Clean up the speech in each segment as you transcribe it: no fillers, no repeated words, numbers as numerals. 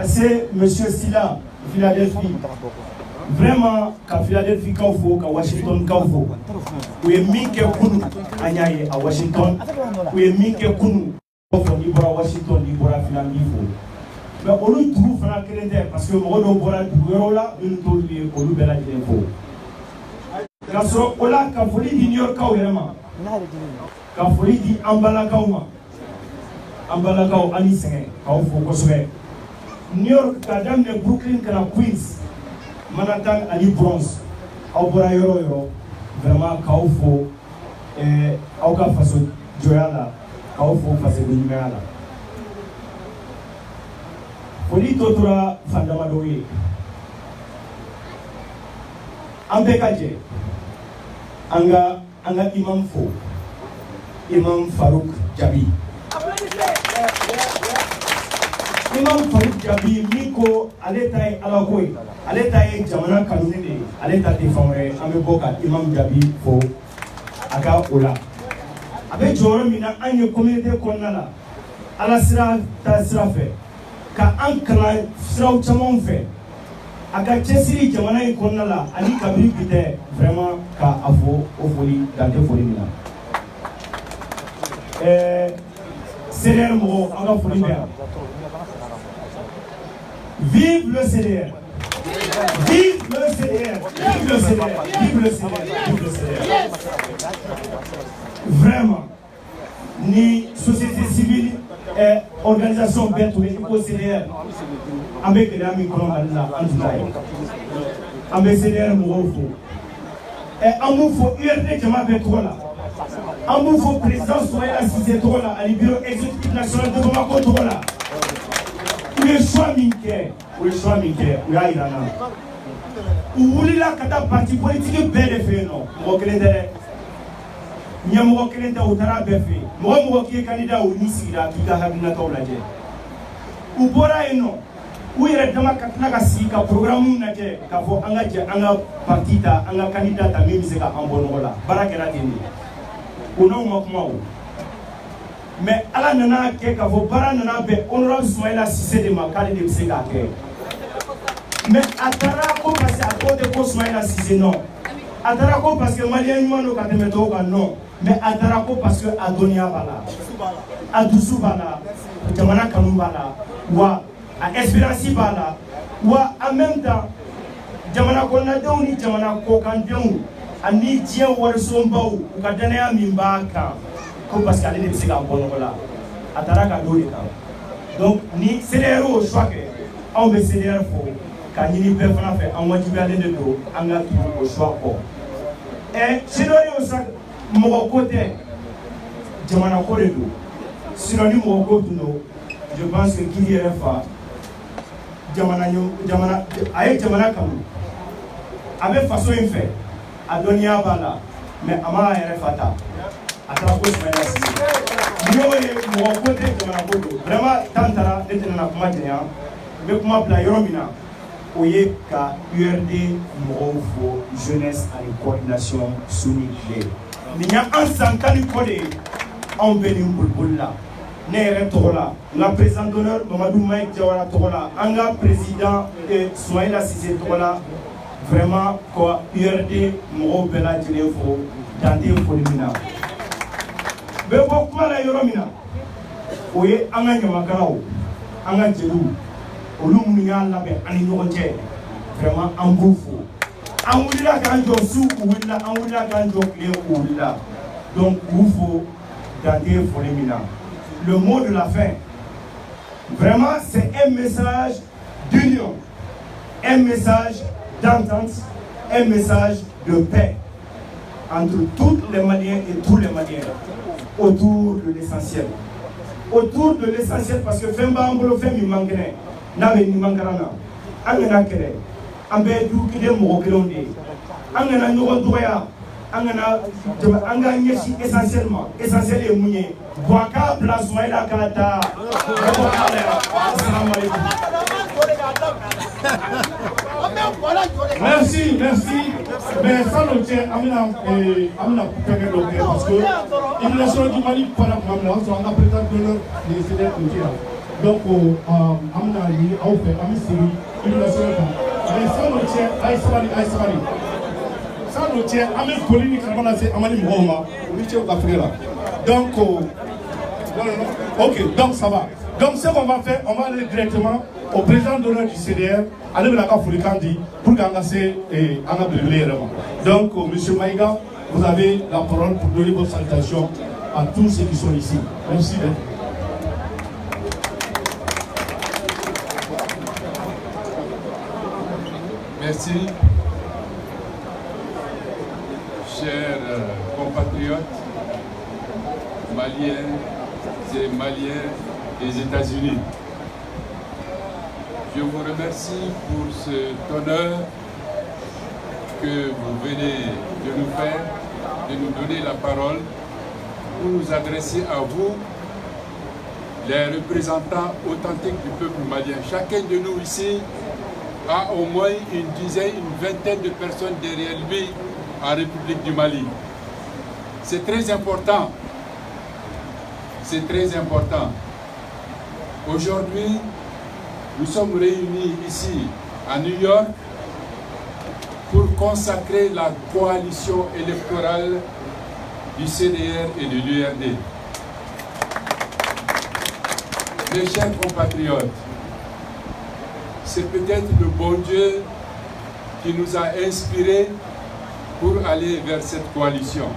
c'est M. Silla, Philadelphie. Vraiment, quand Philadelphie Kaufo, quand Washington Kaufo, où est Mike Kunu, Anyaye à Washington, où est Mike Kunu, Libra Washington, Libra Philadelphie. Mais on nous trouve dans le calendrier parce que on nous voit du euro là, nous trouve au Loubet la info. Parce que là, quand vous dites New York, quand vous dites Ambalakauma, Ambalakao, Aniseng, quand vous faites New York, quand de Brooklyn, quand Queens, Manhattan, Ali Bronx, Aubora Euro, vraiment, quand vous faites, Auka Faso Joyala, quand vous faites le numéro là. Foli totora fandamado ye ambe kaje anga imam fo imam Farouk Jabi imam Farouk Jabi miko aleta alakoy aleta jamana kanune aleta te famre ambe boka imam Jabi fo aga ola abe joro mina anye communauté konnala ala sira ta sira fe ka an kalan siraw caman fɛ a ka cɛsiri jamana in kɔnɔna la ani kabiri bi tɛ vraiment ka a fɔ o foli dante foli min na CDR mɔgɔw an ka foli bɛ yan vive le CDR vive le CDR vive le CDR vive le CDR vive le CDR vraiment ni société civile et organisation bête ou les CDR avec les amis qu'on a là en tout cas avec CDR Mourofo et en moufo URD Jama Betrola en moufo président Soya Cissé Trola à bureau exécutif national de Bamako Trola où les choix minké où les choix minké où ya irana où la kata parti politique belle fait non mo kelende nyamoko kelende utara befe mo ki candidat ou nisira ki ka habina tawlaje u bora eno u yere dama katna ka sika programme naje ka fo anga je anga partita anga candidat ta mi se ka ambonola barakela tini uno makmawo mais ala nana ke ka fo bara nana be honorable Soumaïla Cissé de makali de se ka ke mais atara ko parce à côté ko Soumaïla Cissé non atara ko parce que malien nyano ka teme to ka non mais adarako parce que adonia bala adusu bala jamana kanu bala wa a espérance bala wa en même temps jamana konna denw ni jamana ko kan denw ani diɲɛ warisonbaw u ka danaya min b'a kan ko parce que ale de bɛ se ka bɔ nɔgɔ la a taara ka d'o de kan donc ni CDR y'o choix kɛ anw bɛ CDR fo ka ɲini bɛɛ fana fɛ an wajibiyalen de don an ka tugu o choix kɔ CDR y'o choix mɔgɔ ko tɛ jamana ko de don sinon ni mɔgɔ ko tun don je pense que kiri yɛrɛ fa jamana a ye jamana kanu a bɛ faso in fɛ a dɔnniya b'a la mais a ma a yɛrɛ fa ta a taara ko Soumaïla Cissé n'o ye mɔgɔ ko tɛ jamana ko don vraiment temps taara ne tɛna na kuma janya n bɛ kuma bila yɔrɔ min na o ye ka URD mɔgɔw fo jeunesse ani coordination suni tile ni ya an san tan ni kɔ de ye anw bɛ nin boliboli la ne yɛrɛ tɔgɔ la n ka président d'honneur Mamadou Mike Jawara tɔgɔ la an ka président Soumaïla Cissé tɔgɔ la vraiment ko URD mɔgɔw bɛɛ lajɛlen fo dante foli min na bɛ bɔ kuma la yɔrɔ min na o ye an ka ɲamakalaw an ka jeliw olu minnu y'a labɛn an ni ɲɔgɔn cɛ vraiment an b'u fo an wulila k'an jɔ su u wulila an wulila k'an jɔ tile u wulila donc k'u fo dante foli min na le mot de la fin vraiment c'est un message d'union un message d'entente un message de paix entre tous les Maliens et tous les Maliens autour de l'essentiel parce que Femba Ambolo Femi Mangene n'avait ni Mangarana Angana Kere Ambe du Kide Mokelonde Angana Nodoya Angana Nyesi essentiellement essentiel et Mounier Boaka Place Soumaïla Kata Assalamu alaikum. Merci. Mais ça nous tient Amina Pégué parce que l'immigration du Mali, par exemple, on a présenté de l'heure des CDR. Donc, amna ni au fait, ami siri, il ne serait pas. Mais ça nous tient, aïsabari. Ça nous tient, ami Colini Kamana, c'est Amani Mouama, au lycée au Afrique. Donc, ok, donc ça va. Donc, ce qu'on va faire, on va aller directement au président d'honneur du CDR, aller vers la Kafoulikandi, pour qu'engasser et engager. Donc, monsieur Maïga, vous avez la parole pour donner votre salutation à tous ceux qui sont ici. Merci. Merci, chers compatriotes maliens et maliens des États-Unis. Je vous remercie pour cet honneur que vous venez de nous faire, de nous donner la parole pour nous adresser à vous, les représentants authentiques du peuple malien. Chacun de nous ici a au moins une dizaine, une vingtaine de personnes derrière lui en République du Mali. C'est très important. C'est très important. Aujourd'hui, nous sommes réunis ici à New York pour consacrer la coalition électorale du CDR et de l'URD. Mes chers compatriotes, c'est peut-être le bon Dieu qui nous a inspirés pour aller vers cette coalition.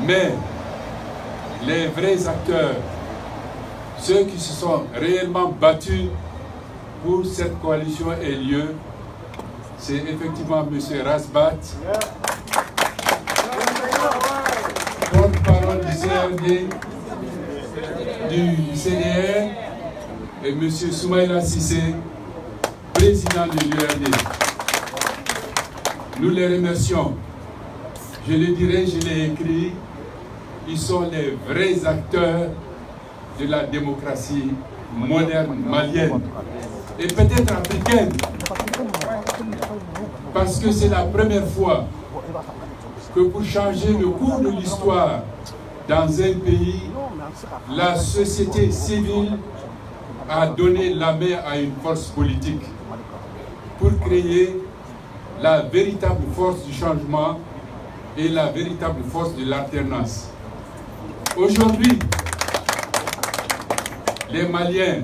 Mais les vrais acteurs, ceux qui se sont réellement battus pour que cette coalition ait lieu, c'est effectivement M. Rasbat, porte-parole du CRD, du CDR, et M. Soumaïla Sissé, président de l'URD. Nous les remercions. Je le dirai, je l'ai écrit, ils sont les vrais acteurs de la démocratie moderne malienne et peut-être africaine, parce que c'est la première fois que pour changer le cours de l'histoire dans un pays, la société civile a donné la main à une force politique pour créer la véritable force du changement et la véritable force de l'alternance. Aujourd'hui, les Maliens,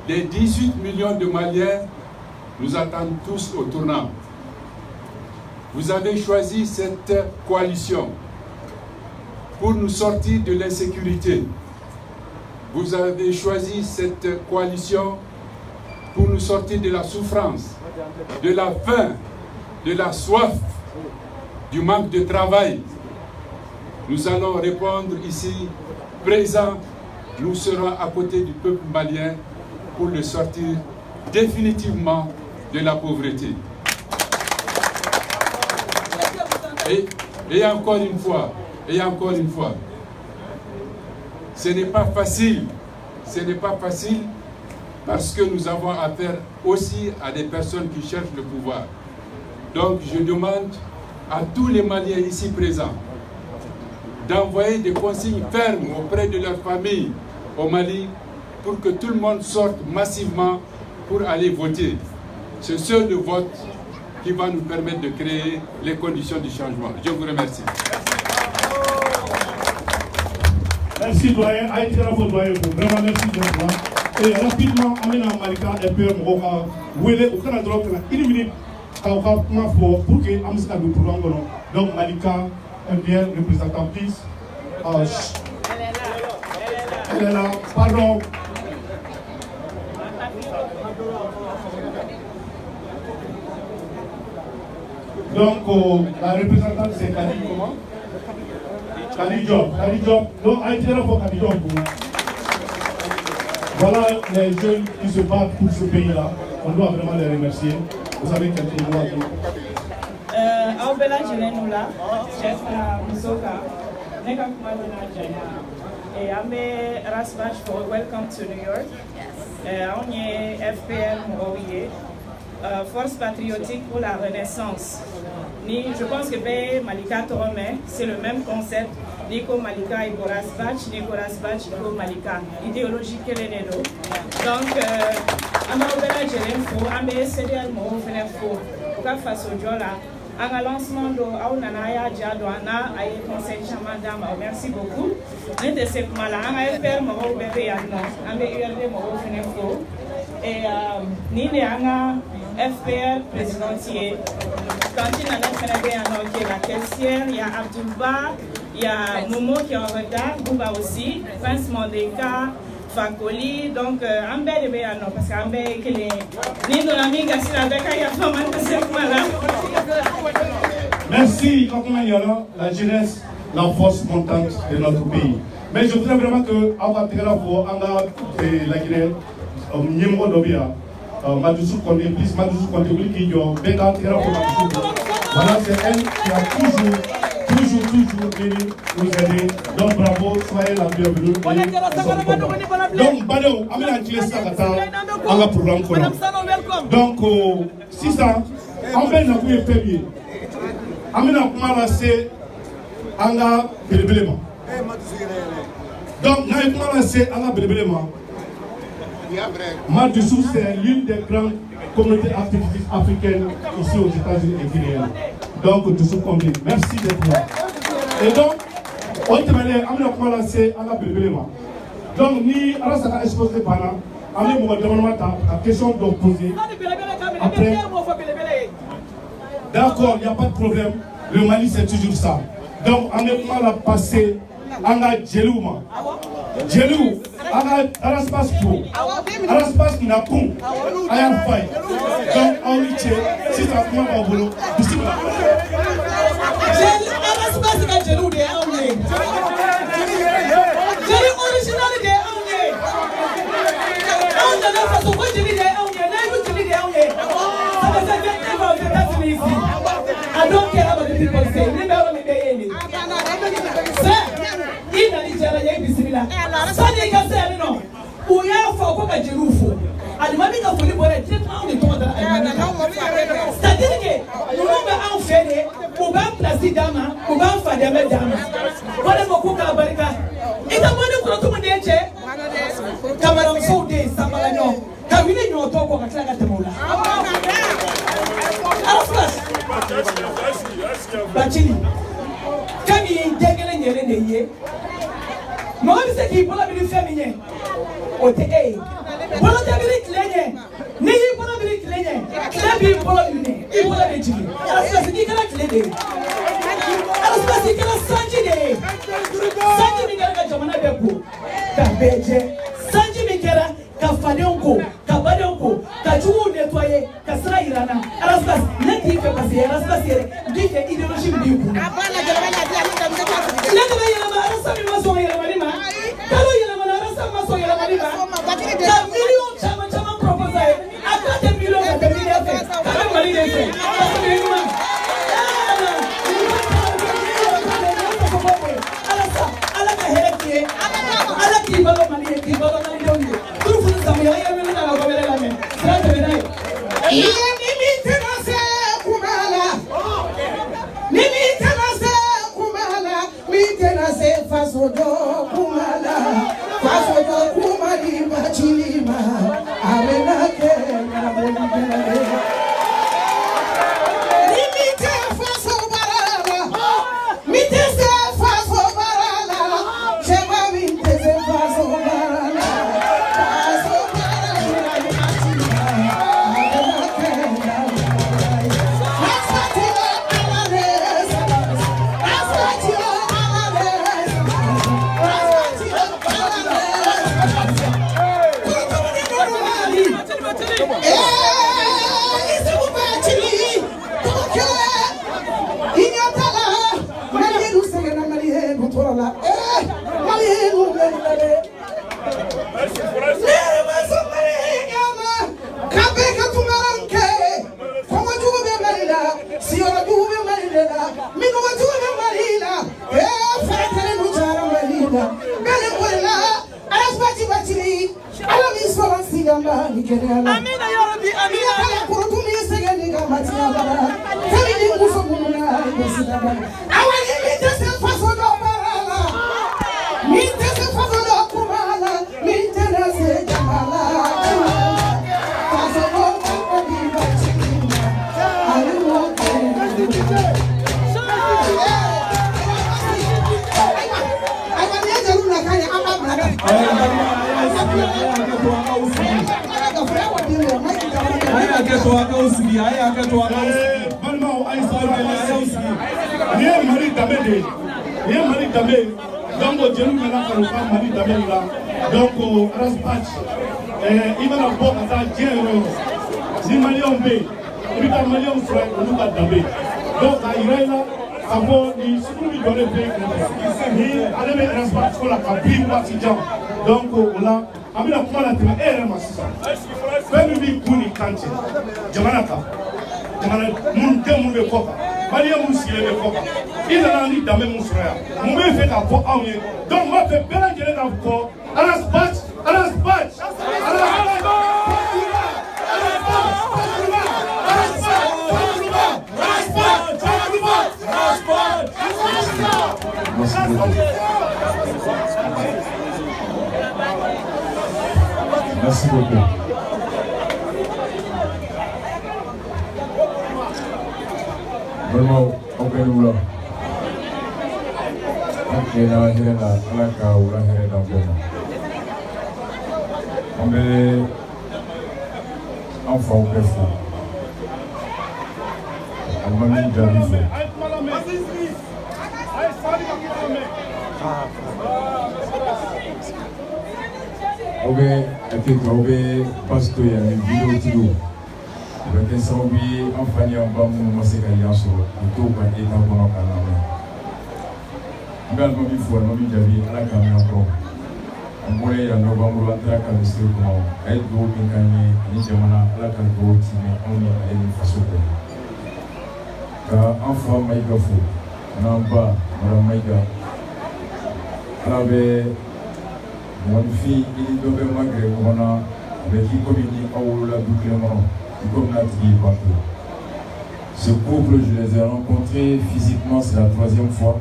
les 18 millions de Maliens nous attendent tous au tournant. Vous avez choisi cette coalition pour nous sortir de l'insécurité. Vous avez choisi cette coalition pour nous sortir de la souffrance, de la faim, de la soif, du manque de travail. Nous allons répondre ici, présents, nous serons à côté du peuple malien pour le sortir définitivement de la pauvreté. Et encore une fois, ce n'est pas facile parce que nous avons affaire aussi à des personnes qui cherchent le pouvoir. Donc je demande à tous les Maliens ici présents d'envoyer des consignes fermes auprès de leurs familles au Mali pour que tout le monde sorte massivement pour aller voter. C'est seul le vote qui va nous permettre de créer les conditions du changement. Je vous remercie. Merci doyen, doyen, vraiment merci de et rapidement, Amina Malika et Père Mouroka, vous allez au Canada, une minute, pour que Amska nous trouve. Donc Malika, MDL, représentatrice. Elle est là, pardon. Donc, la représentante, c'est Kadi, comment? Kadi Job. Donc, Haïti là pour Kadi Job. Voilà les jeunes qui se battent pour ce pays-là. On doit vraiment les remercier. Vous avez quelques mots à dire. Aubela Jelenula, chef Musoka, Nekakumadona Jaya. Et Ambe Rasbach for welcome to New York. On est FPL Mourouye. Force patriotique pour la renaissance. Je pense que Malika Torome, c'est le même concept. Nico Malika et Nicolas Bach, Nico Malika. Idéologie qu'elle est donc, Amaobela Jelenfo, Ambe CDL Moro Fenefo, Oka Faso Diola, un lancement de Aunanaya Djadouana, Aïe Conseil Chamadama, merci beaucoup. Nous de cette mala, un FR Moro Bébé Yadno, Ambe URD Moro Fenefo, et Nine Anga FPR présidentiel. Quand il y a la caissière, il y a Abdoulba, il y a Momo qui est en retard, Bouba aussi, Prince Mondeka, Fakoli, donc Ambe de Béano, parce qu'Ambe qui est ni dans la miga, si la Beka, il y a pas mal de cette là. Merci, la jeunesse, la force montante de notre pays. Mais je voudrais vraiment que, avant de la Guinée, Nyembo Dobia, Madoussou Kondé, plus Madoussou Kondé, qui voilà, c'est elle qui a toujours venu nous aider. Donc bravo, soyez la bienvenue. Donc, Badou, Amina Kilesa Kata, on a programme. Donc, si ça, on va nous faire bien. Amina Kumala, c'est Anga Belebelema. Donc, Naïf Kumala, c'est Anga Belebelema. Madoussou, c'est l'une des grandes communautés africaines ici aux États-Unis et Guinéens. Donc, Doussou Kombi, merci d'être là. Et donc, on te met à lancer à la Bélébéléma. Donc, ni à la exposé par là, on demande la question de poser. Après, d'accord, il n'y a pas de problème. Le Mali, c'est toujours ça. Donc, on est mal à passer à la Djelouma. Djelou, à l'espace pour, à l'espace qui n'a pas, à la faille. Donc, en riche, si ça prend un boulot, ici, là. À l'espace qui n'a Djelou, des Angais. Djelou original des Angais. On ne l'a pas sur quoi Djelou des Angais, là, où Djelou des Angais. Ça va se faire tellement de temps ici. I don't care about the people say, remember me, baby. Il a dit que j'allais y bismillah. Ça n'est qu'à ça, non. Où il y a fort comme un Djeloufo. Alimami ka foli bɔra ye traitement de tɔgɔ dara alimami kan. C'est-à-dire que ninnu bɛ anw fɛ de u b'an place d'a ma u b'an fadɛmɛ d'a ma. O de ma ko k'a barika. I ka bɔ ni kɔrɔtumu den cɛ kamaramusow den sanbalaɲɔ ka wuli ɲɔgɔntɔ kɔ ka tila ka tɛmɛ o la. Arafas Bacili kami den kelen yɛrɛ de ye mɔgɔ bɛ se k'i bolo bili fɛn min ye o tɛ e ye. Bolo tɛ bili tile ɲɛ n'i y'i bolo bili tile ɲɛ tile b'i bolo minɛ i bolo bɛ jigin Arafas k'i kɛra tile de ye Arafas k'i kɛra sanji de ye sanji min kɛra ka jamana bɛɛ ko ka bɛɛ jɛ sanji min kɛra ka fadenw ko ka badenw ko ka juguw nettoyer ka sira yira n na Arafas ne t'i fɛ parce que Arafas yɛrɛ n b'i fɛ idéologie min b'i kun. Ne de bɛ yɛlɛma Arafas min ma sɔn yɛlɛmani ma kalo yɛlɛmana Arafas ma sɔn yɛlɛmani ma ka miliyɔn caman proposé a ye a k'a tɛ miliyɔn ka tɛ miliyɔn fɛ k'a bɛ Mali de fɛ parce que ɲuman Ala ka hɛrɛ k'i ye Ala k'i balo Mali ye k'i balo Malidenw ye turufu ni samuya i ye min ta ka ko wɛrɛ lamɛn sira tɛmɛ n'a ye. Iye Mimi tɛna se kuma la Mimi tɛna se kuma la min tɛna se faso dɔ kuma la faso dɔ kuma di Bacili ma a bɛna kɛ ɲɛnabɔli kɛnɛ ye. Mimi tɛ faso baara la min tɛ se faso baara la cɛba min tɛ se faso baara la faso baara la Bacili ma a bɛna kɛ ɲɛnabɔli ye. Asatira Alares, asatira Alares, asatira Alares. Isubu Bacili, toke inyatala Malienu segena Malienu torola Malienu melale. Nere masomale nyama kabe katumaranke kongo jube malila siora jube malila minuwa jube malila fetele nujara malila bele kwela Arafas Bacili ala mi sola sigamba ni kene ala amina ya rabbi amina kala kurutumi Merci beaucoup. Vraiment, on peut nous là. Ok, là, on est là, on est enfin au préfet. On m'a mis dans le feu. Obe akeka obe pastor ya video tilo beke sababu amfani amba mu maseka yanso to ba eta bono kana me ngal mo bi fo mo bi jabi ala ka me ko amore ya no ba mu atra ka misri ko ay do bin kanye ni jamana ala ka go ti me oni ay ni faso ko ka amfa mai ga fo namba mara mai ga ala be mon fille, il devait malgré moi avec qui communique au la doublement, comme la tribu partout. Ce couple, je les ai rencontrés physiquement, c'est la 3e fois,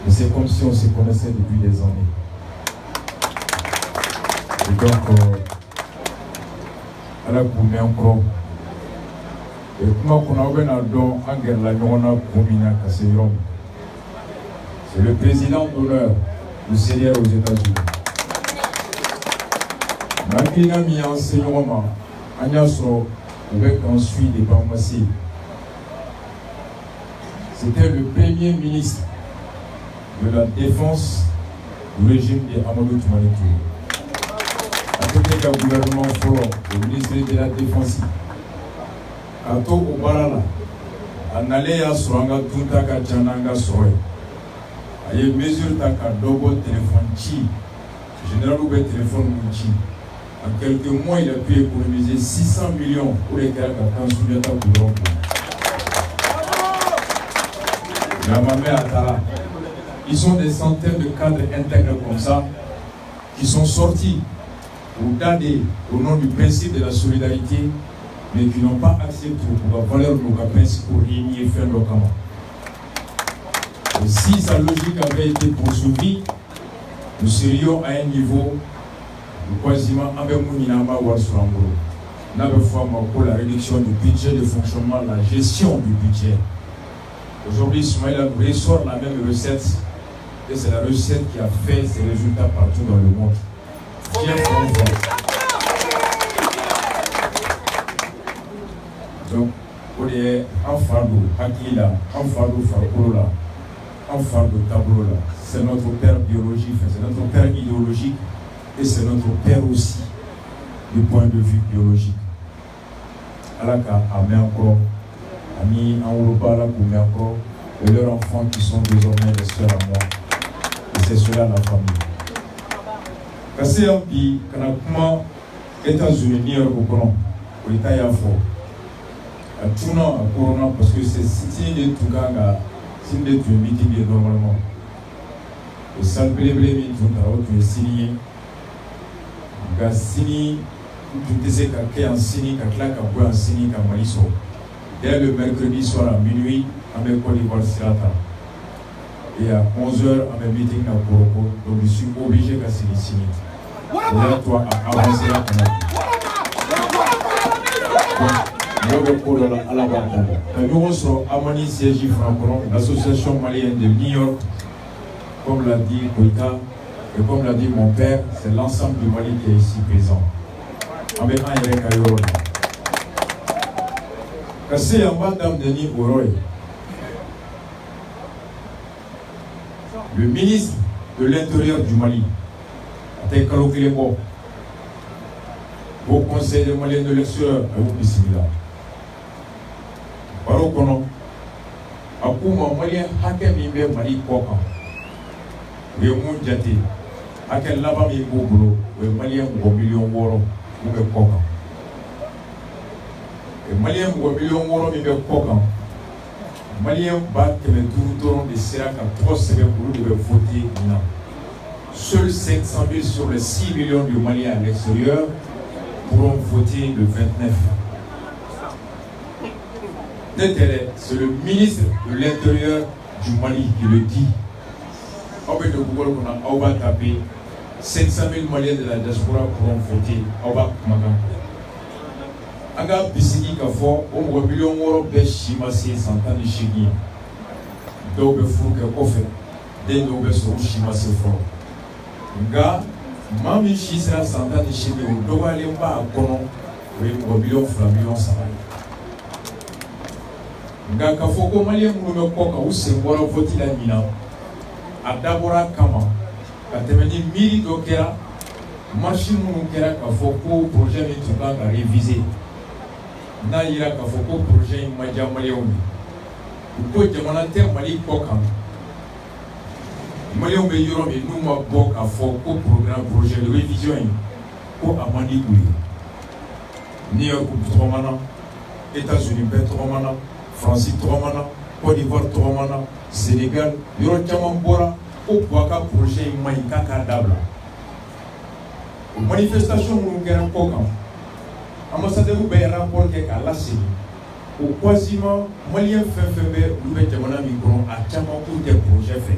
mais c'est comme si on se connaissait depuis des années. Et donc, à la commune encore, et comment on a bien dans Angel la Nyona Komina Kaseyon, c'est le président d'honneur du Seigneur aux États-Unis. Makina mi enseignement, Agnaso, avec ensuite des pharmacies. C'était le premier ministre de la défense du régime de Amadou Toumani Touré. À côté du gouvernement Folo, le ministre de la Défense, Kato Obarala, Analea Suranga Tuntaka Tchananga Soe. Aye mesure taka dobo téléphone chi, général ou téléphone mouchi. En quelques mois, il a pu économiser 600 millions pour les gars qui ont suivi à l'Europe. La mamie Atala. Ils sont des centaines de cadres intègres comme ça qui sont sortis pour d'aller au nom du principe de la solidarité, mais qui n'ont pas accepté pour la valeur de nos principes pour régner et faire le camp. Et si sa logique avait été poursuivie, nous serions à un niveau quasiment avec Mouninamba ou Assurambolo. Nous avons fait la réduction du budget de fonctionnement, la gestion du budget. Aujourd'hui, Ismaël ressort la même recette et c'est la recette qui a fait ses résultats partout dans le monde. Bien donc, on est en fardeau, Akila, en fardeau Farkolola, en fardeau Tablola. C'est notre père biologique, c'est notre père idéologique. Et c'est notre père aussi, du point de vue biologique. Alaka a encore, Ami Aouroba, Alaka encore, et leurs enfants qui sont désormais des sœurs à moi. Et c'est cela la famille. Kasi Ampi, Kanakuma, États-Unis, au Grand, au État-Yafo, à Tuna, à Corona, parce que c'est signé de Tuganga, signé de meeting normalement. Et ça, le blé, tu es signé. Ga sini tutese ka ke en sini ka kla ka bo en sini ka maliso dès le mercredi soir à minuit, à mes Côte d'Ivoire Sirata. Et à 11h, à mes meetings à Koroko. Donc je suis obligé de signer ici. Là, toi, à avancer là. Nous sommes Amani CJ Francoron, l'association malienne de New York, comme l'a dit Koïta et comme l'a dit mon père, c'est l'ensemble du Mali qui est ici présent. Avec un Eric Ayoro. Kassé Yamba Damdeni Oroy, le ministre de l'Intérieur du Mali, Tekalo Kilebo, au Conseil des Maliens de l'extérieur, à Oubissimila. Baro kono akuma malien hake mimbe mali koka we mun jati hake laba mi bobolo we malien go million woro mbe koka e malien go million woro mi be koka malien ba keme tour de siraka 3 semaines pour de voter na seuls 500 000 sur les 6 millions de Maliens à l'extérieur pourront voter le 29. C'est le ministre de l'Intérieur du Mali qui le dit. On va taper 500 000 Maliens de la diaspora pourront voter. On va Aga bisiki kafo, on va million woro beshima si santani shigi. Dobe fuke kofe, den dobe so shima se fo. Nga mami shisra santani shigi, doba lemba akono, we mo million flamillon savay. Nga kafoko malien moume koka ou se wala voti la mina a dabora kama ka temeni miri do kera machine moume kera kafoko projet ni tuka ka réviser na yira kafoko projet maja malien ko jamana ter mali koka malien be yoro be numa boka foko programme projet de révision ko amani kuyi New York tromana États-Unis be tromana France Tromana, Côte d'Ivoire Tromana, Sénégal, Yoro Chamambora, au Boaka projet Maïka Kadabla. Manifestation Mounger Koka, ambassadeur Oubé rapport à la CENI, au quasiment Malien Fefebe, Oubé Chamana Migron, à Chamambou des projets faits.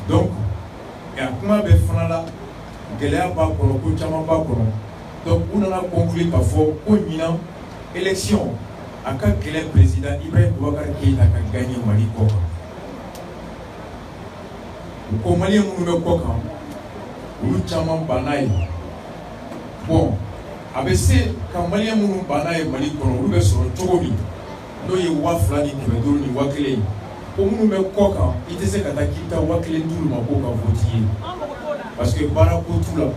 Donc, et à comment Befrala, Gelea Bakono, Chamamba Kono, donc on a conclu qu'à fort, au Milan, élection. Aka quel président Ibrahim Boubacar Keïta a gagné Mali Koka. Au Mali Moume Koka, ou Chaman Banaï. Bon, ABC, quand Mali Moume Banaï Mali Koka, ou bien sur le Togomi, nous y waflani qui me donne ni wakele. Au Moume Koka, il était ce qu'atakita wakele tout le monde Koka votier. Parce que Barako tout là.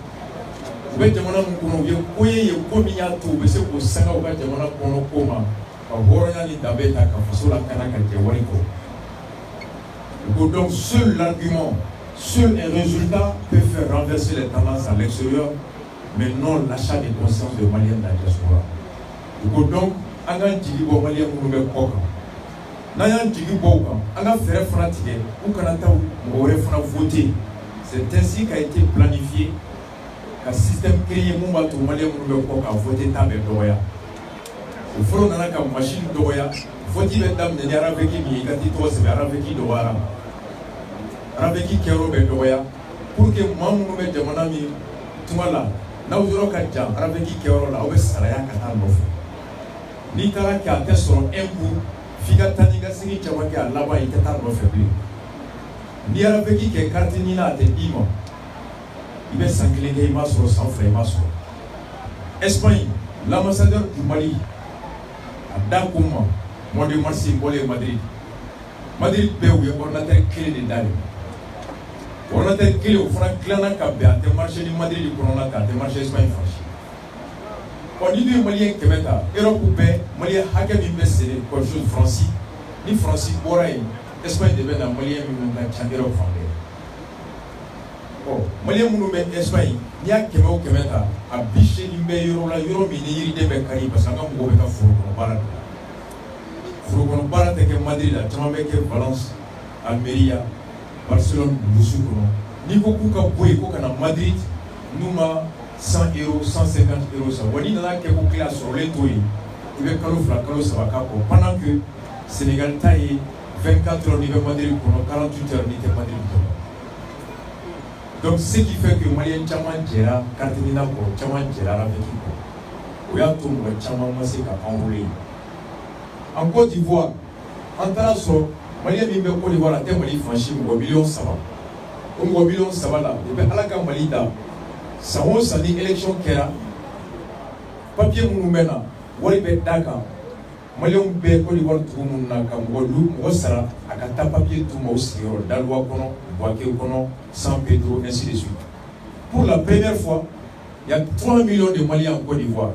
Vous êtes demandé qu'on vient couiller et combien tout, mais c'est pour ça qu'on va demander qu'on coma. Donc seul l'argument, seul un résultat peut faire renverser les tendances à l'extérieur, mais non l'achat de conscience de Maliens de la diaspora. Donc, on a dit que Malien nous koka. N'ayant dit que on a fait fanatiquer, ou qu'on a voté. C'est ainsi qu'a été planifié un système créé pour Malien nous koka voter tabel d'Oya. Il faut que la machine d'Oya, faut-il être dame de Yaraveki, il y a des choses de Yaraveki d'Oara. Raveki Kero d'Oya, pour que moi, nous mettons mon ami, tout là, là où je regarde, Raveki Kero, là où est-ce qu'il y a un bof. Nitara qui a testé son impôt, Figataniga Sini Chamaka, là-bas, il est un bof. Ni Raveki qui est cartinina à tes dimons. Il va s'engueuler, il m'a sur son frère, il m'a sur. Espagne, l'ambassadeur du Mali. Dakuma, moi de Marseille, Madrid. Madrid, Béou, ordinateur clé de Dali. Ordinateur clé au franc clan Kabia, des marchés de Madrid, du Coronata, des marchés Espagne franchis. On dit que Malien Kemeta, Europe ou Bé, Malien Hakem Imbessé, quelque chose de Francis, ni Francis Boraï, Espagne devient un Malien Europe français. Oh, Malien Mounoumé, Espagne, ni à Kemeo Kemeta, à Biché, Imbé, Euro, Mini, de Bekari, parce qu'on a un gros Barad. Fourokono Barad est Madrid, à Tamameke, Valence, Almeria, Barcelone, Boussoukouno. Ni Kokuka Boy, Kokana Madrid, Nouma, 100 €, 150 €. Ça, on dit dans la Keboukia sur les toits. il veut Kalo Sabaka pendant que Sénégal taille 24 heures, il veut Madrid, 48 heures, il était Madrid. Donc, ce qui fait que Malien Chaman Djera, Cartinina, Chaman Djera, avec lui, il y a tout le monde, Chaman Maseka, enroulé. En Côte d'Ivoire, en Tarasso, Malien Mimbe Côte d'Ivoire, la terre Mali franchi, $1 million. Comme $1 million, ça va là. Depuis Alaka Malida, ça a dit élection Kera, papier Mounoumena, Walibe Daka, Malien Bé Côte d'Ivoire, tout le monde n'a qu'à Mouloum, Rossara, à Kata papier, tout le monde aussi, Dalwa Kono, Boaké Kono, San Pedro, ainsi de suite. Pour la première fois, il y a 3 millions de Maliens en Côte d'Ivoire.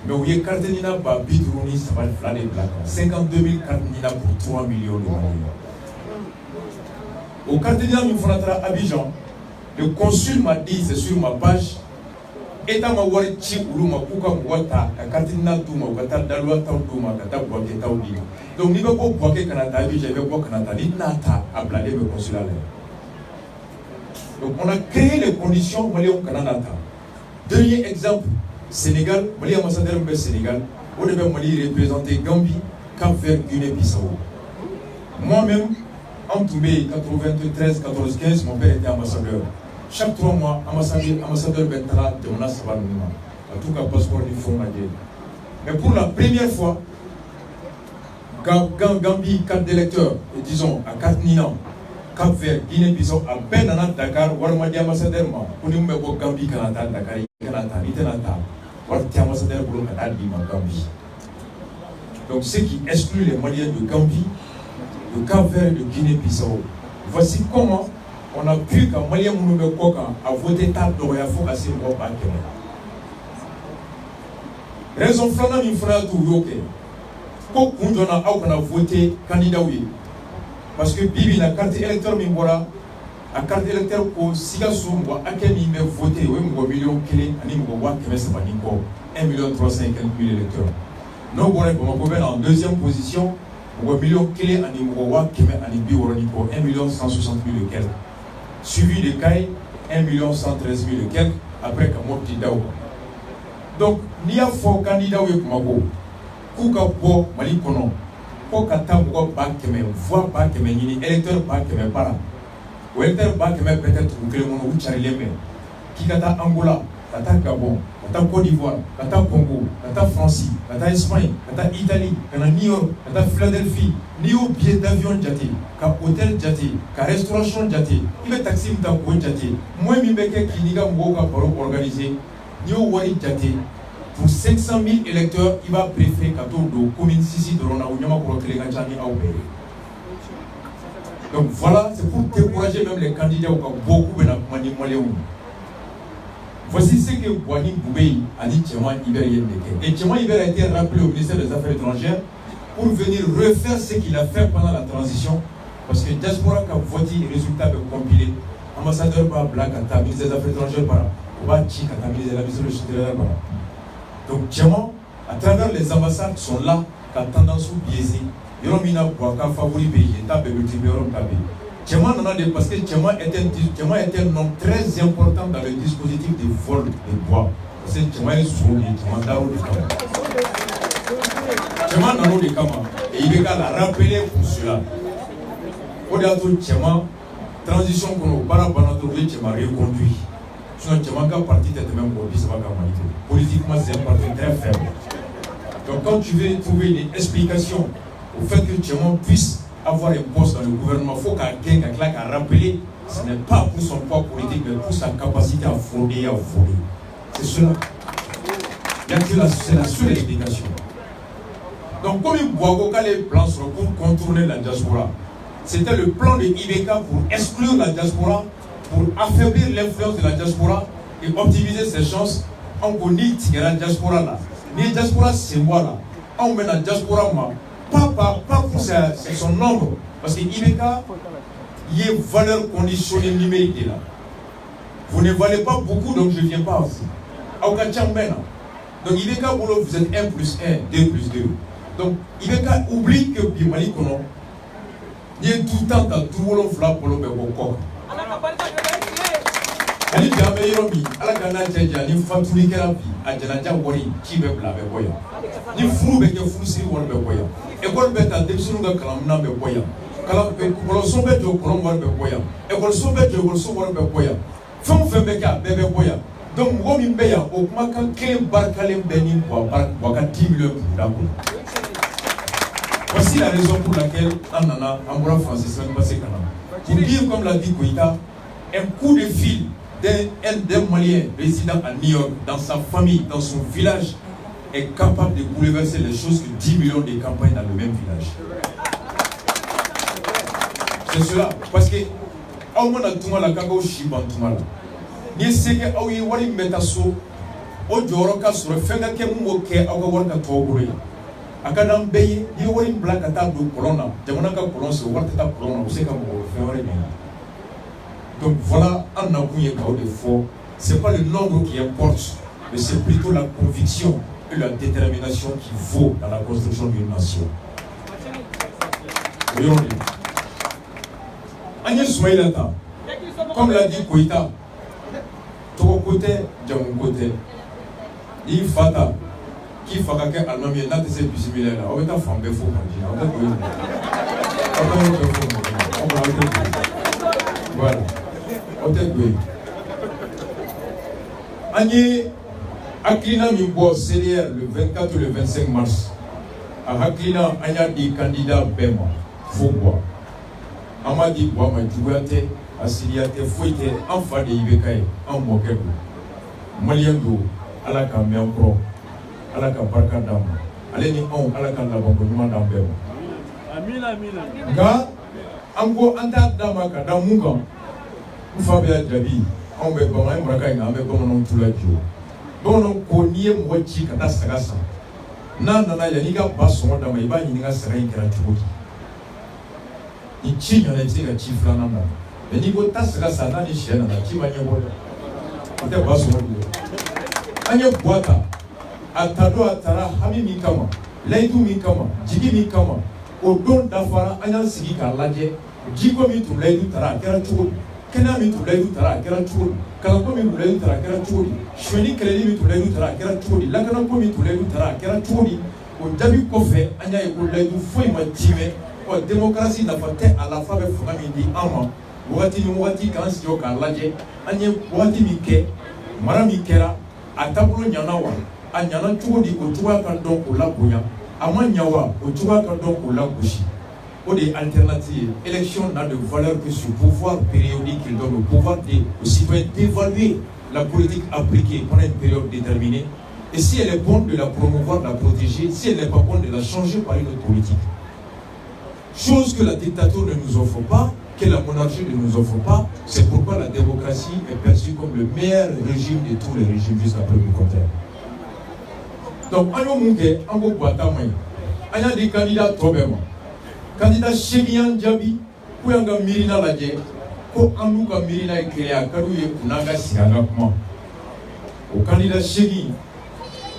Mais où il y a Cartenina, Bidrouni, ça va être flâner black. 52 000 Cartenina pour 3 millions de Maliens. Au Cartenina, Mifranatra Abidjan, le consul m'a dit, c'est sur ma page, État ma wari chi uluma kuka mwata, Cartenina Douma, Kata Dalwa Taouduma, Kata Boaké Taoudi. Donc, ni pas Boaké Kanata Abidjan, je vais voir Kanata, ni Nata à blader le consul à l'air. Donc on a créé les conditions Mali au Canada. Dernier exemple, Sénégal, Mali ambassadeur au Sénégal, on devait Mali représenter Gambie, Cap-Vert, Guinée-Bissau. Moi-même, en Toubé, 93, 14, 15, mon père était ambassadeur. Chaque 3 mois, ambassadeur Bentra de Mona Sabanima. En tout cas, passeport du fond. Mais pour la première fois, Gambie, carte d'électeur, et disons à 4 Nina, Cap-Vert, Guinée-Bissau, à peine à Dakar, Warmadi ambassadeur, pour nous mettre au Gambie, Canada, Dakar, Canada, Nitenata, Warti ambassadeur pour le Canada, Gambie. Donc, ce qui exclut les Maliens de Gambie, de Cap-Vert et de Guinée-Bissau. Voici comment on a pu, quand Malien Mounoumé Koka a voté tard d'Oyafo à ses mots à Kenya. Raison flanant, il faudra tout yoke. Quand on a voté candidat, oui. Parce que Bibi, la carte électeur Mimbora, la carte électeur au Sigasou, à quel niveau voté, oui, mon million clé, à niveau Wak, 1 million 350 000 électeurs. Nous, on en deuxième position, 1 million clé, à niveau Wak, 1 million 160 000 et quelques. Suivi de Kaye, 1 million 113 000 et quelques, après Kamoti Daou. Donc, il y a fort candidat, oui, Mago, Kouka Bo, Malikono. Pour que tu aies voix, électeur, para. Ou électeur, peut-être que le monde où Charlie Lemé, qui kata Angola, kata Gabon, kata Côte d'Ivoire, kata Congo, kata France, kata Espagne, kata Italie, kata New York, kata Philadelphie, ni au billet d'avion Djati, kata hôtel Djati, kata restauration Djati, il est taxi Mtako Djati. Moi, je suis qui n'y a pas organisé, ni au Wari Djati. Pour 500 000 électeurs, il va préférer qu'à tour de commune Sissi de Rona ou Nyama pour que les gens aient opéré. Donc voilà, c'est pour décourager même les candidats qui ont beaucoup de Maliens. Voici ce que Boani Boubei a dit Tcheman Iber Yendeke. Et Tcheman Iber a été rappelé au ministère des Affaires étrangères pour venir refaire ce qu'il a fait pendant la transition. Parce que Diaspora a voté, les résultats compilés. Ambassadeur Black, ministre des Affaires étrangères, Obachi, ministre de la Justice. Donc, Tcheman, à travers les ambassades qui sont là, qui ont tendance à biaiser. Ils ont mis un favori pays, parce que Tcheman est un nom très important dans le dispositif de vol de bois. Parce que Tcheman est sous les Tcheman de Kama. Tcheman dans l'eau de Kama, et il va la rappeler pour cela. Au-delà de Tcheman, transition qu'on a barabana trouvé, Tcheman reconduit. Sinon, Tcheman a parti de même pour ça va manifester. Politiquement, c'est un parti très faible. Donc, quand tu veux trouver une explication au fait que Tcheman puisse avoir un poste dans le gouvernement, il faut qu'un claque à rappeler, ce n'est pas pour son poids politique, mais pour sa capacité à frauder et à voler. C'est cela. C'est la seule explication. Donc, comme il voit les plans pour contourner la diaspora, c'était le plan de Ibeka pour exclure la diaspora, pour affaiblir l'influence de la diaspora et optimiser ses chances. On connaît la diaspora là. Ni la diaspora c'est moi là. On met la diaspora pas pour son nombre. Parce que Ibeka, il y a une valeur conditionnelle numérique là. Vous ne valez pas beaucoup, donc je ne viens pas à vous. Donc Ibeka, vous êtes 1 plus 1, 2 plus 2. Donc Ibeka oublie que Bimali Kono, il y a tout le temps dans tout le monde pour le Beko. ani jabe yoro bi ala kana jeja ni fatuli kera bi a janaja wori ki be bla be boya ni furu be ke furu siri wori be boya école be ta debsunu ga kalamna be boya kala be ko so be jo ko wori be boya école so be jo ko so wori be boya fon fe be ka be boya donc wo mi be ya o kuma kan kele barkale be ni wa ka 10 millions d'euros. Voici la raison pour laquelle Anana Ambra Francis passé Canada. Pour dire comme l'a dit Koïta, un coup de fil d'un Malien résident à New York, dans sa famille, dans son village, est capable de bouleverser les choses que 10 millions de campagnes dans le même village. C'est cela. Parce que, au moins, tout le monde a Shiban Tumala. Ni seke au yi wari metaso, au Joroka sur le fait que mon moquet a Warka Toguri. Akadam Bey, ni wari black attack do Corona, Jamanaka Colon, so what attack Corona, c'est comme au fait. Donc voilà un appui de faux. Ce n'est pas le nombre qui importe, mais c'est plutôt la conviction et la détermination qui vaut dans la construction d'une nation. Voyons-le. Agnès Soumaïlata, comme l'a dit Koïta, ton côté, de mon côté, il fata, qui fera qu'un allemand n'a pas été similaire là. On va faire un peu faux. Voilà. Agné Aklina Mimbo CDR le 24 ou le 25 mars. À Aklina, Anya dit candidat Bema, Fogwa. Amadi Boama Djouate, Asiliate Fouite, Enfa de Ibekaï, en Mokebu. Maliendo, Alaka Miampro, Alaka Barkadam, Aleni On, Alaka Labongo, Numan Bema. Amina. Ga, Ango Anta Damaka, Damunga. Fabia Jabi, on be bon, I'm Rakain, I'm a bon to let you. Don't go near Mochi Katasagasa. Nana Yanika Basso, and my buying us a rank at Chuki. In China, I take a chief Lanana. Then you go Tasagasa, Nani Shen, and Chimanya water. The Basso. And your water. Atado Atara, Hami Mikama, Laidu Mikama, Jigi Mikama, or don't Dafara, Ayan Sigika Laje, Jigo me to Laidu Tara, Keratu. Kenami to Laidu Tara, Keratu, Kalakomi to Laidu Tara, Keratu, Shwini Kelly to Laidu Tara, Keratu, Lakanakomi to Laidu Tara, Keratu, or Dabi Kofe, and I would like to find my team, or democracy that for 10 à la femme in the armor, Wati Kans Yoka Laje, and you Wati Mike, Maramikera, Atabu Yanawa, and Yana Chudi, Utua Kandon Ulabuya, Amanyawa, Utua Kandon Ulabushi. Pour des alternatives, l'élection n'a de valeur que ce pouvoir périodique qu'il donne au pouvoir aux citoyens d'évaluer la politique appliquée pendant une période déterminée. Et si elle est bonne, de la promouvoir, de la protéger. Si elle n'est pas bonne, de la changer par une autre politique. Chose que la dictature ne nous offre pas, que la monarchie ne nous offre pas. C'est pourquoi la démocratie est perçue comme le meilleur régime de tous les régimes jusqu'à preuve du contraire. Donc, on a des candidats trop-mêmes. Candidat Chebian Djabi, Kuyanga Mirina Laje, Ko Anuka Mirina Ekea, Karuye Kunaga Siagakma. Au candidat Chebi,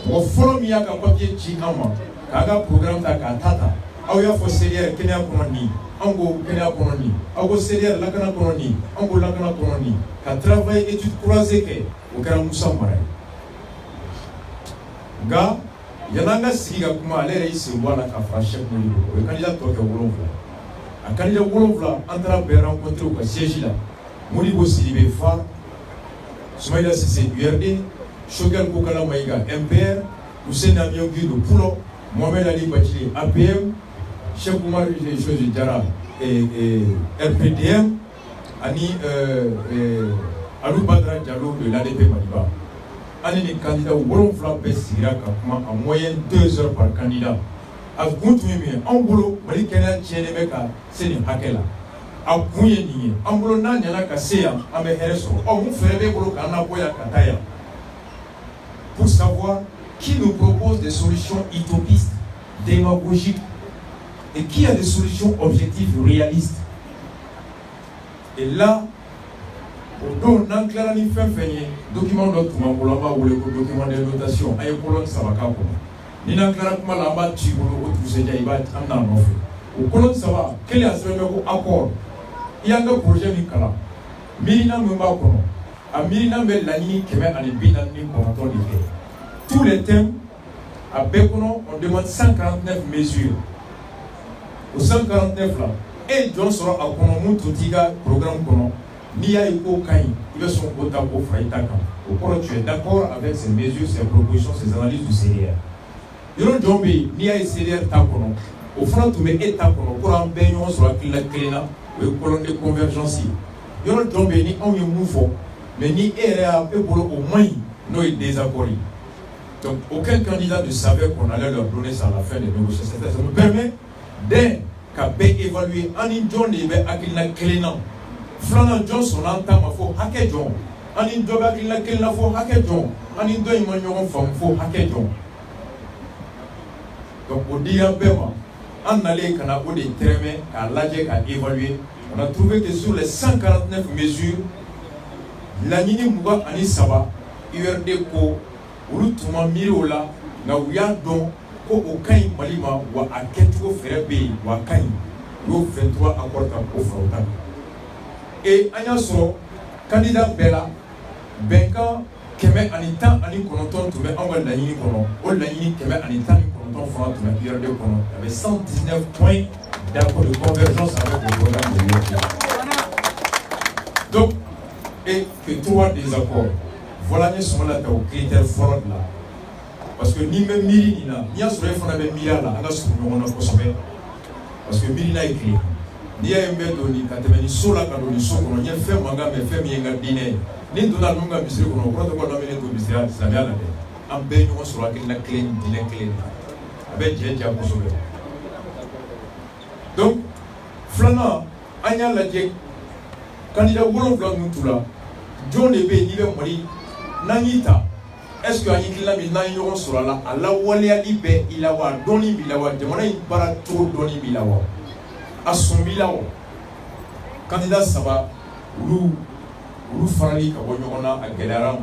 au forum Yaka Papier Chikama, Kaga programme Takatata, Aouya Fosselier, Kenya Kononi, Ango Kenya Kononi, Ago Selier Lakana Kononi, Ango Lakana Kononi, Ka travail étude croisée, au Karamoussa Marais. Ga, Yananga Siga Kuma, l'air ici, voilà qu'à Franchek Molibo, le candidat Toka Wolonvla. Un candidat Wolonvla, Antra Bé rencontré au siège là. Molibo Sidibé Fa, Soumaïda Sissé URD, Shogal Kokala Maïga MPR, Hussein Amiongi de Poulo, Mohamed Ali Bachili APM, Cheikh Oumar Josi Diarra et RPDM, Ani Alou Badra Diallo de l'ADP Madiba. Les candidats Wolonvla Bessirak en moyenne 2 heures par candidat. A Gountoumi, en boulot, Malikena Tienemeka, c'est une hakela. A Gouyeni, en boulot, Nanyana Kasea, à Mehereso, on vous ferait des boulot Kana Boya Kataya. Pour savoir qui nous propose des solutions utopistes, démagogiques, et qui a des solutions objectives réalistes. Et là, donc, dans le document de document de notation, il y a un colonne Savaka. Ni dans le là-bas, tu au colonne Sava, quel est l'accord? Il y a un projet Mikala. Mirina Mumbakono. a Mirina Melani qui met en Binani pour de paix. Tous les thèmes, à Bekono, on demande 149 mesures. Au 149 là, et John sera à Konomou Toutiga, programme Kono, Nia Eko Kain, il va son Otako Fraitaka. Au cours, tu es d'accord avec ces mesures, ces propositions, ces analyses du CDR. Yoron Djombi, Nia et CDR Takono, au front, tu mets Etakono, pour un baignon sur la Klina, le colonne de convergence. Yoron Djombi, ni on y moufo, mais ni RA, et pour au moins, nous est désaccord. Donc, aucun candidat ne savait qu'on allait leur donner ça à la fin des négociations. Ça me permet d'évaluer en John et Akilna Klina. Flana Johnson entend ma faux Hakejon. En Indoba Akilna Klina faux Hakejon. En Indo Emmanuel Femme faux Hakejon. Donc, au Diabema, en allait qu'on a des termes à l'AGEC à évaluer. On a trouvé que sur les 149 mesures, la Nini Mouga Ani Saba, URD Ko, Urutuma Mirola, na Ouyadon, Ko Okaï Malima, ou à Ketro Ferebe, ou à Kaï, ou 23 accords au Frontal. Et Agnasro, candidat Bella, Benka, Keme Anitan, Ani Konoton, tu mets en bas de la Nini Kono, ou la Nini Keme Anitan, Konoton, Front, tu mets URD Kono. Il y avait 119 points d'accord de convergence avec le programme de l'URD. Donc, et que 3 désaccords. Voilà, nous sommes là au critère fort là. Parce que ni même Miri, ni à ce qu'on a même Mira là, on a consommé. Parce que Miri n'a écrit. Ni à un méthode, ni quand tu es sur la canne, ni sur le fait manga, mais fait mienga dîner. Ni dans la longue biscuit, on a protocole d'amener au biscuit, ça vient là. En baignant sur la clé, dîner clé. Avec Djedja consommé. Donc, Flana, Anya l'a dit, candidat Wolon Blanc Moutoula, John Ebe, Nive Mori, Nanita, est-ce que Anikila Minayon sera là, à la Walia Libe, il a wa, Doni Bilawa, demandez une barato Doni Bilawa, à son Bilawa. Candidat Saba, Lou Farali, Kabonyona, à Gelaram.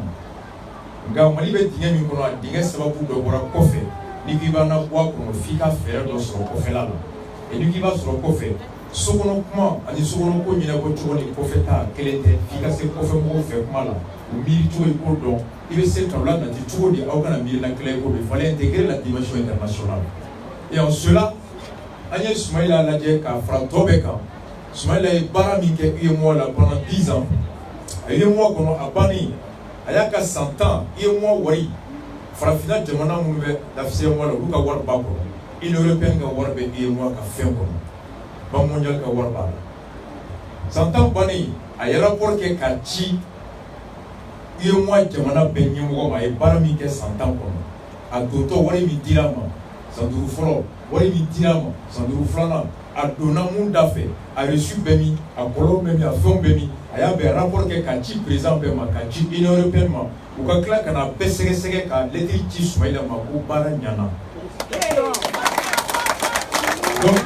Gamalibe Dingé Mikono, Dingé Sababu de Bora Kofe, Nikibana Wako, Fika Fer dans son Kofelala, et Nikiba sur le Kofe. Sokono kuma ani sokono ko nyina ko choni ko feta kelete fika se ko fe mo fe kuma la miri to e ko don il se tabla na ti to di au kana miri na kle ko be fallait intégrer la dimension internationale et en cela Agnès Soumaïla l'a dit qu'à Frantobeka Soumaïla est barami ke moi là pendant 10 ans et moi kono abani ayaka 100 ans et moi wari Frafina demanda mon d'afficher moi le buka war ba ko il européen ka war be et moi ka fin ko ba mondial ka war ba santam bani ay rapport ke ka ci ye moi jamana be nyimo ma e barami ke santam ko a toto wari mi dirama sanduru folo wari mi dirama sanduru flana a dona mun dafe a reçu bemi a kolo bemi a fon bemi aya be rapport ke ka ci président be ma ka ci union européenne ma u ka kla kana be sege ka lettre ci Soumaïla ma ko bara nyana donc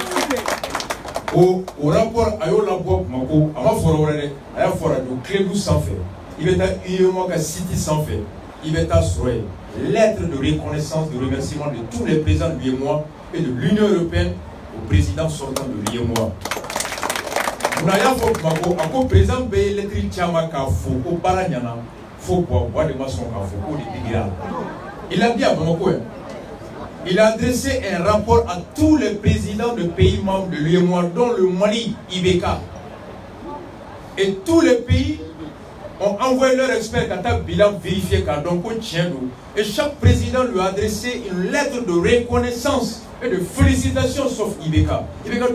au rapport à Yolabo Mako, à ma forêt, à la forêt de Clébou sans fait, il est à Yomaka City sans fait, il est à Soé, lettre de reconnaissance, de remerciement de tous les présidents de l'UEMOA et de l'Union européenne au président sortant de l'UEMOA. Nous n'avons pas Mako, à quoi président Béé, lettre Tchamaka, Foko, Baranyana, Foko, Bois de Masson, Foko, de Tigira. Il a dit à Mako, il a adressé un rapport à tous les présidents de pays membres de l'UEMOA, dont le Mali, Ibeka. Et tous les pays ont envoyé leurs experts quand un bilan vérifié quand on tient d'eau. Et chaque président lui a adressé une lettre de reconnaissance et de félicitations sauf Ibeka. Ibeka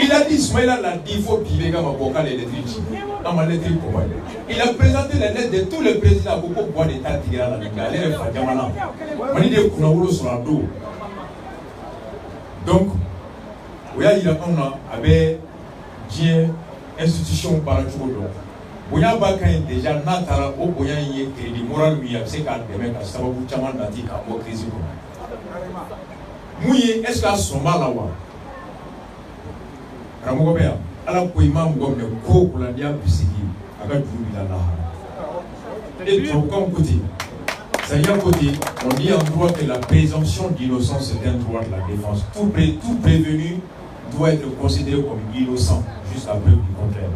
il a dit, Soumaïla l'a dit, il faut Ibeka m'a bocal et lettres. Il a présenté les lettres de tous les présidents pour boire des tas de tigres à la galère. Donc, il a avait institution par Boya Bakain déjà Natara au Boya y est crédit moral lui a c'est qu'à demain à Sababu Chaman Nati à mon crise. Mouye est-ce qu'à son malawa Ramogobea, à la Pouimam Gombe, Co pour la diable psychique, à la et comme côté, ça y a côté, on dit en droit que la présomption d'innocence est un droit de la défense. Tout prévenu doit être considéré comme innocent, jusqu'à preuve du contraire.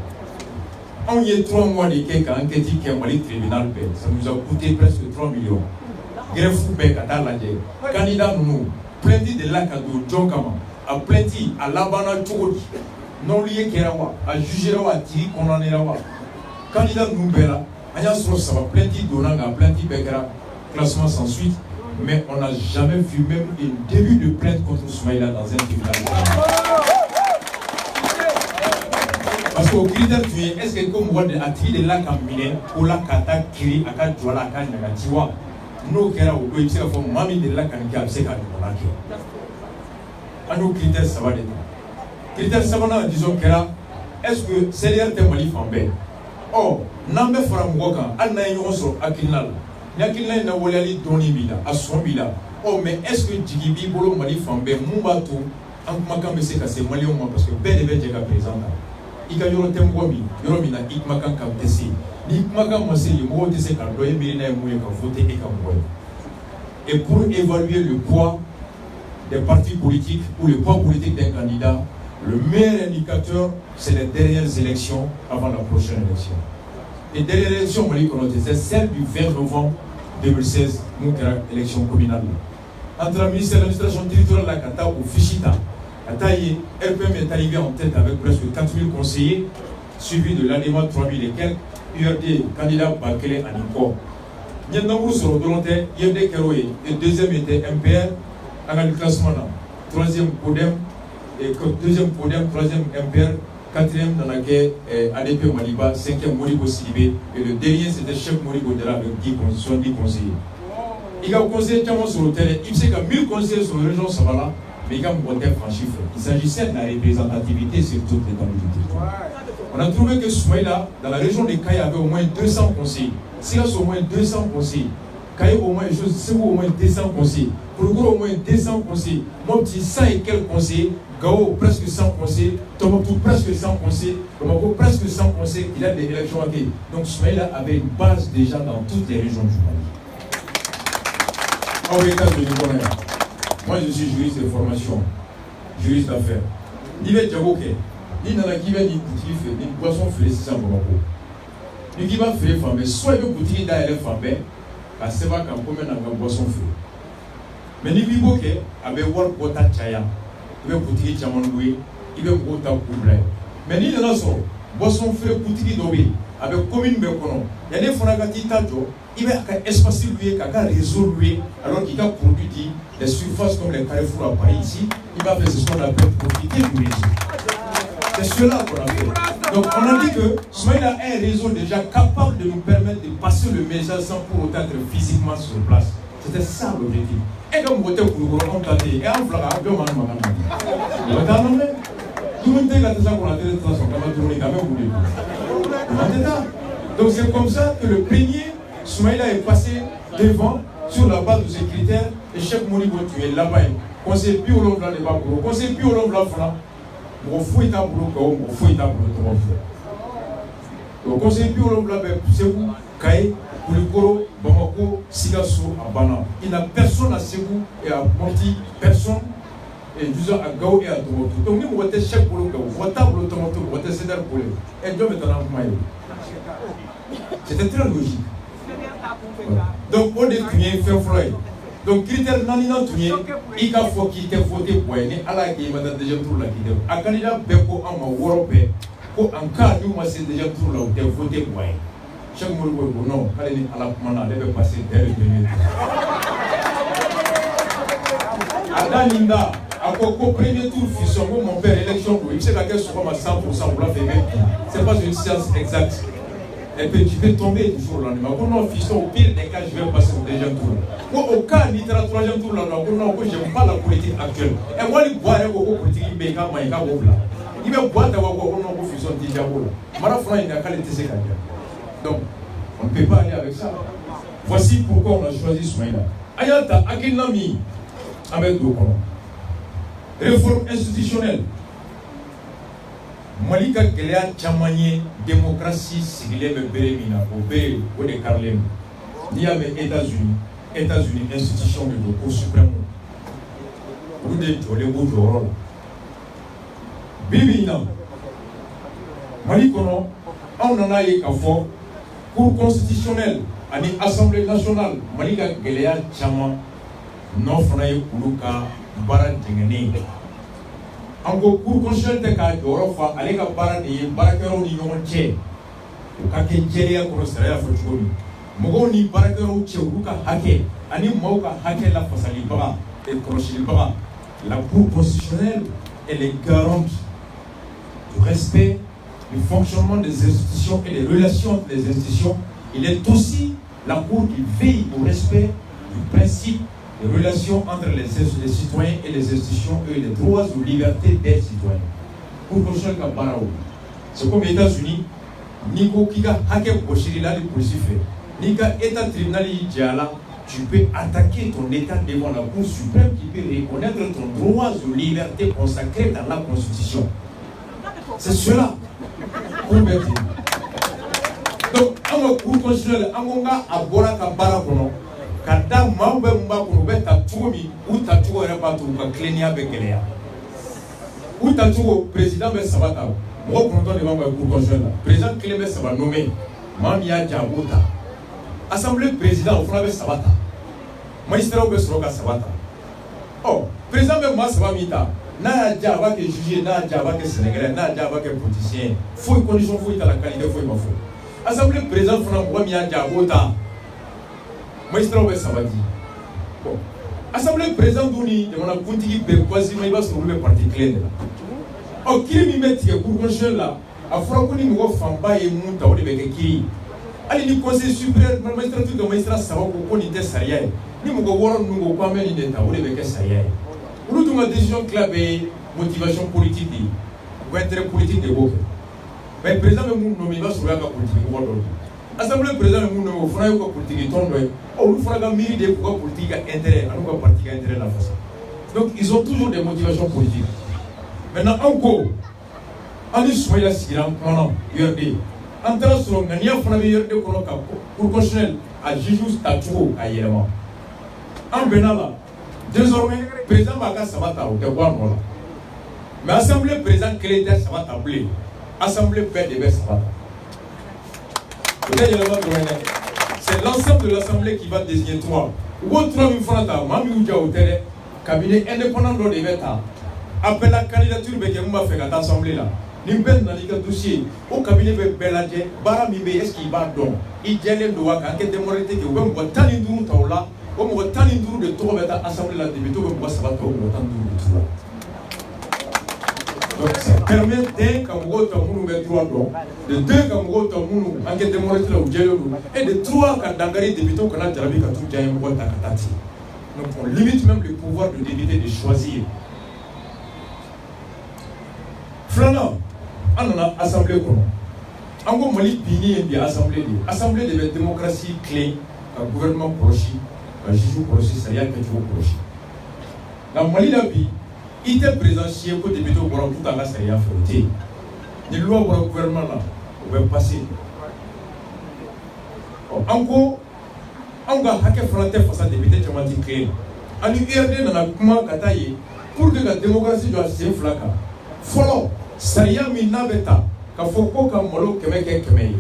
On y est 3 mois de quelques enquêtes qui ont été tribunal, ça nous a coûté presque 3 millions. Greffe ou bec à Taladé, candidat nous, plainti de l'Akadou, John Kama, a plainti à Labana Tchogodi, non lié Kerawa, à Jugerawa, Tiri, Konanerawa. Candidat nous, Bella, Aya Srosa, plainti Donanga, plainti Bekara, classement sans suite, mais on n'a jamais vu même un début de plainte contre Soumaïla dans un tribunal. Parce qu'au critère tu es, est-ce que comme on a tiré de la camine, ou la kata kiri, à quatre jours la canne négative, nous qui avons eu une fois, mamie de la canne qui a fait qu'à nous marquer. À nos critères, ça va d'être. Critères, ça va, disons que est-ce que c'est l'air de Malif en bain? Oh, n'ambe fera mouaka, an na yon so akinal. Yakina na wolali doni bila, à son bila. Oh, mais est-ce que Djigibi Bolo Malif en bain, Moubatou, en Makam se casse Malion, parce que Ben est déjà présent. Il y a un thème Wami, Yoromina, Ikmakan Kamtesi. Ikmakan Mosé, le mot de ces candidats, Mirina et Mouya, voté et Kamoué. Et pour évaluer le poids des partis politiques ou le poids politique d'un candidat, le meilleur indicateur, c'est les dernières élections avant la prochaine élection. Les dernières élections, c'est celle du 20 novembre 2016, élection communale. Entre le ministère de l'administration territoriale, la Kata ou Fichita, RPM est arrivé en tête avec presque 4000 conseillers, suivi de l'ANEMA 3000 et quelques, URD, candidat Bakele à Nico. Nyandangour sur le volontaire, IRD Keroé, le deuxième était MPR, à le classement, troisième Podem, et deuxième Podem, troisième MPR, quatrième dans la guerre ADP Maliba, cinquième Moribo Sidibé, et le dernier c'était Chef Moribo Dela avec 10 conseillers. Il y a un conseiller sur le terrain, il sait qu'il y a 1000 conseillers sur la région Sabala. Mais il y a un chiffre. Il s'agissait de la représentativité sur toute l'étendue du territoire. On a trouvé que Soumaïla, dans la région de Kaye, avait au moins 200 conseillers. S'il y a au moins 200 conseillers, Kaye au moins, c'est au moins 200 conseillers. Pour le au moins 200 conseillers. Mon petit 100 et quelques conseillers. Gao presque 100 conseillers. Tomotou presque 100 conseillers. Komako presque 100 conseillers. Il a des élections à Kaye. Donc Soumaïla avait une base déjà dans toutes les régions du Mali. En États-Unis, moi je suis juriste de formation, juriste d'affaires. Ni le Djaboké, ni Nana qui va ni boutique, ni boisson frais, c'est ça pour moi. Ni qui va faire femme, soit une boutique d'aller femme, à Seva quand on met dans boisson frais. Mais ni Biboké, avec World Quota Chaya, il va boutique Chamanoué, il va Quota Koublai. Mais ni dans la sorte, boisson frais boutique d'Obé, avec commune Bekono, il y a des Fonagati Tajo. Il va espacer lui, il va résoudre alors qu'il a produit des surfaces comme les carrefours à Paris ici, il va faire ce qu'on appelle profiter du réseau. C'est cela qu'on a fait. Donc on a dit que Soumaïla a un réseau déjà capable de nous permettre de passer le message sans pour autant être physiquement sur place. C'était ça l'objectif. Et comme vous êtes pour le on t'a dit, et en flagra, deux man on va t'amener. Tout le monde dit que ça qu'on a fait transport, on va tourner quand même voulu. Donc c'est comme ça que le premier Soumaïla est passé devant sur la base de ces critères et Cheikh Moribo tu es là-bas. Conseil plus au long de la débat, conseil plus au long de la fla. Mon fou est à boulot, mon fou est à boulot. Le conseil plus au long de la débat, c'est vous, Kaye, Koulikoro, Bamako, Sigasso, à Bana. Il n'y a personne à Ségou et à Monti, personne. Et disons à Gao et à Tomoto. Donc nous, on va être Cheikh pour le Gao, on va être pour le Tomoto, on va être Cédar pour le. Et Dieu maintenant, c'était très logique. Donc, on est tué, fait Freud. Donc, critère non tué, il faut qu'il ait voté pour aller à la guerre, madame déjà pour la guerre. À candidat Beko en Europe, pour en cas où c'est déjà pour la guerre, voté pour aller. Chaque mot, non, allez à la commande, elle va passer dès le premier tour. À Dalinda, à Coco, premier tour, fusion, mon père, élection, il sait la guerre souvent à 100%, pour la faire. Ce n'est pas une science exacte. Et puis tu peux tomber du jour au lendemain. Au pire des cas, je vais passer au deuxième tour. Au cas, il y a le troisième tour, je n'aime pas la politique actuelle. Et moi, il boit la politique, il va boire la fusion de Diabo. Marafran, il n'y a qu'à l'été. Donc, on ne peut pas aller avec ça. Voici pourquoi on a choisi Soumaïla. Ayata, Akinami, Ahmed Dokono. Réforme institutionnelle. Malika Gélea Tchamanye, démocratie sigilée me Bérémina, au Bé, au de Carlem. Ni avec États-Unis, institution de la Cour suprême. Vous dites, les bouts de rôle. Bibina, Mali kono on en a eu qu'à fond cour constitutionnelle ani assemblée nationale Mali ka geleya chama no fana ye kuluka bara dingeni ango cour constitutionnelle ka joro fa ale ka bara ni barakero ni ɲɔgɔn cɛ o ka kɛ jɛlenya kɔnɔ sariya fɔ cogo min mɔgɔw ni baarakɛlaw cɛ olu ka hakɛ ani maaw ka hakɛ la fasalibaga et kɔlɔsilibaga la cour constitutionnelle elle est garante du respect du fonctionnement des institutions et des relations entre les institutions. Il est aussi la cour qui veille au respect du principe des relations entre les citoyens et les institutions et les droits ou libertés des citoyens. Cour constitutionnelle ka barao. C'est comme les États-Unis. Niko kika hake boshirila du policier. Nika état tribunal yala, tu peux attaquer ton état devant la Cour suprême qui peut reconnaître ton droit aux libertés consacrées dans la Constitution. C'est cela. Pour mettre. Donc, à la Cour constitutionnelle, Angonga a Bora Kabara Kono, Kada Maube Mbakono, Tatoumi, ou Tatou Rebatou, Klenia Bekelea. Ou Tatou, président de Sabata. Moi, content devant la Cour constitutionnelle. Président Clément ça va nommer Mamia Djabota. Assemblée président au Flavé Sabata. Magistrat au Besroka Sabata. Oh, président de Massava Mita. Na Djaba que juge, na Djaba que Sénégalais, na Djaba que politicien. Faut une condition, faut la qualité, faut ma foi. Assemblée président Flavé Mamia Djabota. Magistrat au Besabadi. Bon. Assemblée président Douni, de mon appuntigi Berquasi, mais il va se rouler particulier. Oh, qui me met que pour constitutionnel là, à Franconi nous Famba et Munta ou les Kiri. Allez, du conseil supérieur, magistrat de magistrat Savo, qu'on était Saria. Ni mon gouvernement nous pas mener d'état ou les Saria. Nous avons une décision clave, motivation politique, ou intérêt politique de Boke. Mais le président de mon nommé va sur la politique. Assemblée président de mon nommé, il faut que politique tombe. Oh, nous ferons un mérite de pouvoir politique intérêt, à nous partir intérêt la façon. Donc, ils ont toujours des motivations politiques. Maintenant, encore, on est sur la Syrie, on a URD. En tant que on a URD pour constitutionnel à Jijou Statut à Yéreman. En Benala, désormais, le président Baga Sabata au Gabon. Mais l'Assemblée président Cléder Sabata Blé, Assemblée PDB Sabata. C'est l'ensemble de l'Assemblée qui va désigner toi. Ou autre 3 000 francs, Mami Ouja au terrain, cabinet indépendant de l'État. Après la candidature de Kemba fait à l'Assemblée là, Nimben n'a dit que dossier au cabinet de Beladje, Baramimbe, est-ce qu'il va donc il y a les lois qui ont été moralité que vous avez tanindou taola, vous avez tanindou de tout à l'Assemblée là, de tout le monde va tout de tout. Donc ça permet d'un comme votre mounou met 3 dons, de 2 comme votre mounou, enquête de moralité là où j'ai le et de 3 quand d'engagé débutant qu'on a déjà vu quand tout j'ai un mot takatati. Donc on limite même le pouvoir de débuter de choisir. Flanant, on a assemblée comme en gros, Mali Bini et assemblée de démocratie clé, un gouvernement proche, un jugement proche, ça y a quelque chose proche. Dans Mali Labi, il était présidentiel pour débuter au Boran tout à la Saria Fauté. Les lois pour le gouvernement là, on va passer. Encore, on va hacker frontière face à débuter Chamati clé. En URD, dans la Kuma Kataye, pour que la démocratie doit se flaquer. Follow. Saria minabeta ka foko ka molo kemeke kemei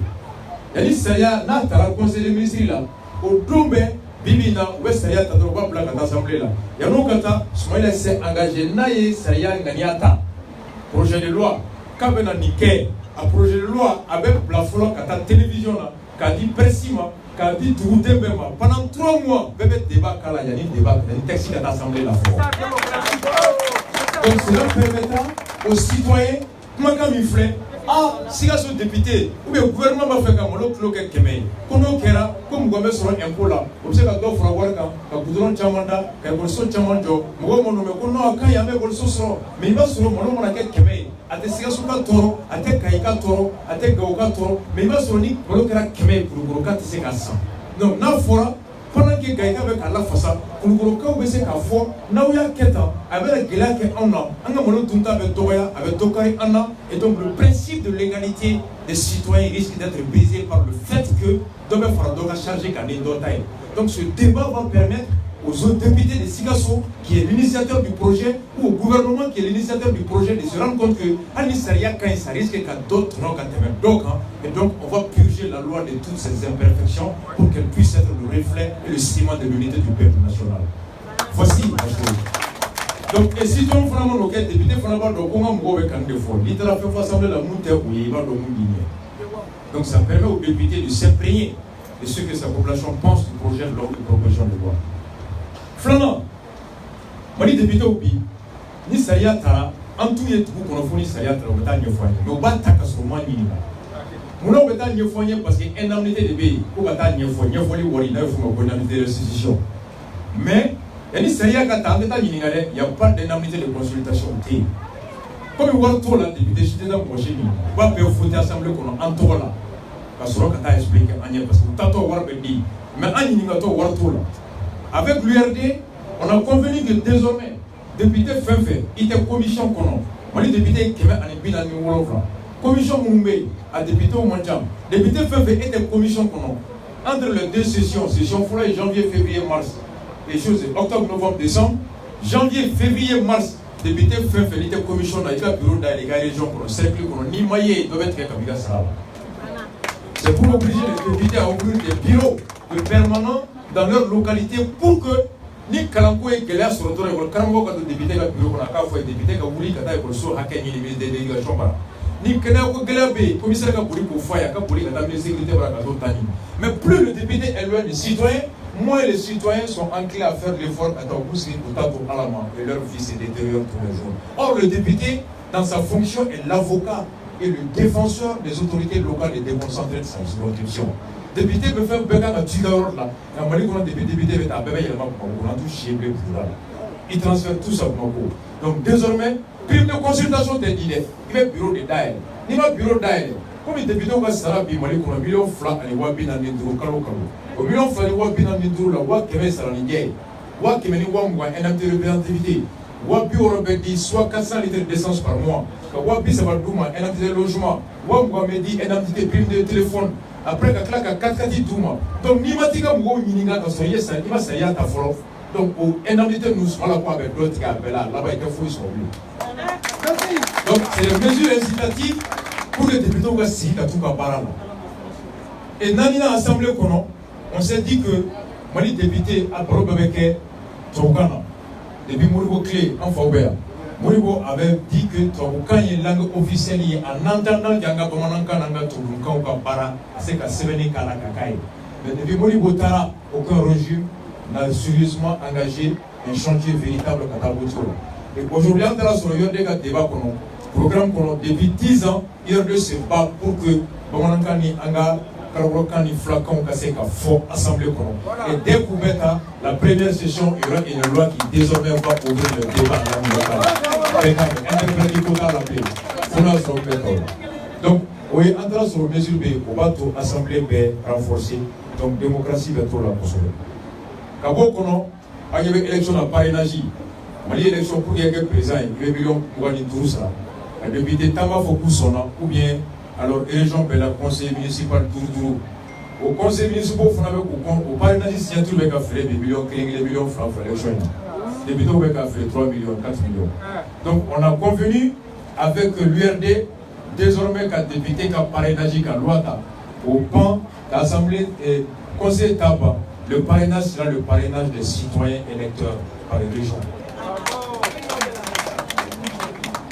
yani saria na tara conseil des ministres là au dombe bibina ou saria ta droba bla ka assemblée là ya no kata Soumaïla s'est engagé na ye saria nganiata projet de loi ka bena nike a projet de loi avec plafond kata télévision là ka di persima ka di touté bema pendant 3 mois bébé débat kala yani débat ni texte à l'assemblée là. Donc cela permettra aux citoyens, comment ils font, ah, si ils sont députés, ou bien le gouvernement va faire comme l'autre local Kemei, comme Kera, comme Gomez sur un impôt là, vous savez que d'autres fois, quand vous donnez un chamanda, quand vous donnez un chamanjo, vous avez un nom, quand il y a un peu mais il va sur le nom de Kemei, à des sigas sur le toro, à des Kaika toro, à des Gaoka toro, mais il va sur le nom de Kemei pour le Goroka Tissekassa. Donc, là, pendant que Gaïka avec la façade, pour le Goroka, vous savez qu'à fond, Naouya Keta, avec la Gélak en a, on a mon Tunta avec Toya, avec Tokari Anna, et donc le principe de l'égalité des citoyens risque d'être brisé par le fait que Domé Faradoga chargé qu'à l'Indotaï. Donc ce débat va permettre aux autres députés de Sigasso, qui est l'initiateur du projet, ou au gouvernement qui est l'initiateur du projet, de se rendre compte que Anisaria, quand ça risque qu'à d'autres non, quand même d'autres, et donc on va purger la loi de toutes ces imperfections pour qu'elle puisse être le reflet et le ciment de l'unité du peuple national. Voici la chose. Donc, et si tu as vraiment le député, donc ça permet aux députés de s'imprégner de ce que sa population pense du projet lors de proposition de loi. Flanant, je dis député au pays, ni Saria Tara, en tout cas, qu'on a ni Saria Tara, on va t'en faire. Mais on va t'en faire au moins minimum. On va t'en faire parce qu'il y a une indemnité de pays. On va t'en faire, il faut une indemnité de restitution. Mais, il y a pas d'indemnité de consultation. Comme il y a tout là, député, je suis dans le projet, on va faire voter l'Assemblée qu'on a en tout là. Parce qu'on a expliqué, parce que tant qu'on va dire, mais avec l'URD, on a convenu que désormais, député Fenfe, il était commission qu'on a. On dit député qui met un bilan de commission Moumbé, à député au Mandjam. Député Fenfe était commission qu'on a. Entre les deux sessions, session janvier, février, mars, les choses, octobre, novembre, décembre, janvier, février, mars, député Fenfe, il était commission dans le bureau dans les régions, pour le cercle, qu'on a ni maillé, il doit être Kabila Saraba. C'est pour obliger les députés à ouvrir des bureaux de permanents dans leur localité pour que ni Kalanko et Kelia se retournent. Quand le député a bureau, on a fait député qui a voulu qu'il y ait un ministre des délégations. Ni Kenako Gelabé, commissaire qui a voulu pour faire, qui a voulu qu'il y ait une sécurité pour la Tani. Mais plus le député est loin des citoyens, moins les citoyens sont enclins à faire l'effort à Taouboussi ou Tatou Alama et leur vie se détériore tous les jours. Or, le député, dans sa fonction, est l'avocat et le défenseur des autorités locales et déconcentrées de sa circonscription. Député peut faire Béka à Tigaor là. Député est à Bébé, il a tout chié. Il transfère tout ça pour Mako. Donc désormais, prime de consultation des dîners, il y a bureau de Daël. Il y a bureau Daël. Comme les députés ont Sarabi, Mali, on a million francs à l'Iwabi dans l'Indro, Kalo. Au million francs à l'Iwabi dans l'Indro, la Wak Kemé Saranigay. Wak Kemé Wamwa, un acte de représentativité. Wabi aurait dit soit 400 litres d'essence par mois. Wabi ça va douma, un acte de logement. Wamwa me dit un acte de prime de téléphone. Après, il y a 4 dit douma. Donc, ni matika mou mininga dans son yesa, ni ma saya ta folo. Donc, un acte nous sommes là avec d'autres qui appellent là, là-bas, il faut sont venus. Donc, c'est des mesures incitatives pour les députés qui sont à tout cas. Et dans l'Assemblée, on s'est dit que les députés à Borobeke, Togana, depuis Moribo Clé en Faubert, Moribo avait dit que quand il y a une langue officielle, en entendant qu'il y a un para, c'est qu'à Sévéné Kalakakai. Mais depuis Moribo Tara, aucun régime n'a sérieusement engagé un chantier véritable à Kataboutoula. Et aujourd'hui, on a sur le débat, programme depuis 10 ans, IRD se bat pour que Bamanankani Anga Karokani Flacon Kaseka fort assemblée. Et dès que vous mettez la première session, il y aura une loi qui désormais va ouvrir le débat dans le local. Donc, oui, entrant sur le mesure B, on va tout assemblée B renforcée. Donc, démocratie va tout la consommer. Kabo il y avait élection à parrainage. Il y a élection pour qu'il y ait un président, il y a un million pour gagner tout ça. Et depuis des Tama Fokusona, ou bien, alors, élection pour le conseil municipal Dourdou. Au conseil municipal, au parrainage, si il y a tout le monde qui a fait des millions, des millions de francs pour l'élection. Des millions qui a fait 3 millions, 4 millions. Donc, on a convenu avec l'URD, désormais, qu'un député qui a parrainage, qui a loi, au pan, l'Assemblée et conseil Taba, le parrainage sera le parrainage des citoyens électeurs par les régions.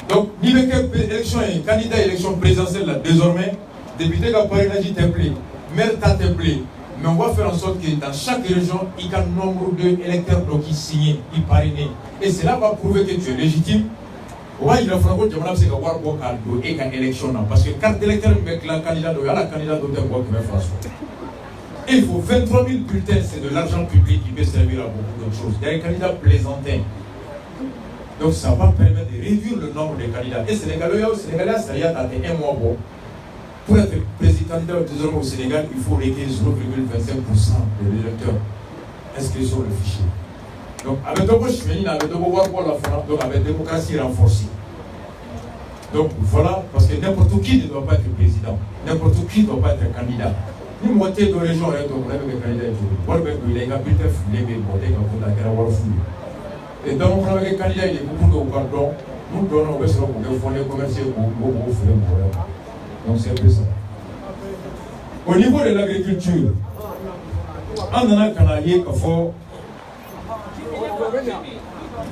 Donc, ni élection et candidat à l'élection présidentielle, là, désormais, député qui a parrainage templé, maire t'a templé, mais on va faire en sorte que dans chaque région, il y a un nombre d'électeurs qui signent, qui parrainent. Et cela va prouver que tu es légitime. Il a fallu que tu aies une élection. Parce que carte d'électeur avec la candidat, il y a la candidat d'autre qui va faire ça. Et il faut 23 000 bulletins, c'est de l'argent public qui peut servir à beaucoup d'autres choses. Il y a un candidat plaisantin. Donc ça va permettre de réduire le nombre de candidats. Et Sénégalais, ça y a atteint un mois bon. Pour être président candidat désormais au Sénégal, il faut régler 0,25% des électeurs inscrits sur le fichier. Donc avec Dobo Chimeni, avec Dobo Warbo la France, donc avec démocratie renforcée. Donc voilà, parce que n'importe qui ne doit pas être président, n'importe qui ne doit pas être candidat. ni moitié de région est donc la même candidat pour le il est capitaine les mais monter quand on a qu'à avoir fou et donc on a des candidats il est beaucoup de pardon nous donnons au sur pour fonder commercial au donc c'est un peu ça au niveau de l'agriculture on a canalier qu'il faut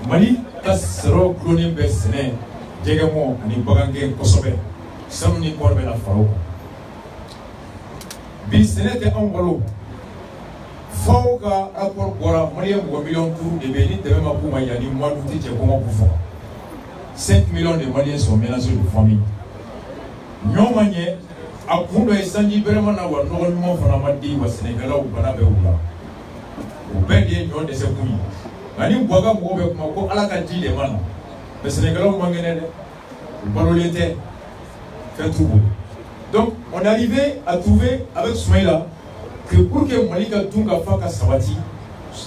Mali kasro cloning besne jegamo ani bagange kosobe samni korbe la faro bisne te angolo fauka rapport bora Mali ngo million pour de beni de ma pour mayani moi douti je comment pour 5 millions de Maliens sont mélangés de famille nyomanye akundo esanji vraiment na wa normalement fana madi wa Sénégal ou bana be wula ou ben de nyon de sekumi ani boga mo be kuma ko ala ka di de mana le Sénégal mo ngene de balolete fait tout beau. Donc on est arrivé à trouver avec Soumaïla que pour que Malika Tunga Faka Sabati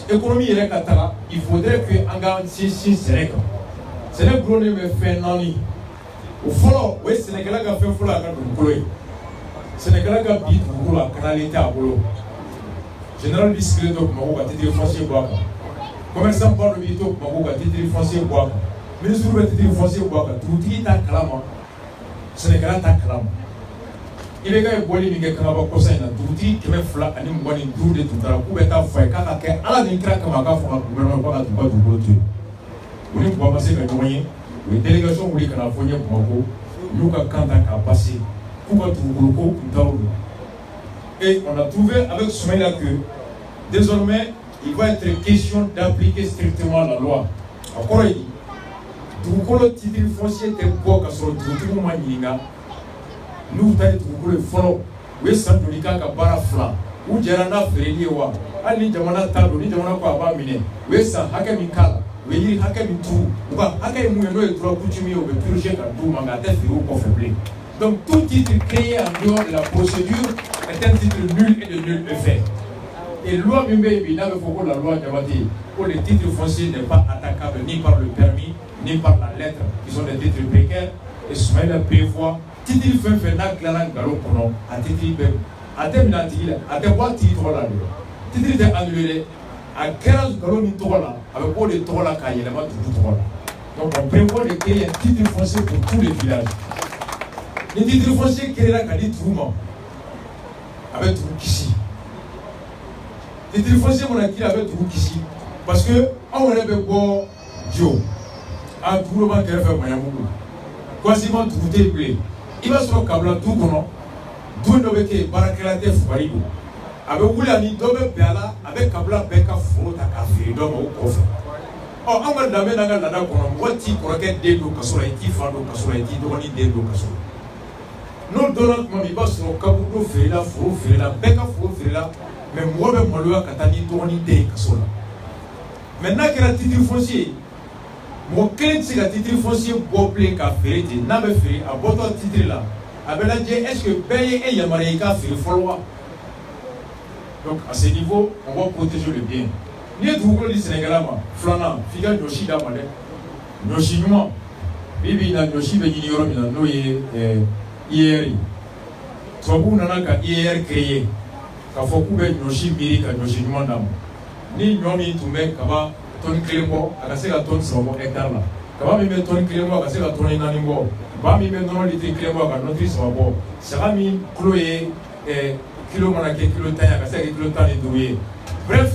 économie est katara il faudrait que anga si Sénégal Sénégal me fait nani au fond ouais Sénégal a fait folo à Koloy Sénégal a bit pour la canalité à Bolo général discret donc mo ba titre foncier boaka commerçant par le bito mo ba titre foncier boaka ministre ba titre foncier boaka tout ta kalama Sénégal ta kalama il est boli mi ke kama ba ko sai na tuti keme fla ani mboni ndu de tutara ku beta fa ka ke ala ni kra kama ka fa gouvernement ba tu ba du botu oni ko ba se ka joye les délégations wuli kana fonya ko yuka kanta ka passer ku ba tu ko ndawo et on a trouvé avec Soumaïla que désormais il va être question d'appliquer strictement la loi encore il dit le titre foncier te boka sur tout maniga nous t'as tout le follow we sandulika ka bara fla u jarana freli wa ali jamana tado ni jamana ko aba mine we sa hakami kala we yiri hakami tu ba hakai mu no e tro coutumier au purger ka du manga te fi ko faible donc tout titre créé en dehors de la procédure est un titre nul et de nul effet et loi mimbe bina be foko la loi jabati pour les titres fonciers n'est pas attaquable ni par le permis ni par la lettre qui sont des titres précaires et Soumaïla prévoit titre fait na clara galo kono a titre be a termina tigila a te boîte titre la titre est annulé à 15 galo ni tola avec pour les tola ka yelema tout tola donc on prévoit de créer un titre foncier pour tous les villages les titres fonciers créera ka dit Trouma avec tout ici les titres fonciers mon acquis avec tout ici parce que on aurait beau Dio a tout le monde qui fait mayamugu quasiment tout est blé il va sur câble tout kono tout ne veut que barakelate fubarigo avec wula ni dobe bela avec câble beka fota ka fi do mo ko fa oh amar da me nanga nada kono wati ko ke de do kasura iti fando kasura iti do ni de do kasura no donat mami ba sur câble do fi la fo fi la beka fo fi la mais mo be mo lo katani do ni de kasura maintenant que la titre foncier mon client c'est le titre foncier pour plein café de n'a pas fait à votre titre là avec la dire est-ce que payer et yamarika fait follow donc à ce niveau on va protéger le bien ni tout le Sénégal ma flana figa doshi da male doshi nyuma bibi na doshi be ni yoro mina no hier to bu na ka hier créé ka foku be doshi biri ka doshi nyuma ndam ni nyomi tume kaba ton clémo akase ka ton somo hectare la kaba mi me ton clémo akase ka ton nani ngo ba mi me non litre clémo ka notri somo sera mi cloé kilo mana ke kilo tanya akase ka kilo tani doué bref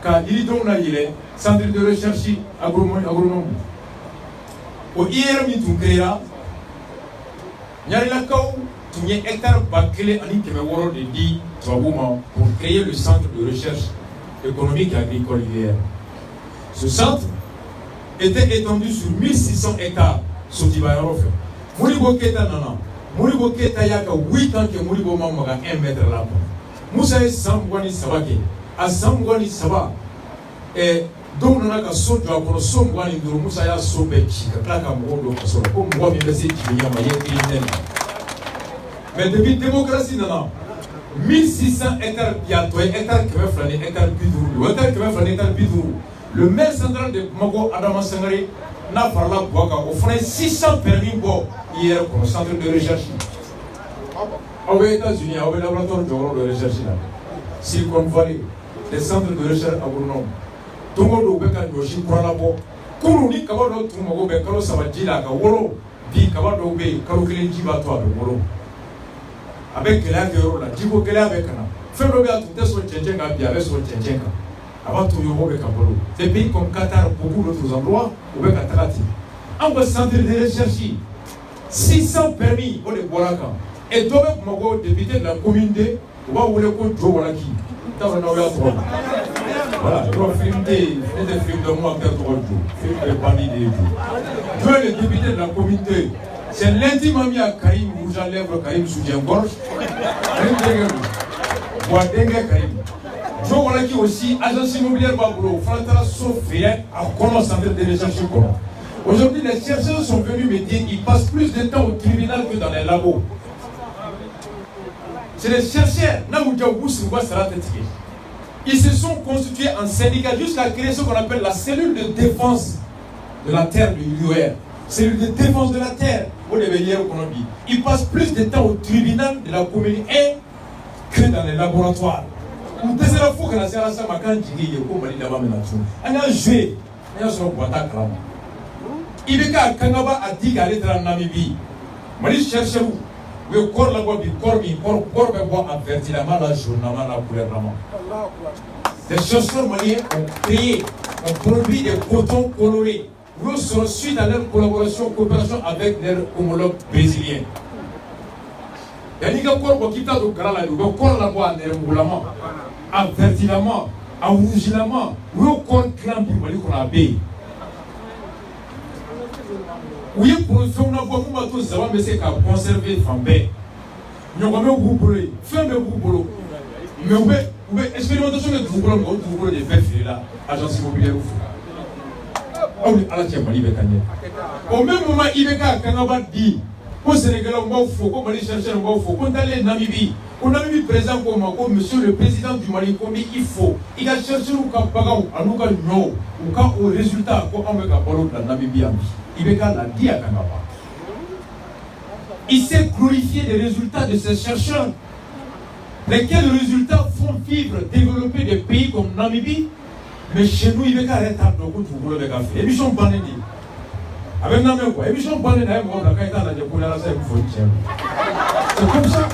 ka ili donc na ile centre de recherche agronome o hier mi tu créera nyari la kaw tu nye hectare bakele ani keme woro de di tobuma pour créer le centre de recherche économique et agricole hier. Ce centre était étendu sur 1600 hectares sur Tibayarofe. Mouribo Keta nana, Mouribo Keta yaka 8 ans que Mouribo Mamaga 1 mètre là. Moussa est Sambouani Sabake, à Sambouani Saba, et donc on a qu'à sauter à pour Sambouani de Moussa ya Sobe, Chikaka Mouro, comme moi, mais c'est Tibayarofe. Mais depuis la démocratie, nana. 1600 hectares bientôt, hectares qui va flâner, hectares bidou, hectares qui va flâner, hectares bidou. Le maire central de Mago Adama Sangari n'a pas la boîte, on ferait 600 permis pour hier pour le centre de recherche. Aux États-Unis, au laboratoire de recherche, Silicon Valley, les centres de recherche agronomes, tout le monde a un prend la boue. Kourouni Kabado, tout le monde a un Savadjila, Wolo, Bi Kabado, Kalokili Jibato, Wolo. Avec la Gero, la Jibo Gela avec un. Fais-le tout son Tchétchenka, avec son Tchétchenka. Avant tout, il y a des pays comme Qatar, beaucoup d'autres endroits, où il y a Tarati. On va centre de recherche, 600 permis pour les Bolaka. Et donc, mon député de la communauté, on va vouloir qu'on joue à qui. Voilà, il va filmer des films de moi, film de bandits de tout. Joue le député de la communauté. C'est l'intime ami à Karim, rouge à lèvres, Karim soutien-gorge. Boadengue Karim. Joe Walaki aussi, agence immobilière Baboulo, Frantara Sofia, à Kono, centre de recherche Kono. Aujourd'hui, les chercheurs sont venus me dire qu'ils passent plus de temps au tribunal que dans les labos. C'est les chercheurs, ils se sont constitués en syndicat jusqu'à créer ce qu'on appelle la cellule de défense de la terre de l'UR. Cellule de défense de la terre. Ils passent plus de temps au tribunal de la commune que dans les laboratoires. On a joué. Il est qu'à Kanaba a dit qu'elle est en Namibie. Mali cherche où le corps là-bas, le corps va avertir la main, la journée, la couleur. Les chercheurs maliens ont créé, ont produit des cotons colorés. Nous sommes suite à leur coopération avec leurs homologues brésiliens. Il y a des corps qui sont le corps là-bas, avertissement, enrougilement, le corps clan du Mali qu'on a payé. Oui, pour le faire, on va tous savoir, mais c'est qu'à conserver les femmes. Nous avons un groupe, fin de groupe. Mais vous pouvez expérimenter le groupe des faits là, agence immobilière. Au même moment, il y a Kanaba dit au Sénégal, on va au Mali chercher, on va au Fou, on est allé en Namibie. On a mis présent comme monsieur le président du Mali, comme il faut. Il a cherché au Kapagao, à nous, au résultat, comme on veut qu'à la Namibie. Ibeka l'a dit à Kanaba. Il s'est glorifié des résultats de ces chercheurs, lesquels résultats font vivre, développer des pays comme Namibie, mais chez nous, Ibeka arrête à beaucoup de vous le faire. Émission Baneni. Avec Namibie, quoi. Émission Baneni, c'est comme ça.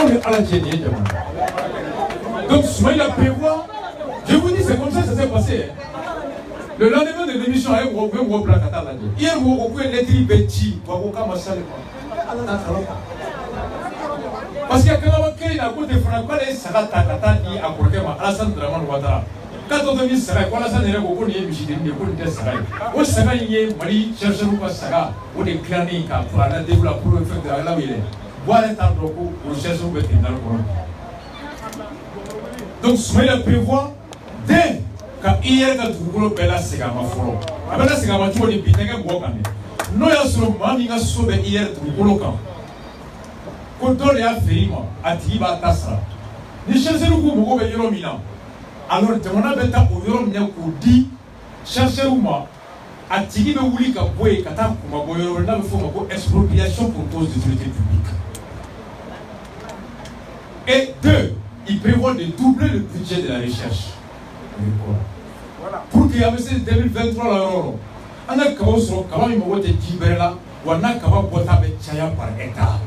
On est à la tienne. Donc, Soumaïla prévoit, je vous dis, c'est comme ça que ça s'est passé. Le lendemain de l'émission, hier, vous pouvez l'être petit. Parce qu'il y a quelqu'un qui a côté Franco, et ça va t'attendre à côté de Alassane Draman Ouattara. Quand on a mis ça, Alassane est au côté de Michel, il est au Saga. Au Saga, il y a Mali, cherche nous pas Saga, ou des claniques pour la développer pour le faire de la ville. Voilà un temps pour chercher au vétérinaire. Donc, Soumaïla prévoit dès quand hier quand tu voulais faire la Segama Foro, avec la Segama tu vois des pitanga boakane. Nous y a sur le mami a sauvé hier tu voulais quand. Quand on est à Ferima, à Tiba Tassa, ni chercher le coup pour gagner le Milan. Alors tu m'en as bêta au Yoromia pour dire chercher où moi à Tiba Ouli Kaboé Kata pour ma boyeur là il faut ma expropriation pour cause d'utilité publique. Et deux, il prévoit de doubler le budget de la recherche. Pour qu'il y ait 2023 là, on a quand même voté Tiberla, ou on a quand même voté avec Chaya par État.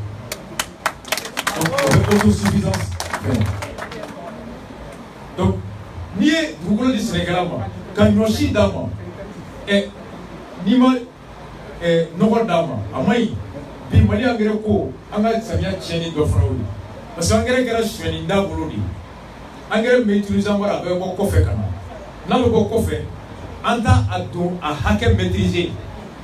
Donc, autosuffisance. Donc, ni vous voulez dire Sénégal, quand nous sommes d'Ama, et Nima et Nova d'Ama, Amaï, Bimali Agreko, Anga Samia Tcheni d'Ofraoui. Parce que Angere Gara Chweni d'Abolodi. Angere maîtrisant voilà avec mon coffre kana. Dans le bon coffre, anda à hacker maîtriser.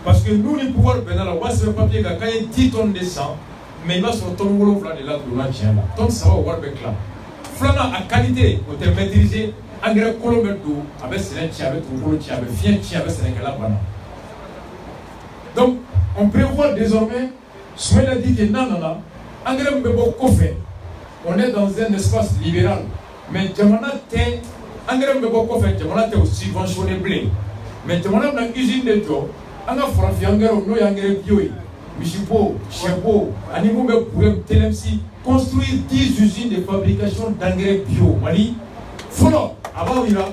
Parce que nous, les pouvoirs pénals, on va se faire papier quand il y a 10 tonnes de sang, mais il va sur ton boulot de là, de la tienne là. Ton ça va voir avec là. Flana à qualité, on te maîtriser, engrais colombe d'eau, avec Sénégal, avec ton boulot, avec Fien, avec Sénégal. Donc, on prévoit désormais, Soumaïla dit que non, engrais me bon coffre. On est dans un espace libéral. Mais Jamana t'es, engrais me bon coffre, Jamana t'es aussi subventionné blé. Mais Jamana dans une usine de job, on a frappé engrais, on a engrais bio. Michipo, Chiapo, Animumbe pour TLMC, construire 10 usines de fabrication d'engrais bio. Mali, Fono, avant il a,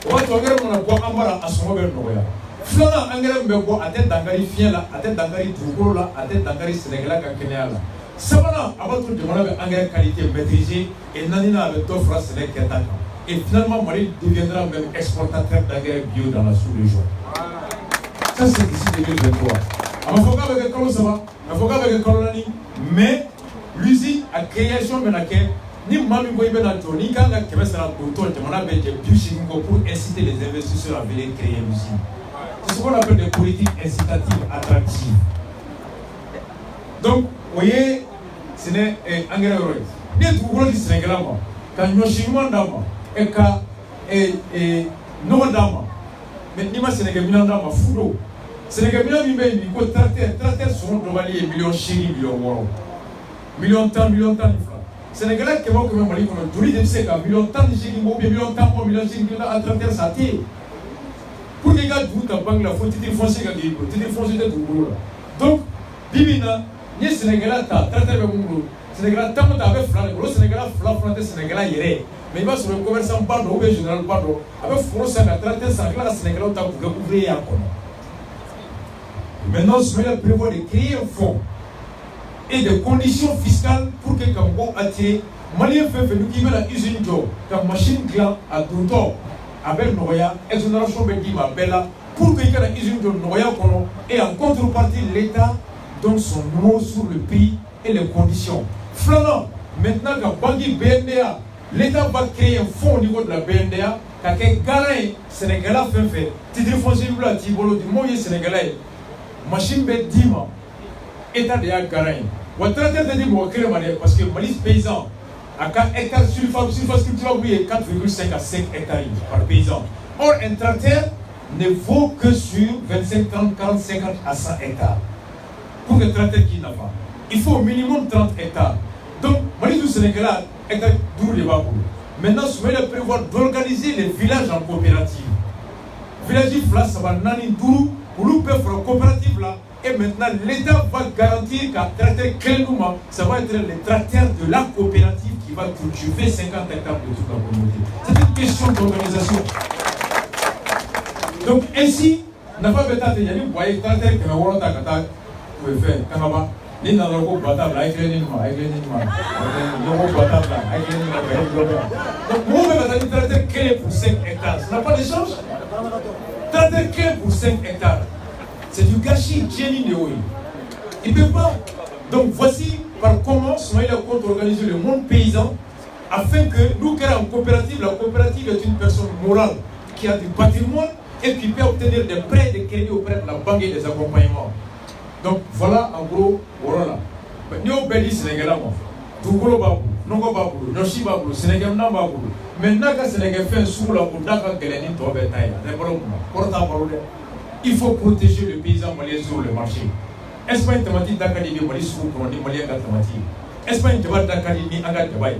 on va trouver mon apport en bas à son mobile Noya. Flona, engrais mbebo, à tête d'engrais fien là, à tête d'engrais Tougolo là, à tête d'engrais Sénégal à Kenya là. Savana, avant tout, demande engrais qualité maîtrisée et Nanina avec d'offres Sénégal. Et finalement, Mali deviendra même exportateur d'engrais bio dans la sous-région. Ça, c'est d'ici 2023. Il faut avec le colon, ça va. Il faut avec le colonani. Mais l'usine à création de la quai, ni Mami Boyben Antoni, quand la Québec sera d'automne, on a besoin de pour inciter les investisseurs à venir créer l'usine. C'est ce qu'on appelle des politiques incitatives attractives. Donc, vous voyez, ce n'est engrais heureux. Des troubles du Sénégal, quand nous chinois d'abord, et quand nous d'abord, mais ni ma Sénégal d'abord, foudre. Sénégal d'abord, tracteurs sont normalement millions chéris, millions euros. Millions de temps de francs. Sénégalais qui vont comme Mali, on a toujours dit que millions de temps de chéris, millions de temps, millions de chéris, à tracteurs, ça tire. Pour les gars, vous avez banque la faute, tu foncé quand tu foncé de tout. Donc, Bibina, ni Sénégalais, tracteur de Moulo. Sénégalais, tant que tu avais flanc, le Sénégalais, flanc, Sénégalais, il est. Mais il va sur le commerçant, pardon, ou le général, pardon, avec français, la tracteur, ça classe, Sénégalais, tu as pour ouvrir un compte. Maintenant, ce qu'il prévoit de créer un fonds et des conditions fiscales pour que Kambo attire Malien fait nous qui veut la usine job, comme machine gland à Doutor, avec Noya, exonération Bedima Bella, pour que la usine job Noya Kono, et en contrepartie, l'État donne son mot sur le prix et les conditions. Flanant, maintenant que Bangui BNDA, l'État va créer un fonds au niveau de la BNDA, car qu'un garant sénégalais fait, titre foncier à Tibolo du moyen sénégalais. Machine bête dima, état de Yagaray. Ou à traiter de dire parce que Mali paysan, à 4 hectares surface culturelle, oui, 4,5 à 5 hectares par paysan. Or, un tracteur ne vaut que sur 25, 30, 40, 50 à 100 hectares. Pour un tracteur qui n'a pas. Il faut au minimum 30 hectares. Donc, Mali du Sénégal, hectare d'où les babous. Maintenant, je vais prévoir d'organiser les villages en coopérative. Village là, ça va nani dourou. Pour nous faire une coopérative là, et maintenant l'État va garantir qu'à traiter Clénouma, ça va être les tracteurs de la coopérative qui va cultiver 50 hectares de toute la communauté. C'est une question d'organisation. Donc ainsi, n'a pas besoin de dire, vous voyez, tracteur que nous avons fait, Kanaba, ni dans le groupe Batable, avec les Nima, le groupe Batable, avec les Nima. Donc vous avez un tracteur clé pour 5 hectares, ça n'a pas d'échange. 35 pour 5 hectares. C'est du gâchis, Jenny Néoï. Il ne peut pas. Donc voici par comment Smaïla compte organiser le monde paysan afin que nous créons une coopérative. La coopérative est une personne morale qui a du patrimoine et qui peut obtenir des prêts, des crédits auprès de la banque et des accompagnements. Donc voilà en gros, voilà. Nous avons béni Sénégal. Tougolo Babou, Nongo Babou, Noshi Babou, Sénégal Babou. Maintenant que Sénégal fait un sous la Boudaka Gélani Tobetaï, il faut protéger le paysan malien sur le marché. Est-ce pas une thématique d'académie malien sur le malien d'académie? Est-ce pas une thématique d'académie en Gatabaï?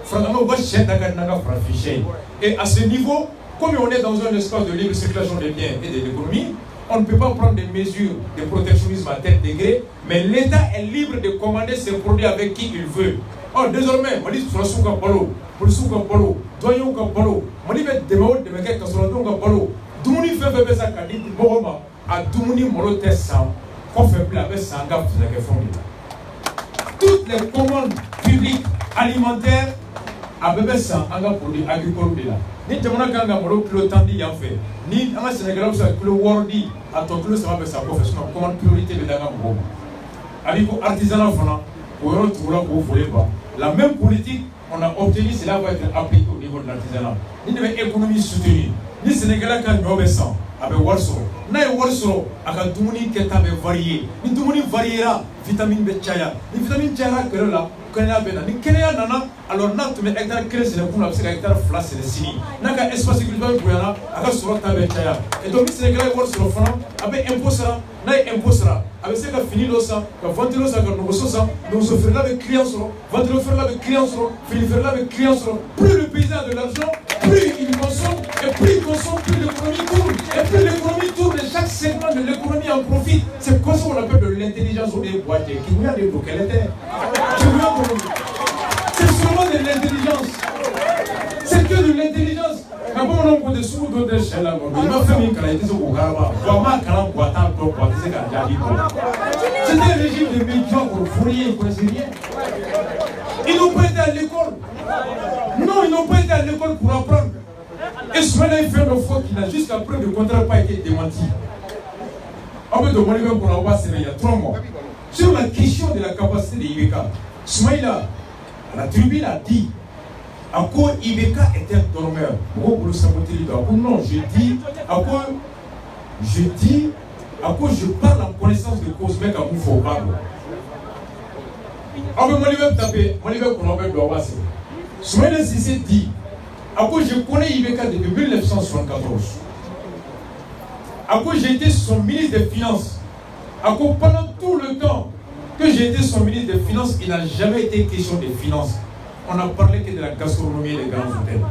Franchement, on va chercher d'académie fiché. Et à ce niveau, comme on est dans un espace de libre circulation des biens et de l'économie, on ne peut pas prendre des mesures de protectionnisme à tel degré, mais l'État est libre de commander ses produits avec qui il veut. Or, désormais, Mali sur le souk à Palo, pour le souk à Palo, Doyon à Palo, Mali met des mots de Mekek à Soladon à Palo, Doumouni fait ça Kadi, Moroma, à Doumouni Molotes Sam, qu'on fait plus avec Sangap, toutes les commandes publiques alimentaires à bébé sans un produit agricole là. Ni jamana kanga molo kilo tandi yan fait. Ni anga Sénégal ça kilo wordi à ton kilo ça va faire sa professionnel commande priorité de danga mbo. Avec artisanat fana, pour retrouver pour la même politique on a obtenu, cela va être appliqué au niveau de l'artisanat. Ni de économie soutenue. Ni Sénégalais quand nous avons avec Warsaw. Na Warsaw aka dumuni keta be varié. Ni dumuni variera vitamine B chaya. Ni vitamine chaya que là Kenya bena. Ni Kenya nana alors na tu mets hectare 15 c'est pour la hectare flas c'est le sini. Naka espace culturel pour yana aka sura ta be chaya. Et donc Sénégalais Warsaw fana avec impôt sera na impôt sera. Avec ce que fini l'osa, que vendre l'osa que nous recevons, nous offrons avec clients sur, vendre l'offre avec clients sur, finir faire avec clients sur. Plus le paysan a de l'argent, plus il consomme, et plus il consomme, plus l'économie tourne. Et plus l'économie tourne, et chaque segment de l'économie en profite. C'est comme ça qu'on appelle de l'intelligence l'intelligence ou des boîtes qui nous a des blocs, elle était. C'est seulement de l'intelligence. C'est que de l'intelligence. Quand on a des sous de chez la il m'a fait une qualité au Garba. C'était un régime de médiocres, fourriers, ils ne connaissaient rien. Ils n'ont pas été à l'école. Non, ils n'ont pas été à l'école pour apprendre. Et Soumaïla fait une fois qu'il n'a jusqu'à preuve de contrat pas été démenti. On peut demander même pour l'avoir il y a 3 mois. Sur la question de la capacité de Ibeka, Soumaïla, à la tribune a dit à quoi Ibeka était un dormeur. Non, je dis à quoi je parle en connaissance de cause, mec, à vous faut pas. On peut me taper, on peut qu'on appelle Dorba. Soumaïla Cissé dit à quoi je connais Ibeka depuis 1974. À quoi j'ai été son ministre des Finances. À quoi pendant tout le temps que j'ai été son ministre des Finances, il n'a jamais été question des finances. On n'a parlé que de la gastronomie et des grands hôtels.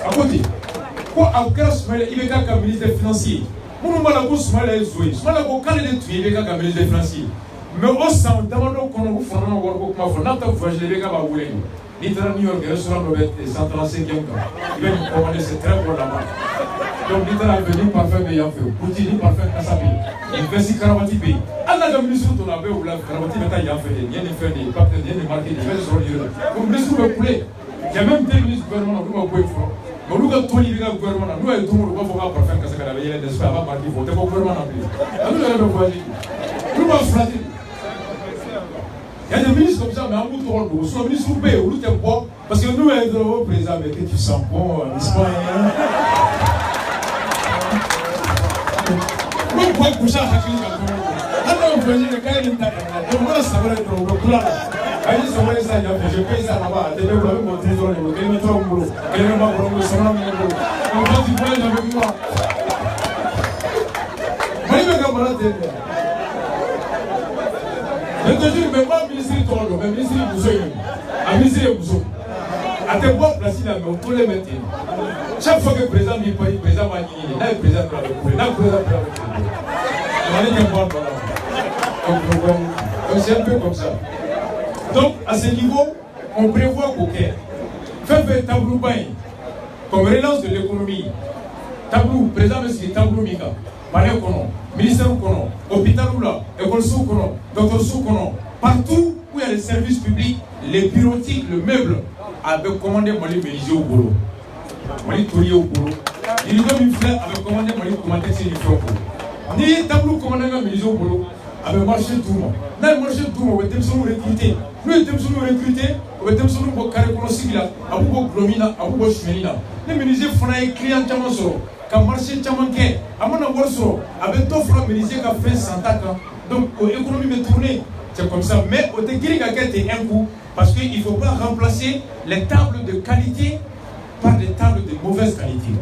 À côté, quoi à grâce Ibeka comme ministre des Financiers. Pour nous, Malabo Soumaïla est joué. Soumaïla quand il est tué, Ibeka comme ministre des Financiers. Mais au sein de demandons qu'on vous fasse un work pour ma n'a pas voyagé Ibeka va rouler. L'État New York, le restaurant doit être 135e camp. Il va nous commander, c'est très bon là-bas. Donc l'État a venu parfum de Yamfeu, Poutini parfum Kassabi, Invessi Karamati Pays. Allah a ministre de la ou la Karamati Meta Yamfeu, il y a des faits, des papiers, des marqués, des faits sur le lieu. Comme ministre de poulet, il y a même des ministres du gouvernement, nous avons fait. Mais nous avons Tony le gouvernement, nous avons tout le monde pour parfum Kassakada, il y a des soins avant parti, il faut que le gouvernement en plus. Nous avons voyagé. Nous avons flatté. Il y a des ministres comme ça, mais en bout de rôle, soit ministre ou paye, ou nous t'es pas, parce que nous, le président, avec qui sent bon, n'est-ce pas? Nous, quoi que ça, on faisait le cas de l'État. Moi, ça va être le plan. Allez, ça va être ça, je paye ça là-bas. Je vais vous montrer dans les mots. Je vais mettre au boulot. Je vais mettre au boulot. Je vais mettre au boulot. On va dire, voyage avec moi. Je vais mettre au boulot. Je te jure, mais pas ministre de Toronto, mais ministre de Bousso. Un ministre de Bousso. À tes bois placés là, mais on peut les mettre. Chaque fois que le président m'y parle, le président m'a dit, là, le président peut le couler, là, le président peut le couler. On est voir là. Donc c'est un peu comme ça. Donc, à ce niveau, on prévoit qu'au Caire, faire tableau bain, comme relance de l'économie, tableau, président, c'est tableau Mika, palais Kono, ministère Kono, hôpital Oula, école sous Kono, docteur sous Kono, partout où il y a les services publics, les bureautiques, le meuble, avec commandé Mali Mélisé au boulot. Mali Tourié au boulot. Il doit me faire avec commandé Mali commenter ses différents boulots. Ni tableau commandé Mélisé au boulot, avec marché tout le monde. Dans le marché tout le monde, on va recruter. Nous, on va recruter, on va carré pour le là, à Boubo Glomina, à Boubo Chmelina. Les Mélisé font un client Tchaman Soro, quand marché Tchaman Ké, à mon amour Soro, avec deux francs Mélisé qui a fait 100 ans. Donc, l'économie va tourner. C'est comme ça. Mais au Tegiri Gagete un coup, parce qu'il ne faut pas remplacer les tables de qualité par des tables de mauvaise qualité.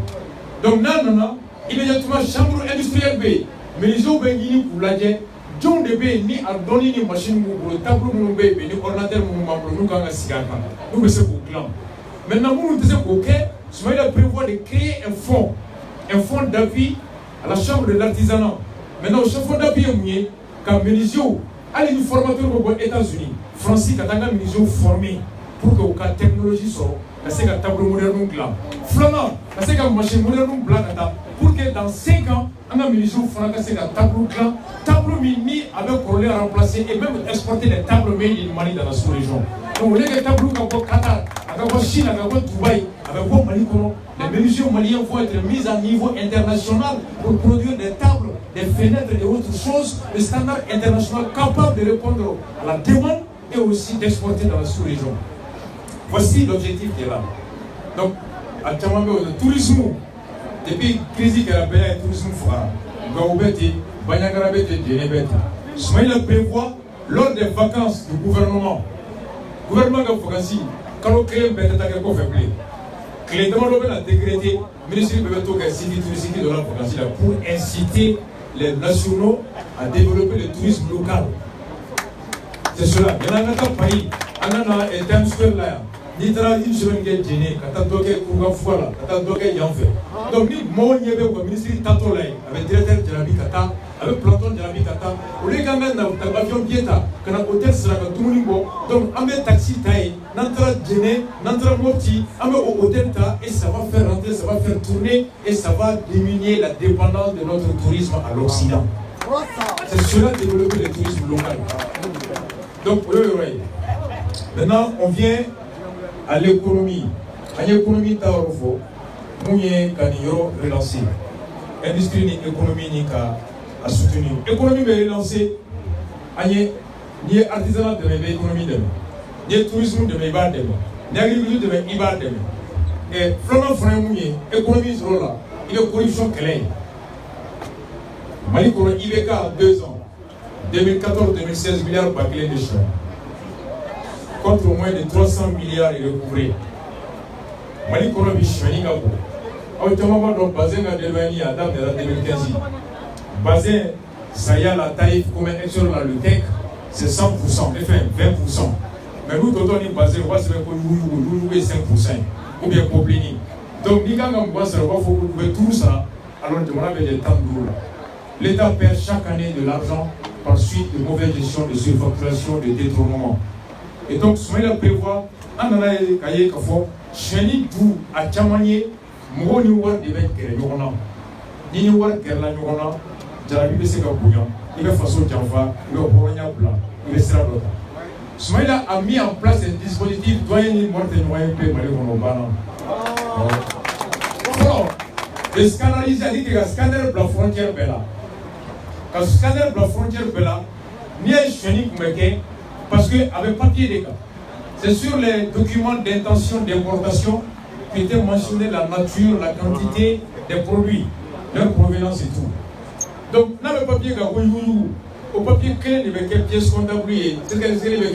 Donc, non, immédiatement, chambre industrielle B, mais les autres bénis pour la guerre, John de B, ni à donner une machine pour le tableau de nous, ni ordinateur pour nous, quand on a cigare. Nous, c'est pour clan. Maintenant, nous disons qu'au Caire, Soumaïla prévoit de créer un fonds d'appui à la chambre de l'artisanat. Maintenant, ce fonds d'appui est mieux, quand Mélisio, allez nous formateur aux États-Unis, Francis, quand on a Mélisio formé pour que la technologie soit. C'est un tableau moderne blanc. Flamand, c'est un machine moderne blanc pour que dans 5 ans, on a mis c'est un tableau blanc, tableau mini avec pour les remplacer et même exporter les tableaux made in Mali dans la sous-région. Donc, les tableaux comme Qatar, avec Chine, avec Dubaï, avec Mali, les munitions maliens vont être mises à niveau international pour produire des tables, des fenêtres et autres choses, des standards internationaux capables de répondre à la demande et aussi d'exporter dans la sous-région. Voici l'objectif qui est là. Donc, actuellement, le tourisme, depuis la crise qui a appelé le tourisme fora, Gaoubeti, Banyagarabeti, Djenebeti. Soumaïla prévoit, lors des vacances du gouvernement Gafogansi, quand on crée un bête à quelque chose, que les demandes à décréter, le ministre de la Cité touristique de la Vacancy pour inciter les nationaux à développer le tourisme local. C'est cela. Il y en a un pays, il y en a un Times Square là. Ni tra une semaine qui est gênée, quand tu as docké pour fois là, quand tu as docké Yanfé. Donc, ni mon yébé ou ministre Tato là, avec directeur de la Bicata, avec planton de la Mikata, au lieu d'un avion Bieta, qu'on a hôtel sera comme tout le monde. Donc, on met taxi taille, n'entra dîner, n'entra moti, on met au hôtel ta, et ça va faire rentrer, ça va faire tourner, et ça va diminuer la dépendance de notre tourisme à l'Occident. C'est cela développer le tourisme local. Donc, oui. Maintenant, on vient à l'économie. À l'économie, Taorofo, nous avons relancé. L'industrie et l'économie a soutenu. L'économie est relancée. Ni artisanat de l'économie de ni tourisme de l'agriculture de l'agriculture. Et Florent Framouye, l'économie sur là, il est corruption clé. Mali pour IBK 2 ans, 2014-2016 milliards bâclés de chats, contre moins de 300 milliards recouvrés. Mali pour le Bichoni Gabo, autrement donc basé à Delvani à date de la 2015. Basé, ça y a la tarif comme sur la LUTEC, c'est 100%, enfin 20%. Mais nous, quand on est basé, on va se faire nous 5%, ou bien Poplini. Donc, nous avons tout ça, alors on avait des temps de l'État perd chaque année de l'argent par suite de mauvaise gestion, de surfacturation, de détournement. Et donc, ce qu'on prévoit, on a dit qu'il faut chenille tout à Tchamanier, Mouni War de Bec Kerena, Nini War Kerla Yorona, Jarabi Sega Bouillon, il va façon Djanfa, il va Boronia Blanc, il va Sera Dota. Smaïla a mis en place un dispositif doyen ni morte noyé pe malé monobana. Alors, le scandaliser, dit que le scandale de la frontière bella. Quand le scandale de la frontière bella, ni un chenille parce qu'avec papier des cas, c'est sur les documents d'intention d'importation qui était mentionné la nature, la quantité des produits, leur provenance et tout. Donc, dans le papier, au papier clé de quelle pièce comptable c'est qu'elle s'est levée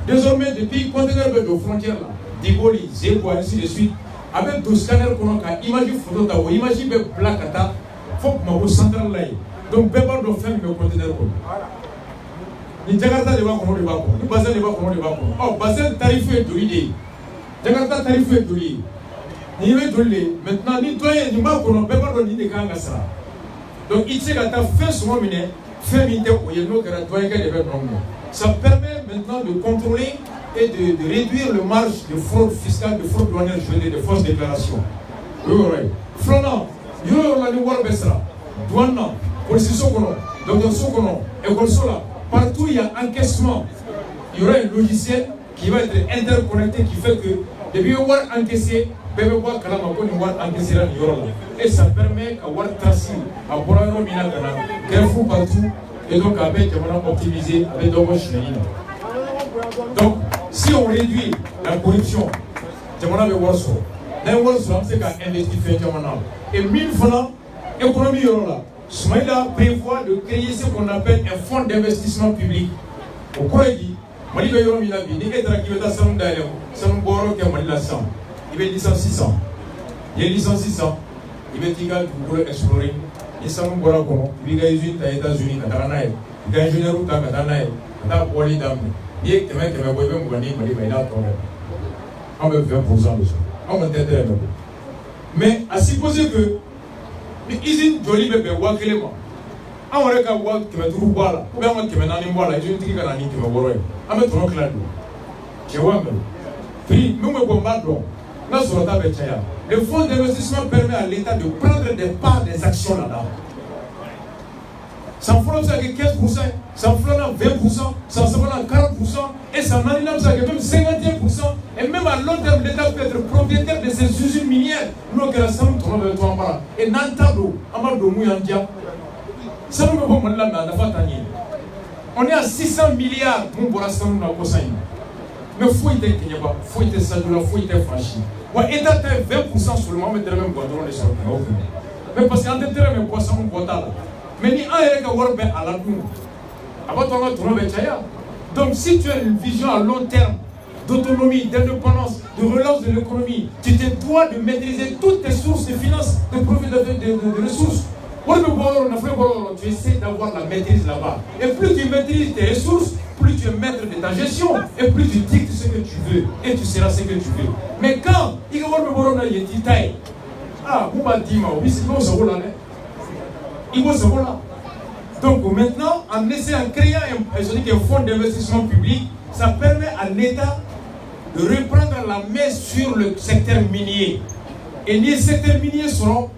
désormais, depuis conteneur de frontières, Digoli, Zébo, ainsi de suite, avec deux scanners qu'on a, imagine photo, imagine le placata, faut que ma centrale là. Donc, Bébar doit faire le conteneur. Ni Jakarta de Bakon de Bakon, ni Basel de Bakon de Bakon. Oh, Basel tarifé de l'idée. Jakarta tarifé de l'idée. Ni de l'idée. Maintenant, ni toi, ni Bakon, Bébar doit l'idée quand ça. Donc, il s'est fait son miné, fait miner au Yéno, que la doyen de ça permet maintenant de contrôler et de réduire le marge de fraude fiscale, de fraude douanière, de fausses déclarations. Oui. Flonant, il y a le War Bessra, douane, police Sokono, docteur Sokono, école Sola. Partout il y a encaissement. Il y aura un logiciel qui va être interconnecté qui fait que depuis avoir encaissé, et ça permet d'avoir tracé à Borano Minagana, qu'elle fout partout et donc avec optimisé avec d'autres chenilles. Donc, si on réduit la corruption, Jamana veut voir ça. Dans le Warsaw, c'est qu'à investir Jamana. Et 1000 francs, économie là. Smaïla prévoit de créer ce qu'on appelle un fonds d'investissement public. Au Corée, Mali de Yorominabi, il est tranquille à Salon d'ailleurs, Salon Boro qui a Mali la Sam. Il est licence 600. Il est licence 600. Il est égal pour explorer. Il est Salon Boro, il est usine aux États-Unis, à Taranaï. Il est ingénieur ou Takatanaï, à Tapoli Dam. Il est quelqu'un qui va voir un Mali, Mali va on veut 20% de ça. On va t'aider. Mais à supposer que mais usine joli bébé wa kelema on reka wa kemeturu bala ou bien on kemenani bala usine tiki kana ni kemeboro ame tono klado chewanga prix nous me bombardons na sorata betaya le fonds d'investissement permet à l'État de prendre des parts des actions là-dedans ça fera ça que 15%, ça fera 20%, ça fera 40% et ça n'arrive ça que même 51% et même à long terme l'État peut être propriétaire de ces usines minières nous que la somme tourne vers toi en et n'entendons Amadou Mouyandia ça nous me la on est à 600 milliards mon bourrasson na kosaï mais faut y être Kenyaba faut y être Sadoula faut y être Fachi ouais État 20% seulement mais de même boîte les choses mais parce qu'en terme de poisson on boîte là mais ni un est à la donc si tu as une vision à long terme d'autonomie, d'indépendance, de relance de l'économie, tu te dois de maîtriser toutes tes sources de finances, de profit de ressources. Tu essaies d'avoir la maîtrise là-bas. Et plus tu maîtrises tes ressources, plus tu es maître de ta gestion et plus tu dictes ce que tu veux et tu seras ce que tu veux. Mais quand il y a un taille, ah, vous m'avez dit, il faut savoir là. Donc maintenant, en créant un fonds d'investissement public, ça permet à l'État de reprendre la main sur le secteur minier. Et les secteurs miniers seront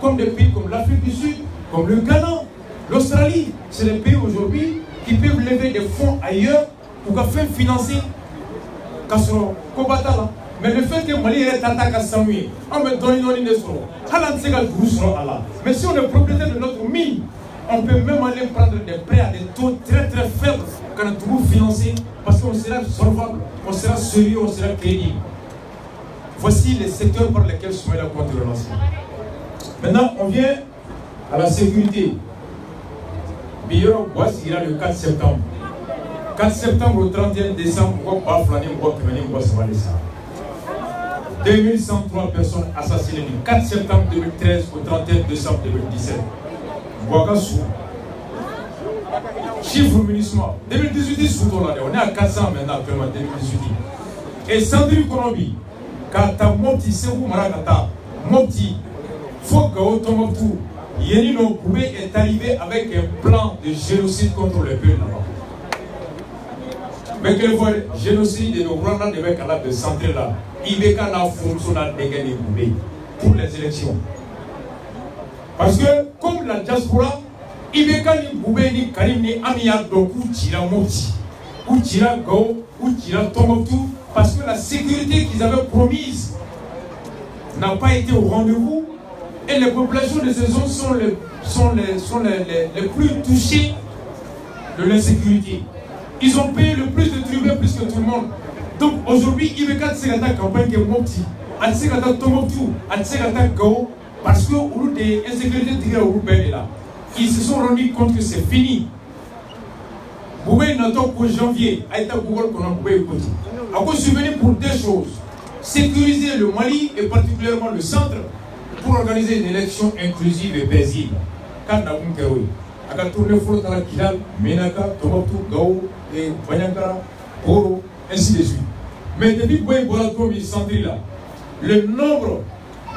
comme des pays comme l'Afrique du Sud, comme le Ghana, l'Australie. C'est des pays aujourd'hui qui peuvent lever des fonds ailleurs pour faire financer Kassoro, Kobatala. Mais le fait que Mali est attaqué à Samuel, on me donne une histoire. Mais si on est propriétaire de notre mine, on peut même aller prendre des prêts à des taux très très faibles quand on vous financer parce qu'on sera solvable, on sera sérieux, on sera crédible. Voici les secteurs par lesquels Soumaïla compte relancer. Maintenant, on vient à la sécurité. Biyoro Boissira le 4 septembre. 4 septembre au 31 décembre, on va flâner, on va créer, on va se valer ça. 2103 personnes assassinées du 4 septembre 2013 au 31 décembre 2017. Ouagassou. Chiffre municipal. 2018, on est à 400 maintenant, actuellement, 2018. Et Sandri Konobi, Kata Mopti, Sekou Marakata, Mopti, Fogao Tomoptou, Yenino Koubé est arrivé avec un plan de génocide contre le peuple là-bas. Mais quel voit génocide de nos grands de mecs à la de centre là, il n'a pas fonctionné de Koubé pour les élections. Parce que, comme la diaspora, Ibeka ni Boubé ni Karim ni Amiya Doku tira Mopti, ou tira Gao, ou tira Tomoptou, parce que la sécurité qu'ils avaient promise n'a pas été au rendez-vous et les populations de ces zones sont les plus touchées de l'insécurité. Ils ont payé le plus de tribut plus que tout le monde. Donc aujourd'hui, Ibeka Tsegata campagne que Mopti, Tsegata Tomoptou, Tsegata Gao, parce que au lieu de l'insécurité est là, ils se sont rendus compte que c'est fini. Boubé n'attend qu'au janvier, a été Google qu'on a Boubé côté. À cause subvenir pour deux choses. Sécuriser le Mali et particulièrement le centre pour organiser une élection inclusive et paisible. Quand nous avons Keroui, à tourner Fotala Kidal, Menaka, Tomoptou, Gao, et Banyankara, Koro, ainsi de suite. Mais depuis que Boubé Borato centre là, le nombre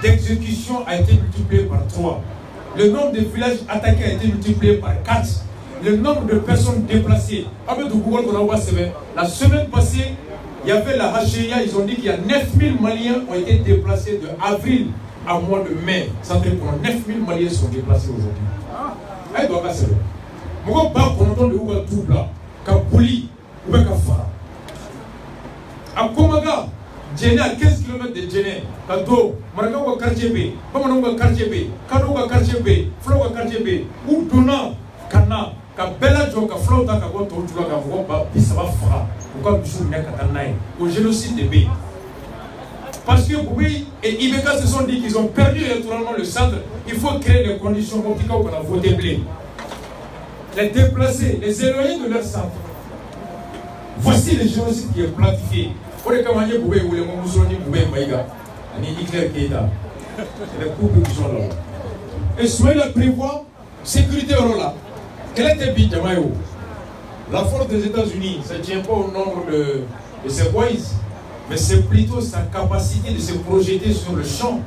d'exécutions a été multiplié par 3. Le nombre de villages attaqués a été multiplié par 4. Le nombre de personnes déplacées. La semaine passée, il y avait la HCA, ils ont dit qu'il y a 9000 Maliens qui ont été déplacés de avril à mois de mai. Ça fait pour 9000 Maliens sont déplacés aujourd'hui. Elle doit passer. Moi, je ne sais pas de où tout là. Kabuli, ou bien Kafara. À Komaga, Djene à 15 km de Djene, Kado, Maragawa quartier B, Bamanoga quartier B, Kadoga quartier B, Floga quartier B, ou Dona, Kana, Kabela Joka, Flota, Kagoto, Tulaga, Voba, Bissava Fra, ou comme Nakatanai, au génocide de B. Parce que Boubé et Ibeka se sont dit qu'ils ont perdu électoralement le centre, il faut créer les conditions optiques qu'on a voté blé. Les déplacer, les éloigner de leur centre. Voici le génocide qui est planifié. Pour les camarades Boubé ou les Moussolini Boubé Maïga, ni Hitler Keïta. C'est les couples qui sont là. Et Soumaïla prévoit sécurité au là. Quel était Bid Jamaïo? La force des États-Unis, ça ne tient pas au nombre de ses boys, mais c'est plutôt sa capacité de se projeter sur le champ.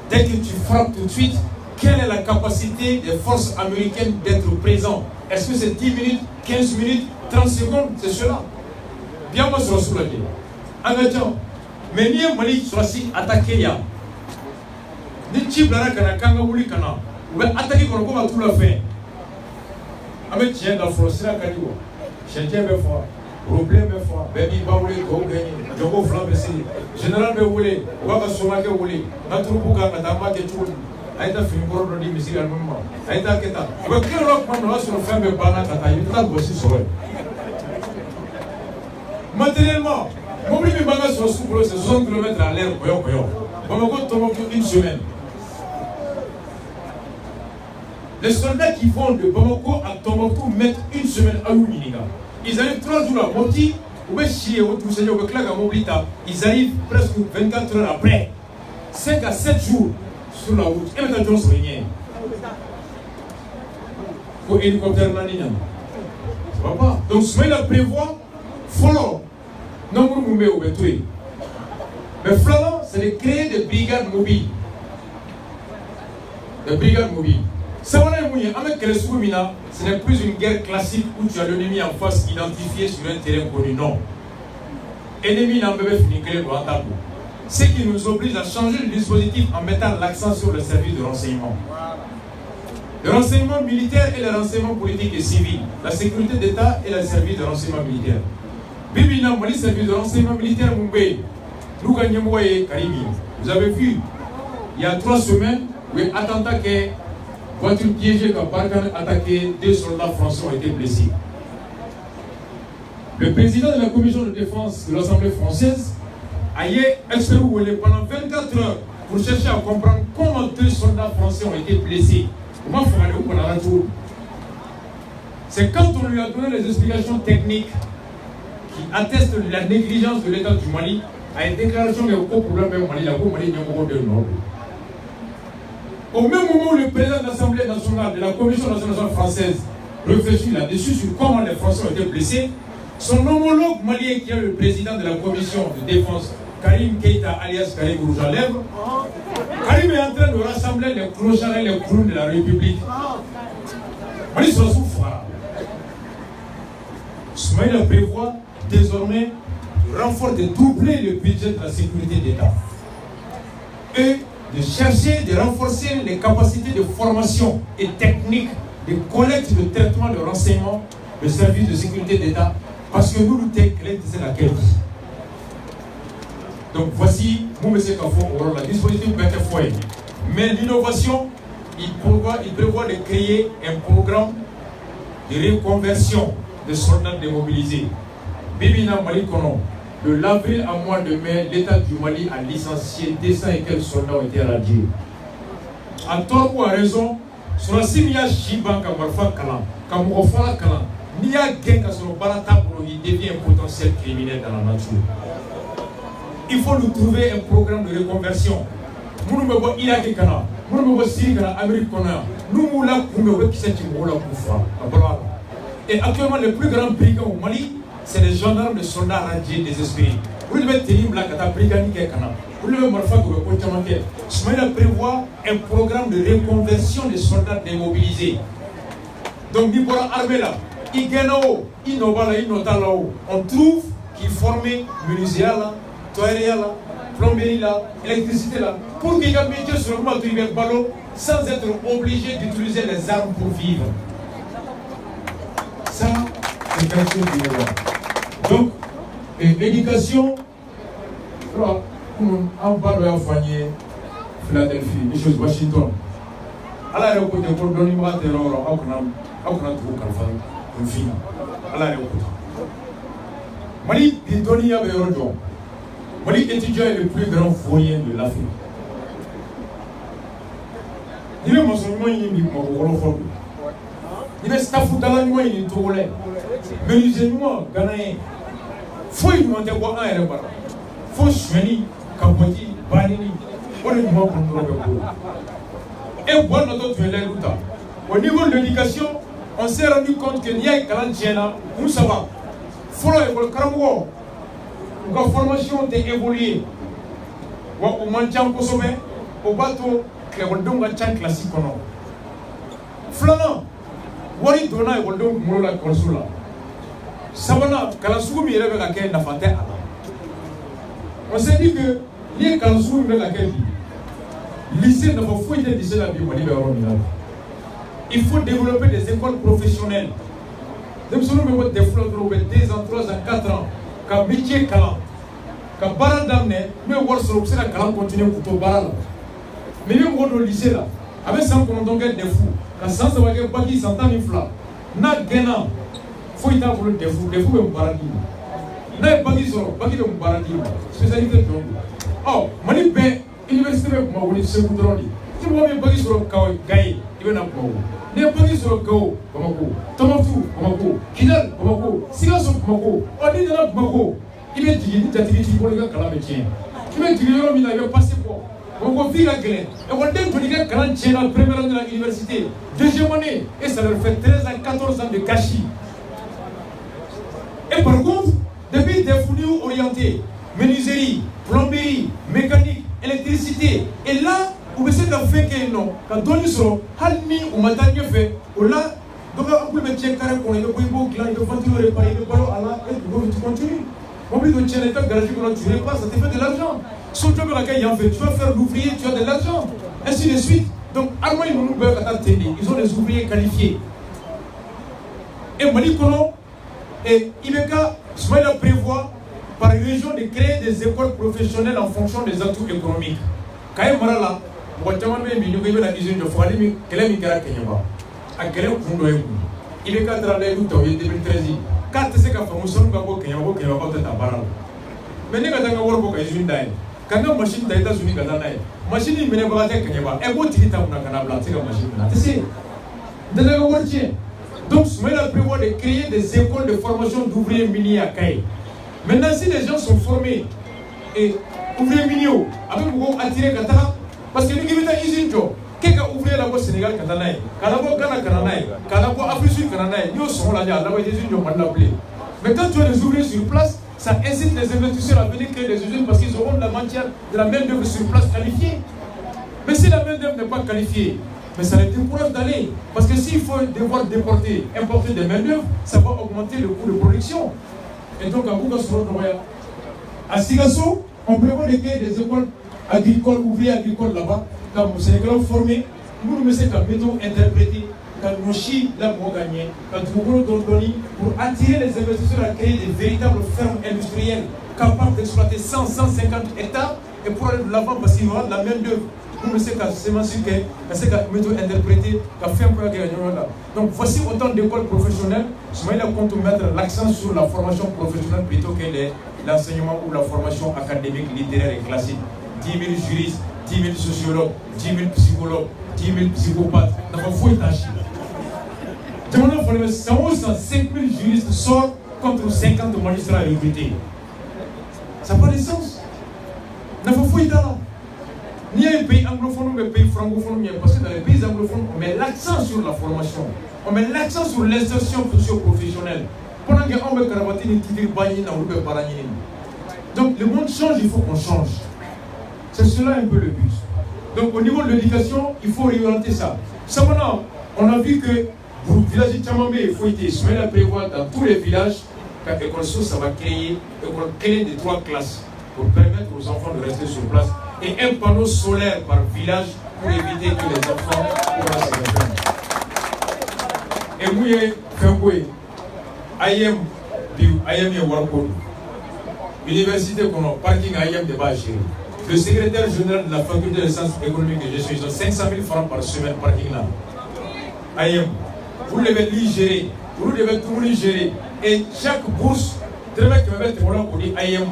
Dès que tu frappes tout de suite, quelle est la capacité des forces américaines d'être présentes? Est-ce que c'est 10 minutes, 15 minutes, 30 secondes? C'est cela. Bien moi, je suis soulagé. Engagement. Mais ni un Mali soit si attaqué, ya. Ni Chiblara Kana, Kanga Wuli Kana. Ou bien attaqué comme à tout la fin. Avec Tien dans Frosira Kadiwa. Chentien Befoa. Problème Befoa. Baby Baoulé, Gogani. Jogo Flambesi. Général Beoulé. Waka Somake Wuli. Natrubuka, Katama Ketul. Aïta Fimboro di Misiri Almama. Aïta Keta. Ou bien quel rockman sur le fin de Bana Kata. Il est aussi sur elle. Matériellement, mon premier bagage sur le sous-boulot, c'est 60 km à l'air. Bamako Tomoptou une semaine. Les soldats qui vont de Bamako à Tomoptou mettent une semaine à Ouminiga. Ils arrivent 3 jours à Moti, ou bien chier au tout seigneur, à Moblita. Ils arrivent presque 24 heures après. 5 à 7 jours sur la route. Et maintenant, Johnson rien. Pour hélicoptère Nanina. C'est pas. Donc, Soumaïla prévoit, follow. Non, vous me mettez. Mais Flamand, c'est de créer des brigades mobiles. Des brigades mobiles. Ce n'est plus une guerre classique où tu as l'ennemi en face identifié sur un terrain connu. Non. Ennemi n'a pas fini que le tableau. Ce qui nous oblige à changer le dispositif en mettant l'accent sur le service de renseignement. Le renseignement militaire et le renseignement politique et civil. La sécurité d'État et le service de renseignement militaire. Bibina Mali, service de renseignement militaire Mumbai. Nous gagnons Caribi. Vous avez vu, il y a 3 semaines, où attentat que voiture piégée quand Barkhane attaqué, 2 soldats français ont été blessés. Le président de la commission de défense de l'Assemblée française a exprimé pendant 24 heures pour chercher à comprendre comment 2 soldats français ont été blessés. C'est quand on lui a donné les explications techniques qui attestent de la négligence de l'État du Mali à une déclaration de problème au Mali, de Nord. Au même moment où le président de l'Assemblée nationale de la Commission nationale française réfléchit là-dessus sur comment les Français ont été blessés, son homologue malien qui est le président de la Commission de défense, Karim Keïta alias Karim Rouge à lèvres, Karim est en train de rassembler les clochards et les clowns de la République. Mali se souffre. Soumaïla prévoit désormais le renfort de doubler le budget de la sécurité d'État et de chercher de renforcer les capacités de formation et technique de collecte de traitement de renseignement de services de sécurité d'État parce que nous luttons c'est laquelle. Donc voici, vous me savez la dispositif BTFOE. Mais l'innovation, il prévoit de créer un programme de reconversion de soldats démobilisés. Bibina Mali Kono. De l'avril à mois de mai, l'État du Mali a licencié 200 et quelques soldats ont été radiés. À tort ou à raison, sur la simia Chiban Kamarfa Kalan, Kamurofala Kalan, Nia Genka sur le Baratabro, il devient un potentiel criminel dans la nature. Il faut nous trouver un programme de reconversion. Nous ne pouvons pas Irak Kana, nous ne pouvons pas Syrie Kana, Amérique Kana, nous ne pouvons pas qui s'est et actuellement, les plus grands brigands au Mali, c'est les gendarmes, les soldats radiés, désespérés. Vous devez tenir la cata brigandine qui est canal. Vous devez me faire que vous pouvez Soumaïla prévoit un programme de reconversion des soldats démobilisés. Donc, il y a armée là, il y a on trouve qu'ils forment menuisier là, toilerie là, plomberie là, électricité là, pour qu'ils aient métier sur le moment de ballon sans être obligés d'utiliser les armes pour vivre. Ça, c'est quelque chose d'innovant. Donc, l'éducation, on va le faire Philadelphie, les choses Washington. Alors, il faut que vous donniez un terror, Mali, il donne à Bérodon. Mali étudiant est le plus grand foyer de l'Afrique. Il est musulman, il est mongolophone. Il est staff d'Alanois, il est togolais. Menuisier-moi, ghanéen. Faut y demander quoi un et faut soigner, Kapoti, Banini. On est moins pour nous. Et voilà notre tuelle l'outa. Au niveau de l'éducation, on s'est rendu compte qu'il y a un calendrier, où ça va. Faut le Karamouo. La formation est évoluée. Au maintien au sommet, au bateau, les Waldonga Chan classique. Flanant. Wari donna et Waldong Moula Consula. Savana, Kalasumi est avec laquelle n'a pas. On s'est dit que les Kalasumi est laquelle lycée n'a pas fouillé de lycée la Bible. Il faut développer des écoles professionnelles. Nous sommes des fleurs de 2 ans, 3 ans, 4 ans. Quand métier calant, quand baran d'amener, mais voir sur l'obsédé la calant continue pour tout baran. Mais même au lycée là, avec 100 qu'on donne des fous, quand 100 ça va être pas qui s'entend une flamme. N'a gagnant, faut y avoir des fous même baradis. N'a pas qui sont, pas qui sont baradis. Spécialité de l'homme. Oh, mani ben, université même moi, on est secondaire. Tu vois bien pas qui sont gaï, il va n'importe où. Les petits sur le Gao, Bamako, Tomatou, Bamako, Kidal, Bamako, Sigasso, Bamako, on dit de la Bamako. Il est dit, il est dit, pour les gars, Calametiens. Il est dit, il a passé pour. On vit la gueule. Et on dit que les gars, Calametiens, la première année de l'université, deuxième année, et ça leur fait 13 à 14 ans de gâchis. Et par contre, depuis des fournitures orientées, menuiserie, plomberie, mécanique, électricité, et là, vous essayez de fait que non quand on y sera halni ou matanye fait ou là donc on peut mettre carré pour les beaux clients de vendre réparer le ballon à la et tu continues on peut te tirer ta garage pour tu répares ça te fait de l'argent son job à laquelle il en fait tu vas faire l'ouvrier tu as de l'argent ainsi de suite donc Allemagne nous veut ils ont des ouvriers qualifiés et Mali Kono et Ibeka Soumaïla prévoit par région de créer des écoles professionnelles en fonction des atouts économiques. Quand Marala, Botaman Minu la usine de Fouali, Kelemika Kenyaba, à Kelem Kundoe, Ibeka travaille tout en 2013. 4 secondes pour nous Babo Kenyabo Kenyaba Tabaral. Mais n'est pas un work à usine d'ail. Quand la machine d'État Unis Gazanaï, machine Menebara Kenyaba, et what il t'a Kanabla, c'est la machine. C'est de la Wartier. Donc, Soumaïla prévoit de créer des écoles de formation d'ouvriers miniers à Kaye. Maintenant, si les gens sont formés et ouvriers miniers, avec vous attirer Qatar, parce que nous avons une usine, quelqu'un ouvrier là-bas au Sénégal, Katanaï, Kanabo Ghana, Kananaï, Kanabo Afrique Sud, Kananaï, nous sommes là-bas, des usines, on va l'appeler. Mais quand tu as des ouvriers sur place, ça incite les investisseurs à venir créer des usines parce qu'ils auront de la matière, de la main-d'œuvre sur place qualifiée. Mais si la main-d'œuvre n'est pas qualifiée, mais ça les décourage d'aller. Parce que s'il faut devoir déporter, importer des main-d'œuvre, ça va augmenter le coût de production. Et donc, à Sigasso, on prévoit de créer des écoles agricoles, ouvriers agricoles là-bas, comme au Sénégal formés, nous nous mettons comme méthode interprétée, comme nous chi là pour gagner, comme nous donnons pour attirer les investisseurs à créer des véritables fermes industrielles capables d'exploiter 100, 150 hectares et pour aller de l'avant parce qu'il y aura de la main-d'œuvre. Nous me sommes mentionné, c'est la méthode interprétée, qui a fait un peu là. Donc voici autant d'écoles professionnelles. Soumaïla compte mettre l'accent sur la formation professionnelle plutôt que l'enseignement ou la formation académique, littéraire et classique. 10 000 juristes, 10 000 sociologues, 10 000 psychologues, 10 000 psychopathes. Donc il faut y tâcher. Demandons pour les 5 000 juristes sortent contre 50 magistrats recrutés. Ça n'a pas de sens. Il faut y tâcher. Ni un pays anglophone ou un pays francophone, parce que dans les pays anglophones, on met l'accent sur la formation, on met l'accent sur l'insertion socio-professionnelle. Pendant qu'on veut carabater les titres bagnés dans le paranini. Donc le monde change, il faut qu'on change. C'est cela un peu le but. Donc au niveau de l'éducation, il faut réorienter ça. Ça maintenant, on a vu que pour le village de Tchamambé, il faut être soumis à prévoir dans tous les villages qu'à l'école source, ça va créer l'école clé de 3 classes pour permettre aux enfants de rester sur place. Et un panneau solaire par village pour éviter que les enfants pourraient se rejoindre. Et moi, Fengwe, Ayem Warko, Université Kono, parking Ayem de Bachir. Le secrétaire général de la faculté de sciences économiques et gestion, ils ont 500 000 francs par semaine parking là. Ayem, vous devez l'y gérer, vous devez tout l'y gérer. Et chaque bourse, très bien que vous mettez pour dire Ayem,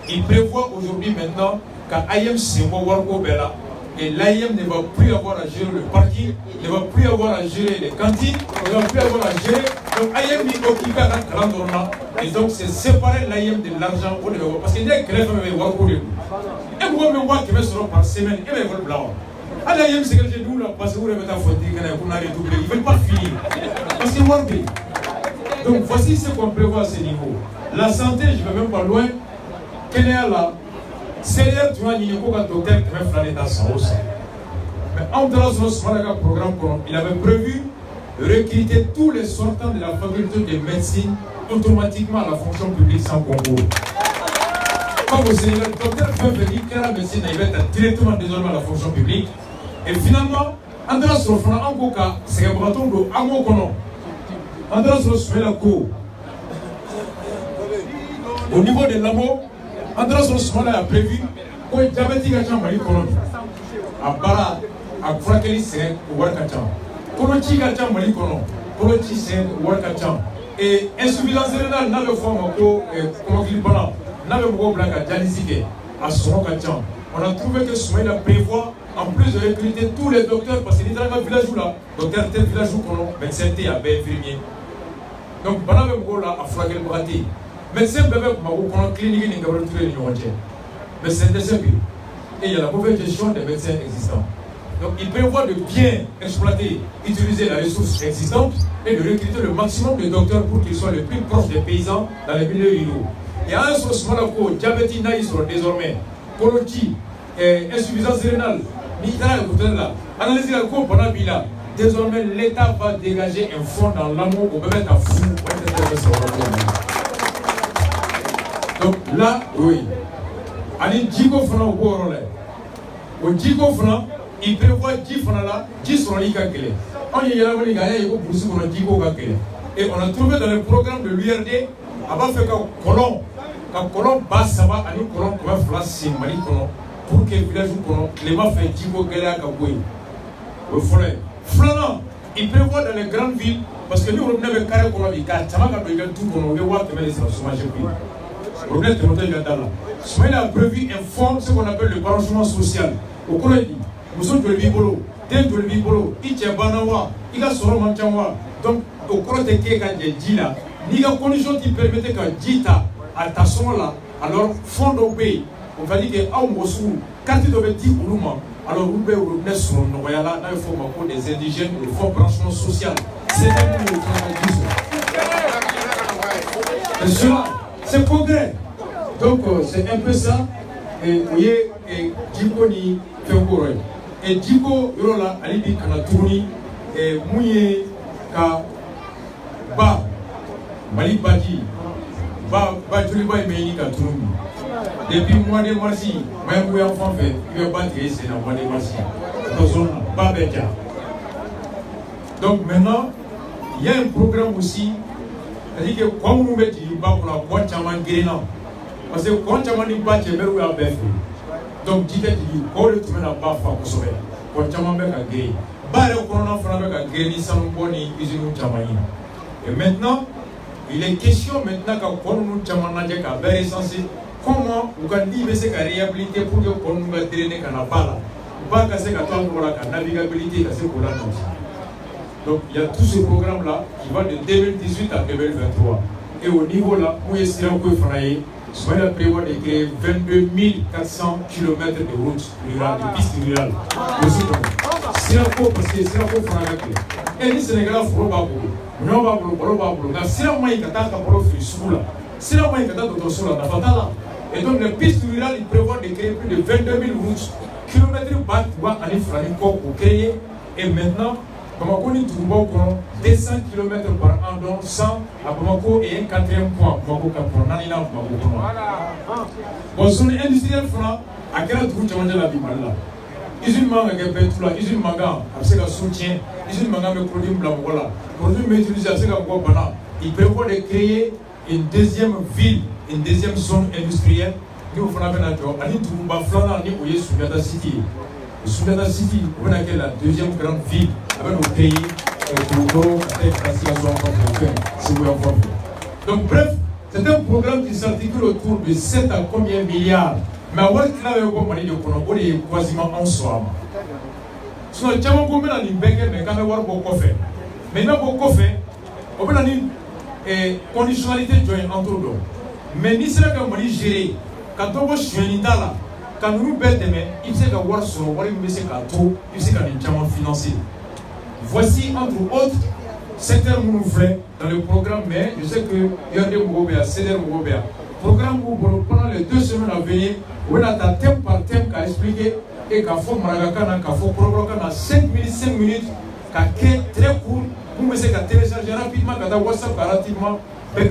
il prévoit aujourd'hui maintenant qu'à Ayem c'est Warko Bella et l'Ayem ne va plus avoir à gérer le parking, ne va plus avoir à gérer les cantines, ne va plus avoir à gérer. Donc Ayem est occupé à l'endroit et donc c'est séparer l'Ayem de l'argent parce qu'il y a quelqu'un qui va Warko de nous. Et vous me voyez qui va se rendre par semaine et bien vous blanc. À l'Ayem c'est que j'ai nous là parce que vous avez ta faute qu'on a redoublé, ils ne veulent pas finir parce que Warko. Donc voici ce qu'on prévoit à ce niveau. La santé, je ne vais même pas loin. Quel est là? C'est-à-dire tu vois, il y a un docteur qui m'a fait dans sa hausse. Mais entre ce programme, il avait prévu de recruter tous les sortants de la faculté de médecine automatiquement à la fonction publique sans concours. Comme au Sénégal, le docteur peut venir faire la médecine, il va être directement désormais à la fonction publique. Et finalement, Andras Rofana, en cas, c'est un bâton de Amokono. Andras Rofana, au niveau de l'amour, Andras Rosmana a prévu que les diabétiques à Mali Colombie, à Bara, à Frakeli Sen, au Warkacham, Kolochi à Mali Colombie, Kolochi Sen, au Warkacham, et insuffisance rénale, n'a le fond, comme Glibana, n'a le mot blanc à Djalizike, à Sorokacham. On a trouvé que Soumaïla prévoit, en plus de recruter tous les docteurs, parce qu'il est dans le village là, docteur tel village où on médecin T à infirmier. Donc, Banave Mogola a Frakeli Brati. Médecin bébé comme on clinique ni gabarit tous les numéros. Mais c'est des services. Et il y a la mauvaise gestion des médecins existants. Donc il prévoit de bien exploiter, utiliser la ressource existante et de recruter le maximum de docteurs pour qu'ils soient le plus proches des paysans dans les milieux ruraux. Et à un source malako, diabète naïs désormais, colotie, insuffisance rénale, Désormais, l'État va dégager un fonds dans l'amour pour mettre à fou. Donc là, oui. Allez, Djigo Fana au Borolé. Au Djigo Fana, il prévoit 10 Fana là, 10 sont les calculés. On y a les gars, il faut pousser pour le Djigo calculé. Et on a trouvé dans le programme de l'URD, avant de faire qu'un colon basse, ça va, un colon comme un flash, c'est Mali colon. Pour que le village colon, les mafs fait Djigo Galea Kaboué. Au Follet. Flanant, il prévoit dans les grandes villes, parce que nous, on a un carré qu'on a dit, car Tamaga doit y tout qu'on veut voir que les chômage est problème de monter là. Il a prévu un fonds, ce qu'on appelle le branchement social. Au Colombie, nous sommes de l'Ibolo, dès de l'Ibolo, il y a Banawa, il y a Soro Manchawa. Donc, au Colombie, quand j'ai dit là, il y a une condition qui permettait que Djita, à ta son là, alors, fonds d'obé, on va dire que Aoumossou, quand il devait dire Oulouma, alors vous pouvez vous revenir sur le Noyala, dans le fonds des indigènes, le fonds branchement social. C'est un peu le travail. C'est progrès. Donc c'est un peu ça. Et vous voyez, Djiko ni Fengore. Et Djiko, Yola, Alibi Kanatouni, et Mouye, Ka, Ba, Malik Badi, Ba, Juliba et Meini Katoumi. Depuis le mois de mars, même si enfant fait, il va battre c'est dans le mois de mars. Donc maintenant, il y a un programme aussi, c'est-à-dire que quand nous mettons du bas pour la boîte chaman guérinant, parce que quand chaman n'est pas chez nous, il y a donc dit que quand le tout le monde n'a pas fait pour sauver, quand chaman n'est pas guéri, bah le corona fera pas guéri sans nous bonner usine chaman. Et maintenant, il est question maintenant quand nous chaman n'a qu'à faire essentiel. Comment vous pouvez dire que c'est réhabiliter pour que nous puissions traîner dans la balle. Pas que c'est la navigabilité, que c'est pour la nuit. Donc il y a tout ce programme-là qui va de 2018 à 2023. Et au niveau là, où est-ce qu'on peut faire? Soit la prévoit de créer 22 400 km de routes rurales, de pistes rurales. C'est un peu parce que c'est un peu franc. Et les Sénégalais font pas beaucoup. Nous va beaucoup. C'est un moyen que tu as pour faire sous là. C'est un moyen que tu as pour faire là. Et donc les pistes rurales, ils prévoient de créer plus de 22 000 routes, kilomètres bas, pour créer. Et maintenant, Bamako ni Touba 200 km par an, donc 100 à Bamako et un quatrième point, Bamako Capron, Nanina Bamako. Bon, son industriel fera à quel truc de la vie là. Usine manga qui est tout là, usine manga, avec un soutien, usine manga avec produit blanc, voilà. Produit méthonisé avec un bois banal. Il prévoit de créer une deuxième ville, une deuxième zone industrielle. Nous faisons un job. Ani Touba Flana ni Oye Soumbiata City. Soumbiata City, on a la deuxième grande ville avec nos pays pour nous donc bref, c'est un programme qui s'articule autour de 7 à combien milliards. Mais on va quasiment en soi. Sinon, tu as un peu de bégay, mais quand même, on va faire. Maintenant, on fait, on va une conditionnalité entre nous. Mais ni c'est là qu'on va gérer. Quand on va choisir là, quand nous bêtons, il sait qu'on va sur le wall, il sait qu'on tout, il sait qu'on est déjà financier. Voici entre autres secteurs nous voulons dans le programme, mais je sais que Yandé Mougobea, Cédère Mougobea, programme où pendant les 2 semaines à venir, on a thème par thème qu'à expliquer et qu'à faire Maragakana, qu'à faire programme à 5 minutes, qu'à créer très court, pour essayer de télécharger rapidement, qu'à WhatsApp rapidement, mais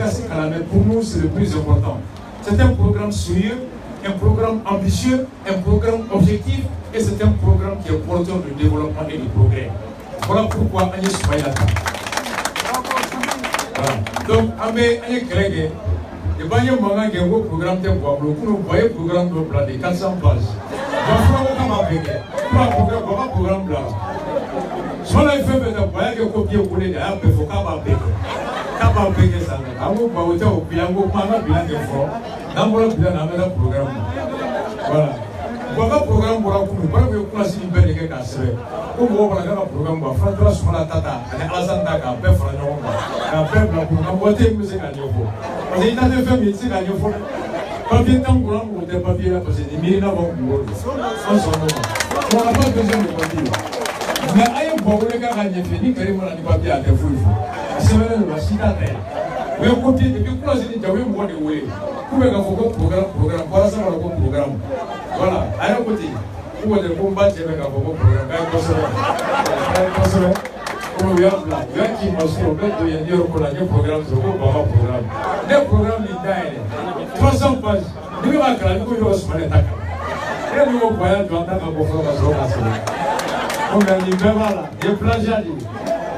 pour nous c'est le plus important. C'est un programme sérieux, un programme ambitieux, un programme objectif et c'est un programme qui est porteur de développement et de progrès. Voilà pourquoi Agnès Soumbayata. Donc, Agnès Kérégé, le bagne manga qui est un programme de bois, vous voyez le programme de blanc de 400 pages. Vous programme blanc. Si on a fait un voyage qui est copié au collège, il faut qu'on va payer. Quand on va payer ça, on va voter au bilan, on va prendre un bilan de fond. Dans le bilan, on a un programme. Voilà. Voilà programme pour la commune. Voilà que vous avez une belle équipe à faire. Comme vous avez un programme, vous faites la soirée tata, et Alassane Daka, vous faites un peu de programme, vous faites musique à niveau. Parce qu'il y a des femmes qui sont à niveau. Papier tant que vous avez papier là, parce que des milliers d'avant vous voulez. En ce moment. On n'a pas besoin de papier. Mais aïe, vous voulez qu'à gagner fini, carrément, on a des papiers à défaut. C'est vrai, on va s'y attendre. Mais au côté, depuis que vous avez dit, vous avez un bon déroulé. Vous pouvez avoir un programme, voilà ça, on a un programme. Voilà, à un côté. ou de combat qui est avec un programme. Comme il y a qui m'a sur le bête de Yandir pour la programme, c'est le programme. Les programmes, ils 300 pages. Nous avons créé le Osman et Taka. Et nous avons voyagé dans la conférence. On a dit, ben voilà, il y a plein de gens.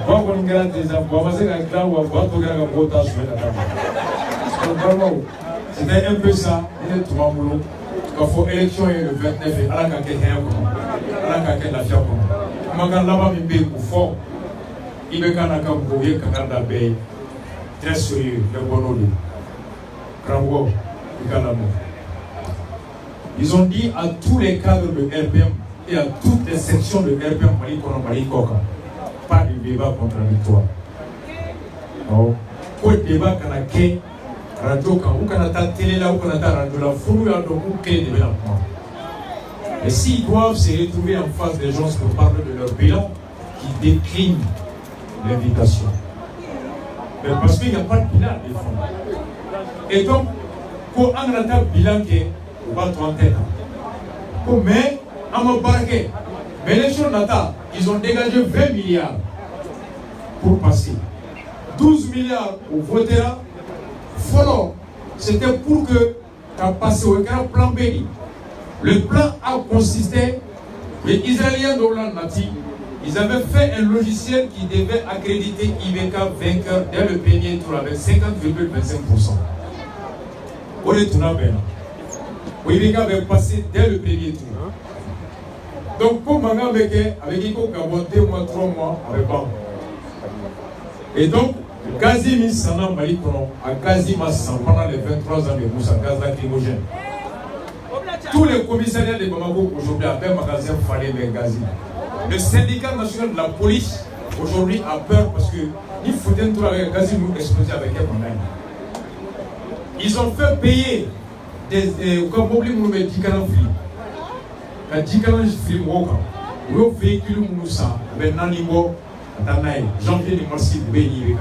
On va faire des enfants, on va faire un clan, on va faire un votage. C'était un peu ça, il y a tout le monde. Quand il faut élection le 29 et à la caquette, à la caquette, la fiable. Magan là-bas, il y a fort. Il y a un peu très sérieux, le bonheur. Bravo, ils ont dit à tous les cadres de RPM et à toutes les sections de RPM Mali Koka, pas de débat contradictoire. Pour le débat qu'on a fait, radio ou qu'on a télé là ou qu'on a radio là, il faut créer des développements. Et s'ils doivent se retrouver en face des gens pour parler de leur bilan, qui déclinent l'invitation. Mais parce qu'il n'y a pas de bilan à défendre. Et donc, quand on a un bilan qui est au bas de 30 ans, mais à mon barquet, mais les gens ils ont dégagé 20 milliards pour passer. 12 milliards au votera. Follow, c'était pour que tu as passé au grand plan B. Le plan A consistait, les Israéliens d'Olan Nati, ils avaient fait un logiciel qui devait accréditer IBK vainqueur dès le premier tour avec 50,25%. On est tout là. IBK avait passé dès le premier tour. Donc, pour Manga avec Iko Gabon 2 mois, 3 mois avec Bam. Et donc, Gazi Missana Malikono a Gazi Massan pendant les 23 ans de Moussa Gaz lacrymogène. Tous les commissariats de Bamako aujourd'hui avaient un magasin fallait vers Gazi. Le syndicat national de la police aujourd'hui a peur parce que il faut un tour avec Gazi nous exploser avec un monnaie. Ils ont fait payer des comme oublie nous met 10 canons free. La 10 canons free woka. Le véhicule Moussa avec Nanimo Danaï, janvier de mars béni.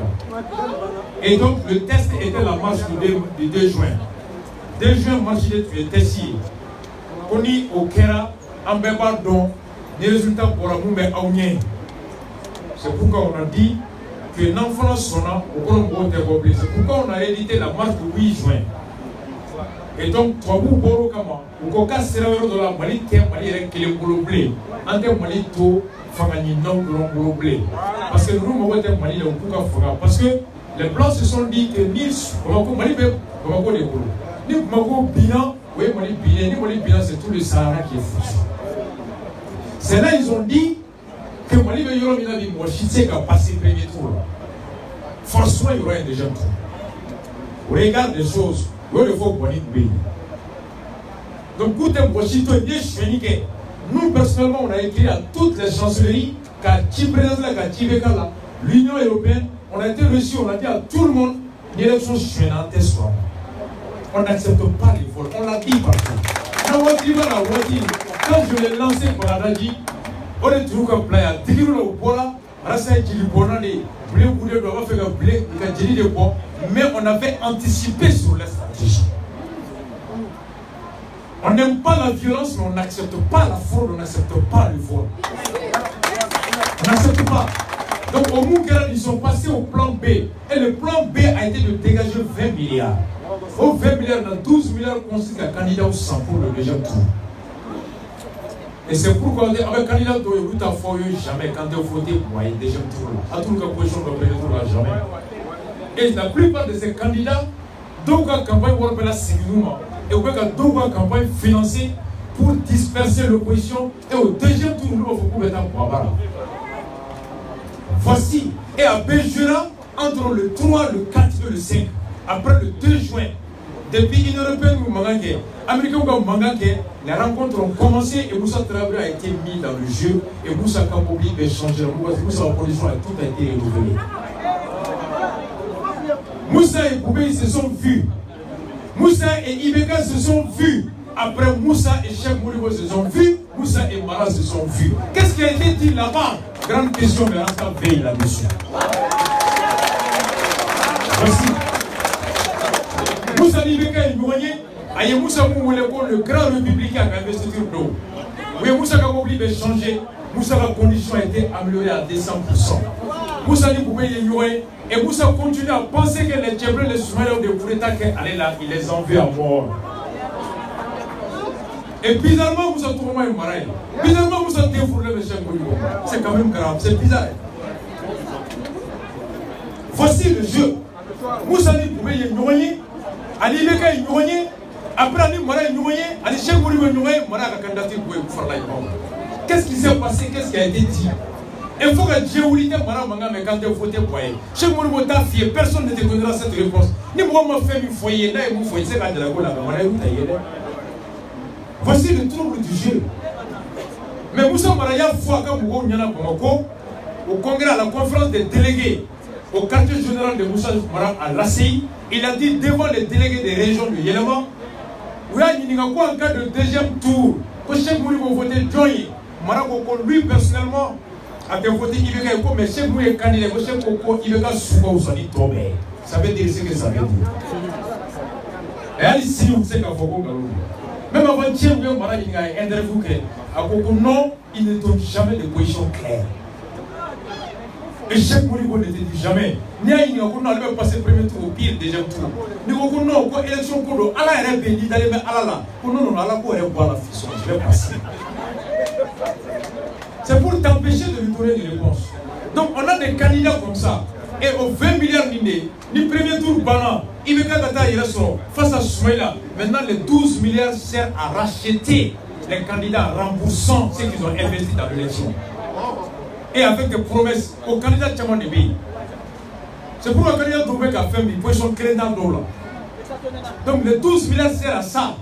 Et donc le test était la marche du 2 juin. 2 juin marche de Tessie. On y au Kera en Bébardon. Les résultats pour la Moumé Aounien. C'est pourquoi on a dit que l'enfant sonna au Colombo de Gobli. C'est pourquoi on a édité la marche du 8 juin. Et donc, toi, vous, Boro Kama, ou Koka Serrero de la Mali, Mali avec les Bouloblés, Ante Mali to, Fangani non Bouloblé. Parce que nous, nous avons Mali, le Kouka Fanga. Parce que les Blancs se sont dit que ni Bamako Mali, Bamako les Boulots. Ni Bamako Bilan, oui, Mali Bilan, ni Mali Bilan, c'est tout le Sahara qui est foutu. C'est là ils ont dit que Mali veut y avoir une moitié qui a passé le premier tour. Forcément, il y aura un deuxième tour. Regarde les choses. Il faut qu'on ait pays. Donc, tout est possible. Nous, personnellement, on a écrit à toutes les chancelleries qu'à l'Union européenne, on a été reçu, on a dit à tout le monde l'élection chienante soit. On n'accepte pas les vols. On l'a dit partout. Quand je l'ai lancé pour la radio, on est toujours comme playa. Tigirou Bola, Rasa Djilibona, les blés boudés doivent faire un blé, il y a de bois, mais on avait anticipé sur la stratégie. On n'aime pas la violence, mais on n'accepte pas la fraude, on n'accepte pas le vol. On n'accepte pas. Donc au Moukera, ils sont passés au plan B. Et le plan B a été de dégager 20 milliards. Au 20 milliards, dans 12 milliards, consiste à candidat au 100 pour le deuxième tour. Et c'est pourquoi avec le candidat de Ruta Foyo, jamais quand il faut voter, moi, il y a un deuxième tour. À tout le cas, position de premier tour, jamais. Et la plupart de ces candidats, donc la campagne Warbella Ségunouma, et au cas donc la campagne financée pour disperser l'opposition, et au deuxième tour, nous avons fait un Barbara. Voici, et à Béjura, entre le 3, le 4 et le 5, après le 2 juin, depuis l'Union européenne ou Mangangue, Américain ou Mangangue, les rencontres ont commencé et Moussa Traoré a été mis dans le jeu et Moussa Kabobi a changé. Moussa la condition a tout été renouvelé. Moussa et Boubé se sont vus. Moussa et Ibeka se sont vus. Après Moussa et Cheikh Mouribo se sont vus. Moussa et Mara se sont vus. Qu'est-ce qui a été dit là-bas? Grande question, mais Rasta veille là-dessus. Voici. Moussa Ibeka est éloigné. Aïe Moussa Moumouleko, le grand républicain qui a investi d'eau. Oui, Moussa Kabobli va changer. Moussa la condition a été améliorée à 200%. Moussa dit pouvez y jouer. Et Moussa continue à penser que les Tchébrés, les Soumaïens de Koureta, qu'elle est là, il les envie à mort. Et bizarrement, Moussa Tourma est marié. Bizarrement, Moussa défoulé le chef Moulibo. C'est quand même grave, c'est bizarre. Voici le jeu. Moussa dit pouvez y jouer. Ali Beka y jouer. Après, Ali Mara y jouer. Ali Chef Moulibo y jouer. Mara a candidaté pour faire la Yvonne. Qu'est-ce qui s'est passé? Qu'est-ce qui a été dit? Il faut que Dieu vous dise, mais quand vous votez pour elle, chez moi, personne ne te donnera cette réponse. Ni moi, ma femme, il faut y aller, il faut y aller. Voici le trouble du jeu. Mais Moussa Maraya, fois quand vous venez au congrès, à la conférence des délégués, au quartier général de Moussa Mara à l'ACI, il a dit devant les délégués des régions du Yéléman, oui, il y a quoi en cas de deuxième tour, que chez vous, vous votez Joy. Marako, lui personnellement, a voté Ibeka, mais chez vous, les candidats, chez Koko, Ibeka, souvent, vous allez tomber. Ça veut dire ce que ça veut dire. Et allez, si vous savez qu'à Foko, même avant-hier, vous avez dit à interview à Koko, non, il ne donne jamais de position claire. Et chaque Moulibo ne te dit jamais. Ni à une on allait passer le premier tour au pire, deuxième tour. Ni au non, quand élection Kodo, à la RB, ni d'aller à la là. Pour nous, on a la cour et voir la fission. Je vais passer. C'est pour t'empêcher de lui donner des réponses. Donc on a des candidats comme ça. Et aux 20 milliards d'idées, ni premier tour Bana, Ibeka Gata il reste face à Soumaïla. Maintenant les 12 milliards servent à racheter les candidats en remboursant ceux qu'ils ont investi dans l'élection. Et avec des promesses aux candidats Tchaman de pays. C'est pour le candidat Doubek a fait une position clé dans l'eau. Donc les 12 milliards servent à ça.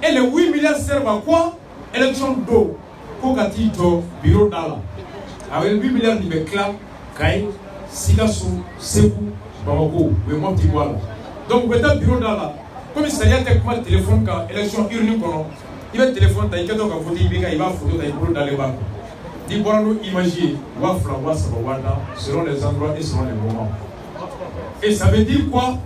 Et les 8 milliards servent à quoi? Élection d'eau. Kokati to bureau d'Ala. Avec 8 milliards de Bekla, Kaï, Sigassou, Sekou, Bamako, Wemont Iguala. Donc, vous êtes à bureau d'Ala. Comme il s'agit de téléphone quand l'élection urne, il va téléphone, il va voter, il va photo dans le bureau d'Ala. Il va nous imaginer, Wafla, Wasabawanda, selon les endroits et selon les moments. Et ça veut dire quoi?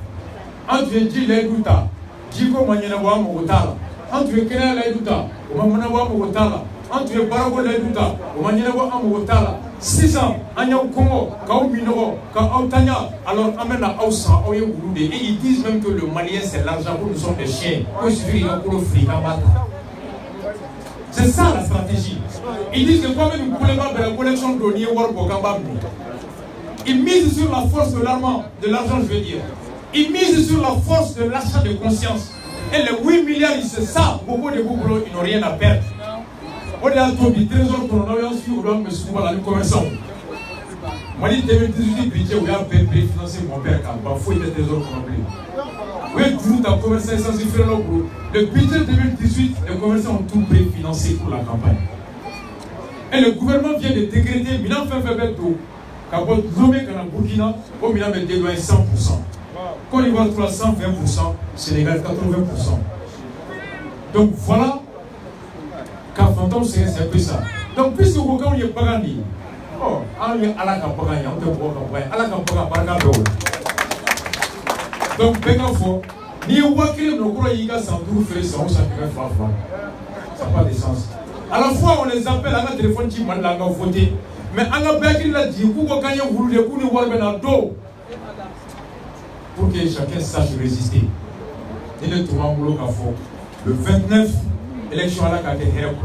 Entre Dji Laïdouta, Djiko Manyenawa Mogotala, entre Kena Laïdouta, Omamanawa Mogotala, entre les Barago Laïdouta, Omanyanawa Mogotala, 6 ans, Anya Kongo, Kao Minogo, Kao Tanya, alors amène à Aoussa, Oye Gouloudé, et ils disent même que le Malien c'est l'argent, nous sommes des chiens, il suffit pour le fric à battre. C'est ça la stratégie. Ils disent que quand même ils ne voulaient pas faire la collection d'Onier War pour Kambambi. Ils misent sur la force de l'argent, je veux dire. Ils misent sur la force de l'achat de conscience. Et les 8 milliards, c'est ça. Beaucoup de Google, ils n'ont rien à perdre. On est à tout, du trésor qu'on a eu sur l'homme, mais souvent la commerçant. Moi, je dis 2018, budget, où il y a financé mon père, quand il faut être trésor qu'on a oublié. Oui, tout en commerçant essentiel, le budget 2018, les commerçants ont tout préfinancé pour la campagne. Et le gouvernement vient de décréter, Milan fait tout. Quand on nommé qu'en Burkina, au Milan met des lois 100%. Quand il va 320%, Sénégal 80%. Donc voilà, qu'à Fantom, c'est un peu ça. Donc, puisque vous avez Bagandi, oh, on est à la campagne, on te voit à la campagne, donc, Begafo, ni Wakil, nos Kroyiga, sans tout faire, ça, on s'en fait franc. Ça n'a pas de sens. À la fois, on les appelle à la téléphone qui m'a voté. Mais à la Bekil l'a dit, vous avez voulu les coups de Warbenado. Pour que chacun sache résister. Et le tournant boulot qu'a fait. Le 29, élection à la carte Herbe.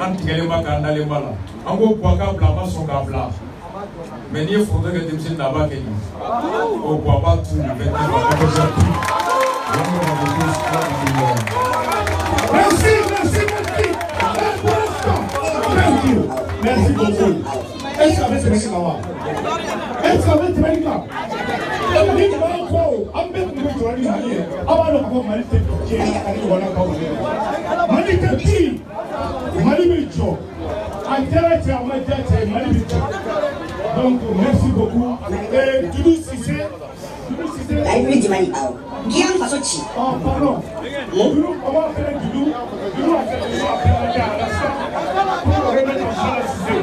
Antigalema Kandalembala. En gros, Pouaka Blama son Gabla. Mais il faudrait que tu me là-bas qu'il au Pouaka tout le 29 Merci. Merci beaucoup. Est-ce que vous avez ce Kawa? Est-ce que vous avez ce Kawa? Donc, merci beaucoup. Et Doudou Cissé. La République du Mali. Guillaume Fassochi. Oh, pardon. Doudou, on va faire Doudou. Doudou a fait à l'instant pour remettre en salle Cissé.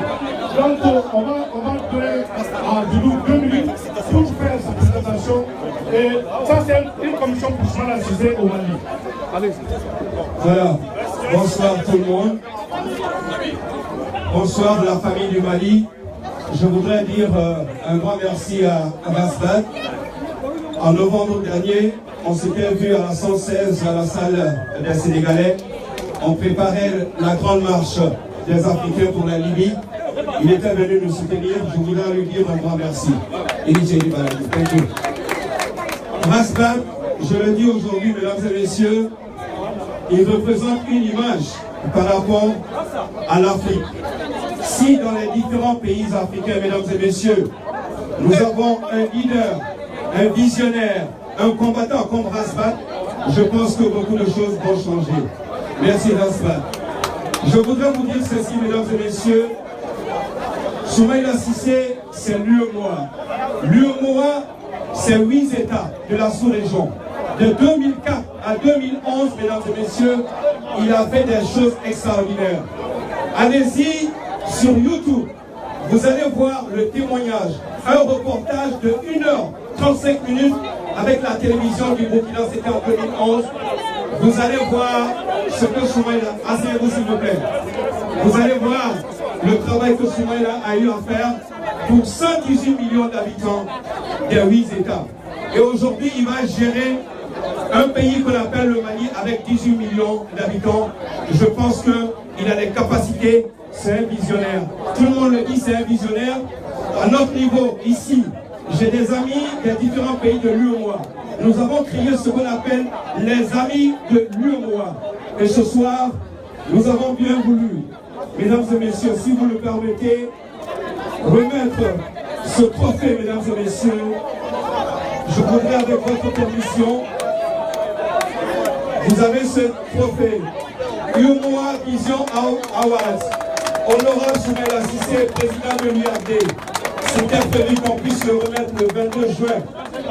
Donc, on va donner à Doudou 2 minutes pour faire sa présentation. Et ça, c'est une commission pour Soumana Cissé au Mali. Allez. Voilà. Bonsoir tout le monde. Bonsoir de la famille du Mali. Je voudrais dire un grand merci à Rasbad. En novembre dernier, on s'était vu à la 116 à la salle des Sénégalais. On préparait la grande marche des Africains pour la Libye. Il était venu nous soutenir. Je voudrais lui dire un grand merci. Thank you. Rasbad, je le dis aujourd'hui, mesdames et messieurs, il représente une image par rapport à l'Afrique. Si dans les différents pays africains, mesdames et messieurs, nous avons un leader, un visionnaire, un combattant comme Rasbad, je pense que beaucoup de choses vont changer. Merci Rasbad. Je voudrais vous dire ceci, mesdames et messieurs. Soumaïla Cissé, c'est l'UEMOA. L'UEMOA, c'est 8 États de la sous-région. De 2004 à 2011, mesdames et messieurs, il a fait des choses extraordinaires. Allez-y sur YouTube, vous allez voir le témoignage, un reportage de 1h35 minutes avec la télévision du Burkina, c'était en 2011. Vous allez voir ce que Soumaïla, asseyez-vous s'il vous plaît. Vous allez voir le travail que Soumaïla a eu à faire pour 118 millions d'habitants des 8 États. Et aujourd'hui, il va gérer un pays qu'on appelle le Mali avec 18 millions d'habitants. Je pense qu'il a les capacités, c'est un visionnaire. Tout le monde le dit, c'est un visionnaire. À notre niveau, ici, j'ai des amis des différents pays de l'UEMOA. Nous avons créé ce qu'on appelle les amis de l'UEMOA. Et ce soir, nous avons bien voulu, mesdames et messieurs, si vous le permettez, remettre ce trophée, mesdames et messieurs. Je voudrais, avec votre permission, vous avez ce trophée UEMOA Vision Awards. Honorable Soumaïla Cissé, président de l'URD. C'était prévu qu'on puisse le remettre le 22 juin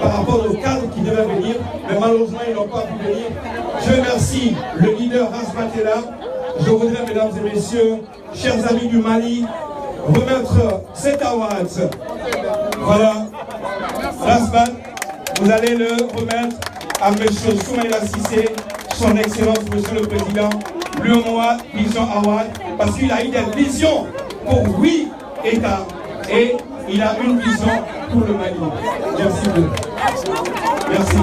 par rapport au cadre qui devait venir, mais malheureusement ils n'ont pas pu venir. Je remercie le leader Rasbad Tela. Je voudrais, mesdames et messieurs, chers amis du Mali, remettre cet award. Voilà, Rasbad, vous allez le remettre à M. Soumaïla Cissé, son Excellence, Monsieur le Président, l'UEMOA Vision Award, parce qu'il a eu des visions pour 8 États et il a une vision pour le Mali. Merci beaucoup. Merci.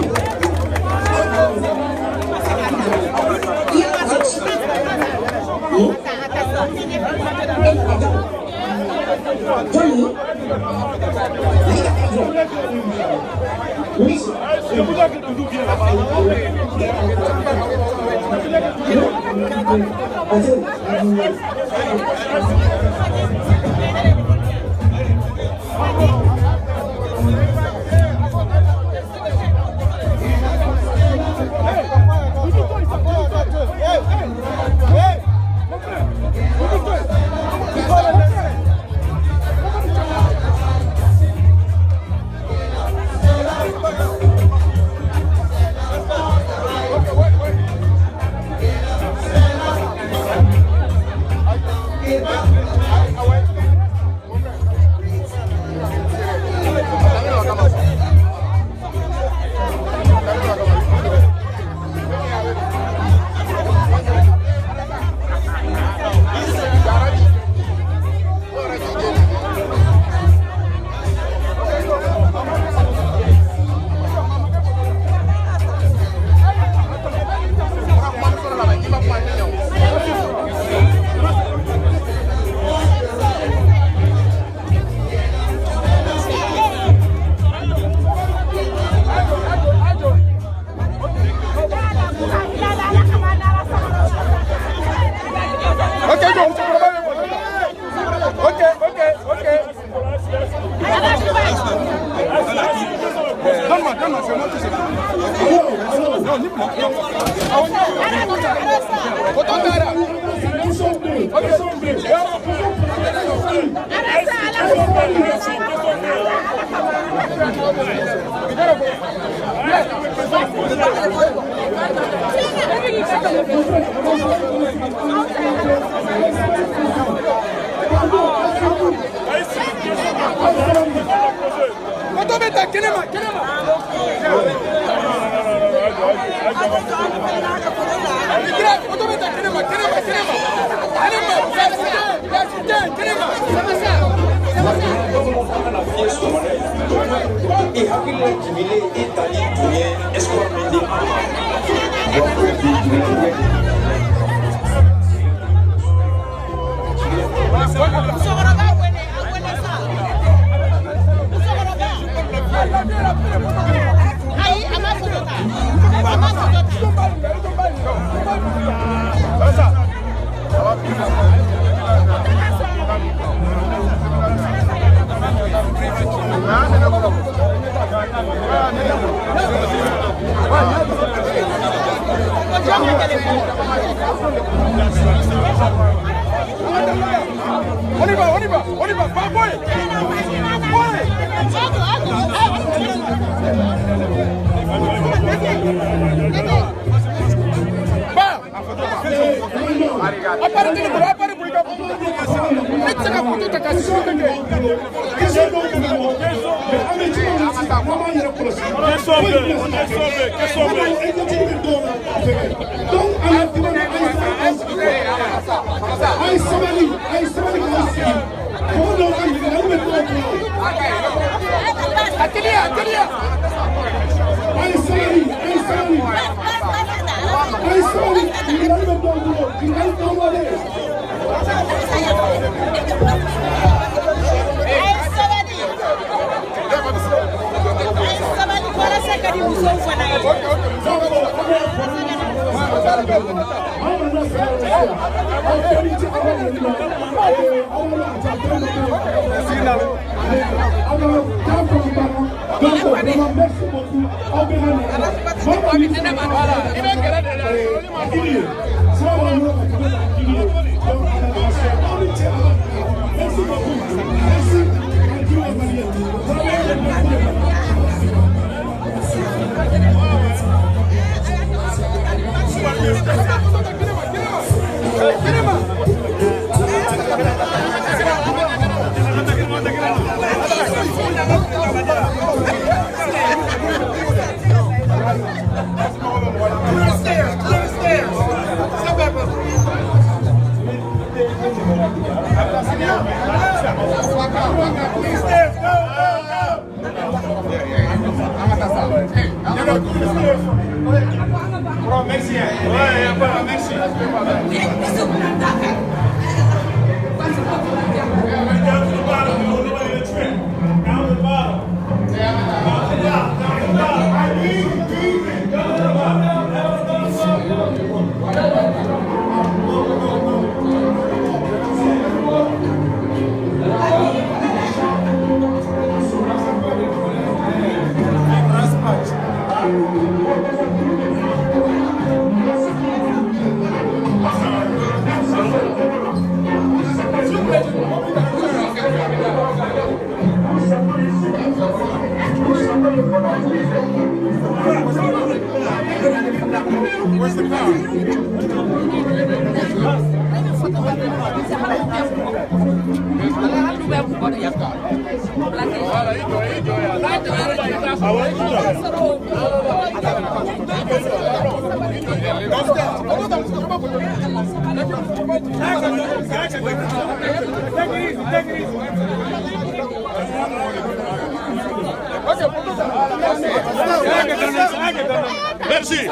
Merci.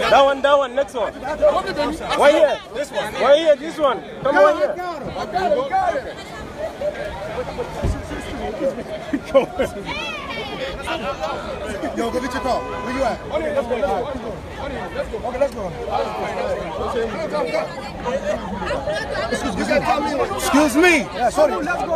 That one, next one. One here, this one. One here, this one. Come on here. Yo, go get your car. Where you at? Let's go. Okay, let's go. Excuse me. Yeah, sorry. Let's go.